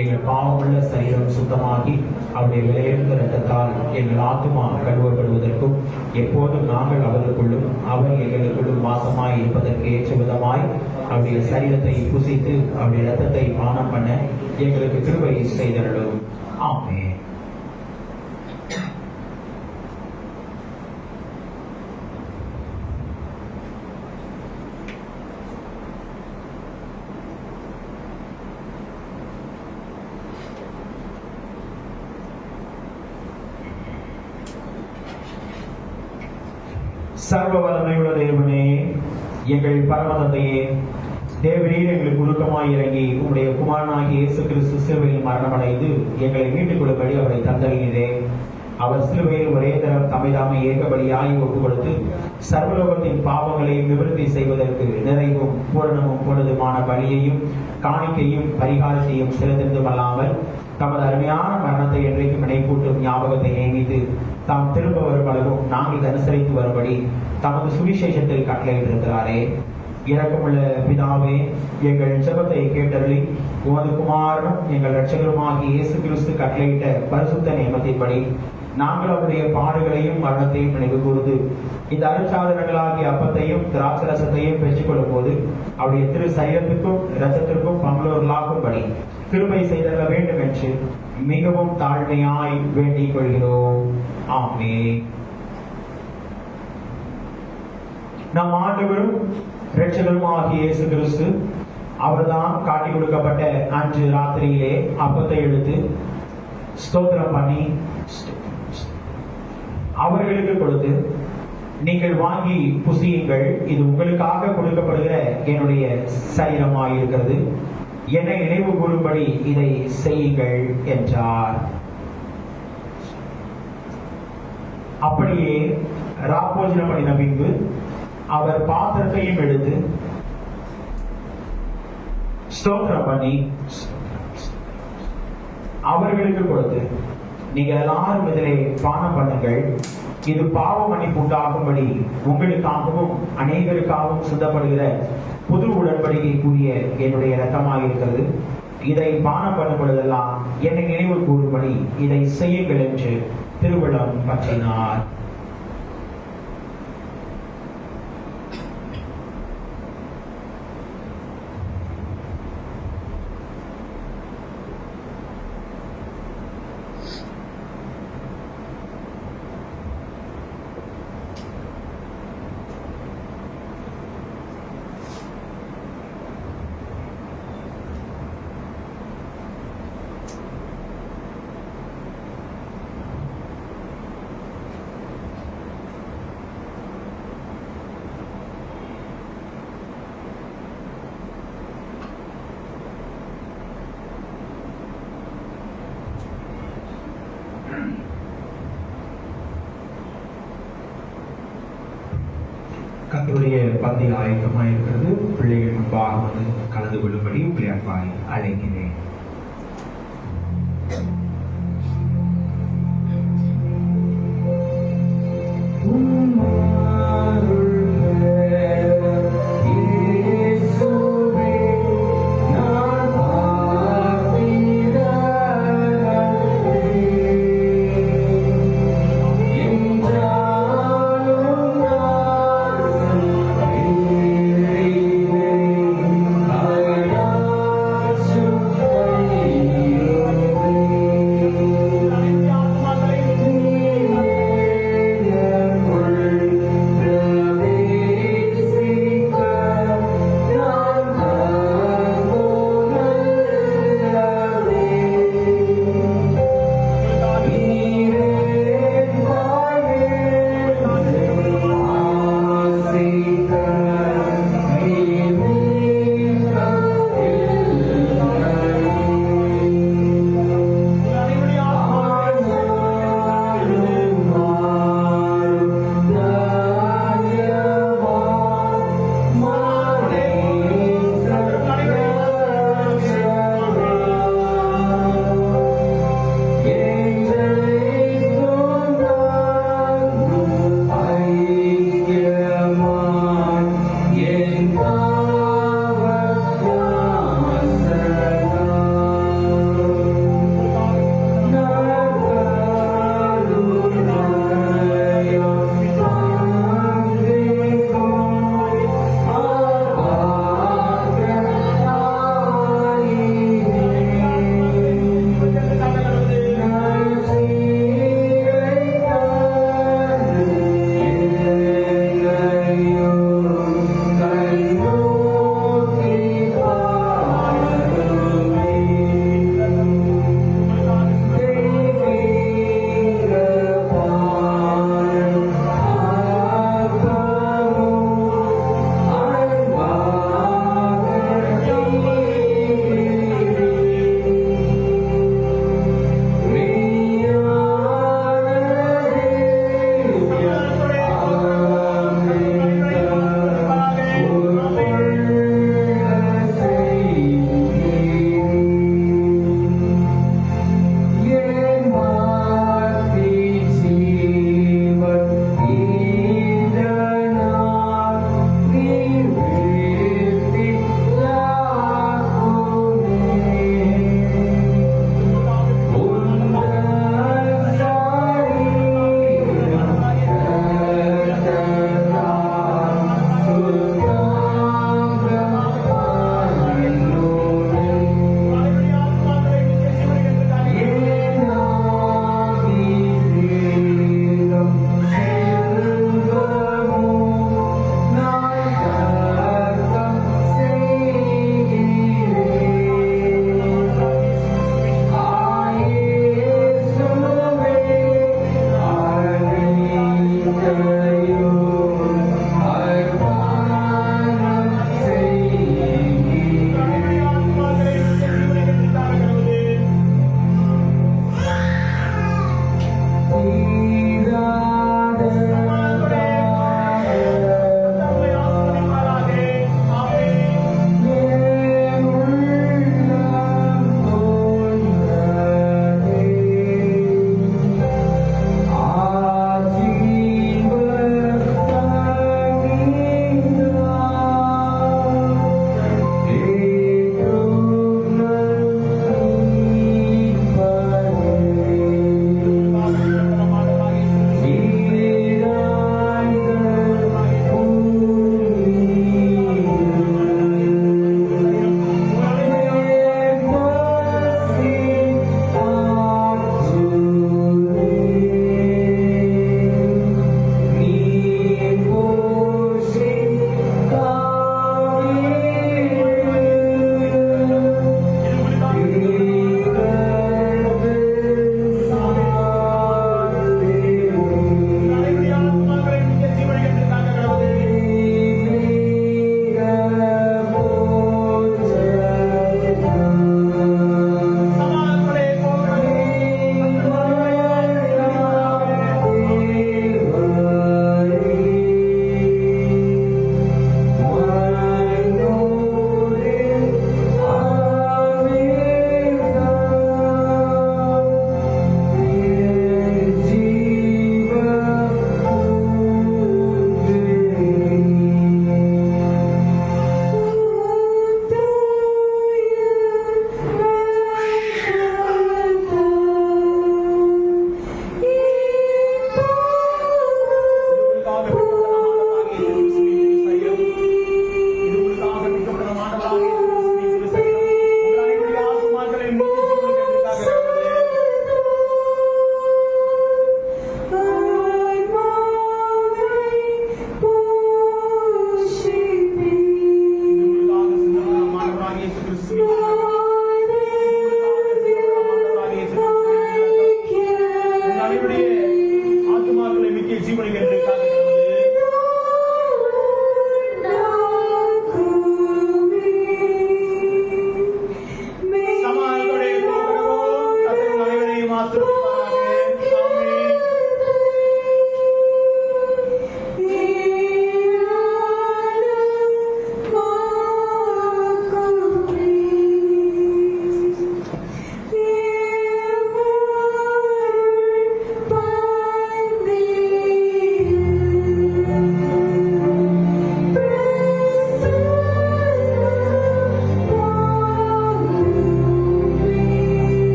Speaker 4: எங்கள் பாவமுள்ள சரீரம் சுத்தமாகி அவருடைய விலையுள்ள இரத்தத்தால் எங்கள் ஆத்துமா கழுவப்படுவதற்கும் எப்போதும் நாங்கள் அவர்களுக்குள்ளும் அவர் எங்களுக்குள்ளும் வாசமாய் இருப்பதற்கு ஏற்ற விதமாய் அவருடைய சரீரத்தை புசித்து அவருடைய இரத்தத்தை பானம் பண்ண எங்களுக்கு கிருபை செய்தருளும். ஆமென். சர்வ வல்லமையுள்ள தேவனே, எங்கள் பரமதந்தையே, தேவரீர் எங்களுக்கு உருக்கமாய் இறங்கி உங்களுடைய குமாரனாகிய இயேசு கிறிஸ்து சிலுவையில் மரணமடைந்து எங்களை மீட்டுக் கொள்ளும்படி அவரை தந்தறிகிறே. அவர் சிலுவையில் ஒரே தரம் தமைதாமை ஏகபடியாய் ஒப்புக் கொடுத்து சர்வலோகத்தின் பாவங்களை நிவர்த்தி செய்வதற்கு நிறைவும் பூரணமும் பொழுதுமான பலியையும் காணிக்கையும் பரிகாரத்தையும் செலுத்துவதும் அல்லாமல் தமது அருமையான மரணத்தை என்றைக்கும் நினைப்பூட்டும் ஞாபகத்தை நியமித்து தாம் திரும்ப வரும் அளவும் நாங்கள் அனுசரித்து வரும்படி தமது சுவிசேஷத்தில் கட்டளையிட்டிருக்கிறாரே. இரக்கமுள்ள பிதாவே, எங்கள் ஜெபத்தை கேட்டருளி உமது குமாரனும் எங்கள் இரட்சகருமாகிய இயேசு கிறிஸ்து கட்டளையிட்ட பரிசுத்த நியமத்தின்படி நாங்கள் அவருடைய பாடுகளையும் மரணத்தையும் நினைவு கூர்ந்து இந்த அருட்சாதனங்களாகிய அப்பத்தையும் திராட்சரசத்தையும் பெற்றுக்கொள்ளும் போது அவருடைய திரு சரீரத்துக்கும் இரத்தத்திற்கும் பங்குள்ளவர்களாகும்படி கிருபை செய்தள்ள வேண்டும் என்று மிகவும் தாழ்மையாய் வேண்டிக் கொள்கிறோம். ஆமென். நம் ஆண்டவரும் இரட்சகருமாகிய இயேசு கிறிஸ்து அவர்தான் காட்டி கொடுக்கப்பட்ட அன்று ராத்திரியிலே அப்பத்தை எடுத்து ஸ்தோத்திரம் பண்ணி அவர்களுக்கு கொடுத்து, நீங்கள் வாங்கி புசியுங்கள், இது உங்களுக்காக கொடுக்கப்படுகிற என்னுடைய சரீரமாயிருக்கிறது, என்னை நினைவு கூறும்படி இதை செய்யுங்கள் என்றார். அப்படியே ராப்போஜனம் பண்ணின பின்பு அவர் பாத்திரத்தையும் எடுத்து ஸ்தோத்திரம் பண்ணி அவர்களுக்கு கொடுத்து, நீங்கள் எல்லாரும் இதிலே பானம் பண்ணுங்கள், இது பாவ மன்னிப்பு உண்டாகும்படி உங்களுக்காகவும் அநேகருக்காகவும் சிந்தப்படுகிற புது உடன்படிக்கைக்குரிய என்னுடைய இரத்தமாயிருக்கிறது, இதை பானம் பண்ணும் பொழுதெல்லாம் என்னை நினைவு கூறும்படி இதை செய்யுங்கள் என்று திருவிழம் பற்றினார். கர்த்தருடைய பந்தி ஆயத்தமாக இருக்கிறது. பிள்ளைகள் முன்பாக வந்து கலந்து கொள்ளும்படி உங்களை அன்பாய் அழைக்கிறேன்.
Speaker 7: Thank you.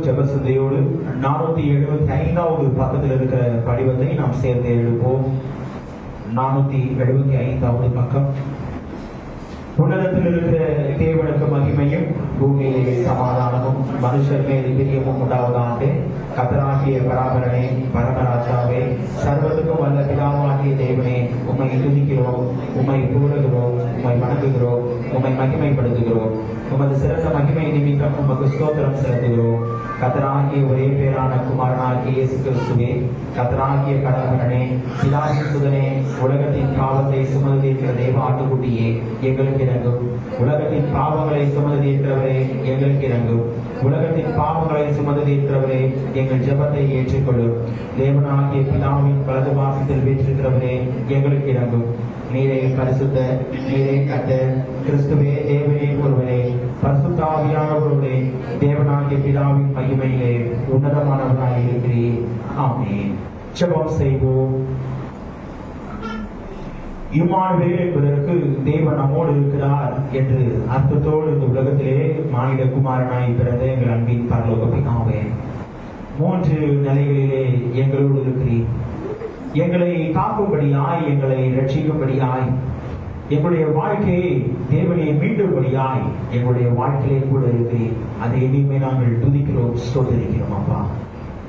Speaker 4: ஜெபசந்தையோடு 475வது பக்கத்தில் இருக்கிற படிவத்தை நாம் சேர்ந்து எழுப்போம். 475வது பக்கம். உன்னதத்தில் இருக்கிற தேவனுக்கு மகிமையும் பூமியிலே சமாதானமும் மனுஷர் மேல் பிரியமும் உண்டாவதாக. கர்த்தராகிய பராபரனே, பரமராஜாவே, சர்வத்துக்கும் வல்ல பிதாவாகிய தேவனே, உம்மை துதிக்கிறோம், உம்மை புகழுகிறோம், உம்மை வணங்குகிறோம், உம்மை மகிமைப்படுத்துகிறோம். உமது சிறந்த மகிமை நிமித்தம் உமக்கு ஸ்தோத்திரம் செலுத்துகிறோம். கர்த்தராகிய ஒரே பேரான குமாரனாகிய இயேசு கிறிஸ்துவே, கர்த்தராகிய பராபரனே, பிதாவின் சுதனே, உலகத்தின் பாவத்தை சுமந்து தீர்க்கிற தேவ ஆட்டுக்குட்டியே, எங்களுக்கு இறங்கும். உலகத்தின் பாவங்களை சுமந்து தீர்க்கிறவரே, எங்களுக்கு இறங்கும். உலகத்தின் பாவங்களை சுமந்து தீர்க்கிறவரே, எங்கள் ஜெபத்தை ஏற்றுக்கொள்ளும். தேவனாகிய பிதாவின் வலது வாசத்தில் வீற்றிருக்கிறவரே, எங்களுக்கு இறங்கும். நீரே பரிசுத்த, நீரே கர்த்தர், கிறிஸ்துவே தேவனே ஒருவரே, பரிசுத்த ஆவியானவரோடே, தேவனாகிய பிதாவின் மகிமையிலே உன்னதமானவராக இருக்கிறீர். ஆமென். ஜெபம் செய்வோம். இம்மானுவேல் என்பதற்கு தேவன் நம்மோடு இருக்கிறார் என்று அர்த்தத்தோடு இந்த உலகத்திலே மானிட குமாரனாய் பிறந்த எங்கள் அன்பின் பரலோக பிதாவே, 3 நிலைகளிலே எங்களோடு இருக்கிறீர். எங்களை காக்கும்படியாய், எங்களை ரட்சிக்கும்படியாய், எங்களுடைய வாழ்க்கையை தேவனை மீண்டும்படியாய் எங்களுடைய வாழ்க்கையிலே கூட இருக்கிறீர். அதை எதையுமே நாங்கள் துதிக்கிறோம், ஸ்தோத்திரிக்கிறோம் அப்பா.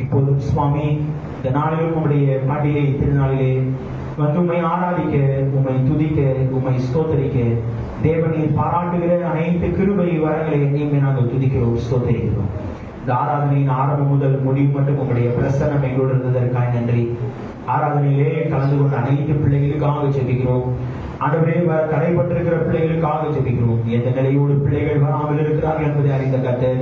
Speaker 4: இப்போதும் சுவாமி, இந்த நாளிலும் உங்களுடைய பண்டிகை திருநாளிலே வந்து உம்மை ஆராதிக்க, உம்மை துதிக்க, உம்மை ஸ்தோத்தரிக்க தேவனை பாராட்டுகிற அனைத்து கிருபை வரங்களை எங்கேயுமே நாங்கள் துதிக்கிறோம், ஸ்தோத்தரிக்கிறோம். இந்த ஆராதனையின் ஆரம்பம் முதல் முடிவு மட்டும் உங்களுடைய பிரசன்னம் எங்களோடு இருந்ததற்காக நன்றி. ஆராதனையிலே கலந்து கொண்ட அனைத்து பிள்ளைகளுக்காக ஜெபிக்கிறோம். ஆண்டவரே, தடைப்பட்டிருக்கிற பிள்ளைகளுக்காக ஜெபிக்கிறோம். எந்த நிலையோடு பிள்ளைகள் வராமல் இருக்கிறார்கள் என்பதை அறிந்த கர்த்தர்,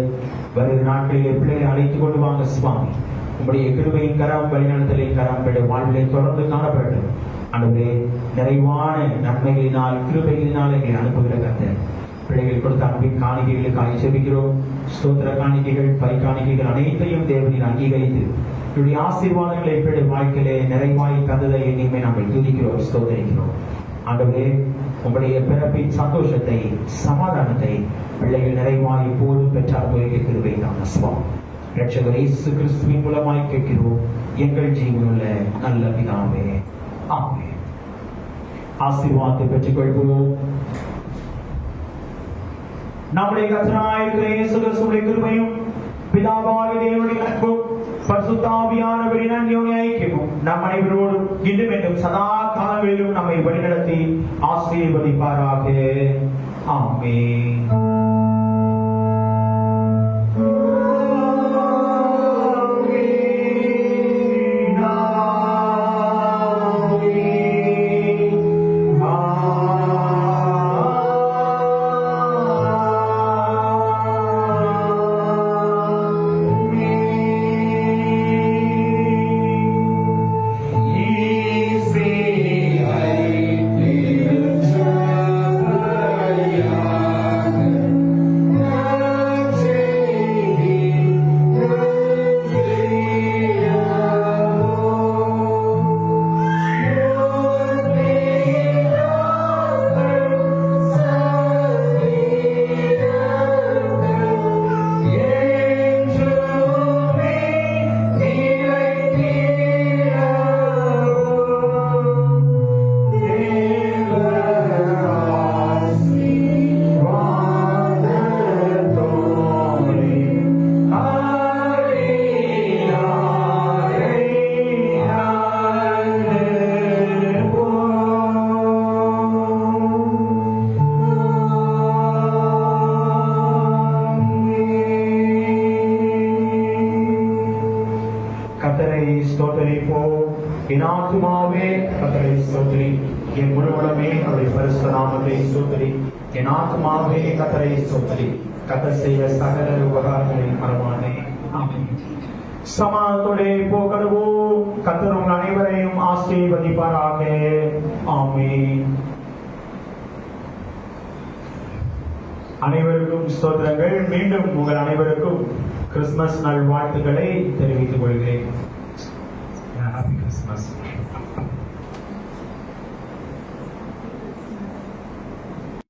Speaker 4: வருகிற நாட்களிலே பிள்ளைகளை அழைத்துக் கொண்டு வாங்க சுவாமி. உங்களுடைய கிருபையின் கரம், வழிநடத்தலின் கரம் வாழ்விலை தொடர்ந்து காணப்படும். ஆண்டவரே, நிறைவான நன்மைகளினால், கிருபைகளினால் எங்களை அனுப்புகிற கர்த்தர், பிள்ளைகள் கொடுத்த அன்பின் காணிக்கைகளுக்காக ஜெபிக்கிறோம். ஸ்தோத்திர காணிக்கைகள், பை காணிக்கைகள் அனைத்தையும் தேவனில் அங்கீகரித்து என்னுடைய ஆசீர்வாதங்களை பிள்ளை வாழ்க்கையிலே நிறைவாய் தந்ததை இனிமே நாங்கள் துதிக்கிறோம், ஸ்தோத்திரிக்கிறோம். ஆண்டவரே, உங்களுடைய பிறப்பின் சந்தோஷத்தை, சமாதானத்தை பிள்ளைகள் நிறைவாய் இப்போது பெற்றார் போய் கிருபை தாங்க சுவாமி. இரட்சகர் இயேசு கிறிஸ்துவின் மூலமாய் கேட்கிறோம் எங்கள் ஜீவனுள்ள நல்ல பிதாவே, ஆமென். ஆசீர்வாதத்தை பெற்றுக் கொள்வோம். நம்முடைய கர்த்தராகிய இயேசு கிறிஸ்துவின் கிருபையும், பிதாவாகிய தேவனுடைய அன்பும், பரிசுத்த ஆவியானவரின் அந்யோன்ய ஐக்கியமும் நம் அனைவரோடும் இன்றும் என்றும் சதா காலங்களிலும் நம்மை வழிநடத்தி ஆசீர்வதிப்பாராக. ஆமென். என் ஆத்துமாவே கர்த்தரை ஸ்தோத்திரி, என் முழு உடமே அவருடைய பரிசுத்த நாமத்தை ஸ்தோத்திரி. என் ஆத்துமாவே கர்த்தரை ஸ்தோத்திரி, கர்த்தர் செய்த சகல உபகாரங்களின் பரமானே. ஆமென். சமாதானத்தோടെ போகடுவோம். கர்த்தர் உங்கள் அனைவரையும் ஆசீர்வதிப்பாராக. ஆமென். அனைவருக்கும் ஸ்தோத்திரங்கள். மீண்டும் உங்கள் அனைவருக்கும் கிறிஸ்துமஸ் நாள் வாழ்த்துக்களை தெரிவித்துக் கொள்கிறேன். Happy Christmas.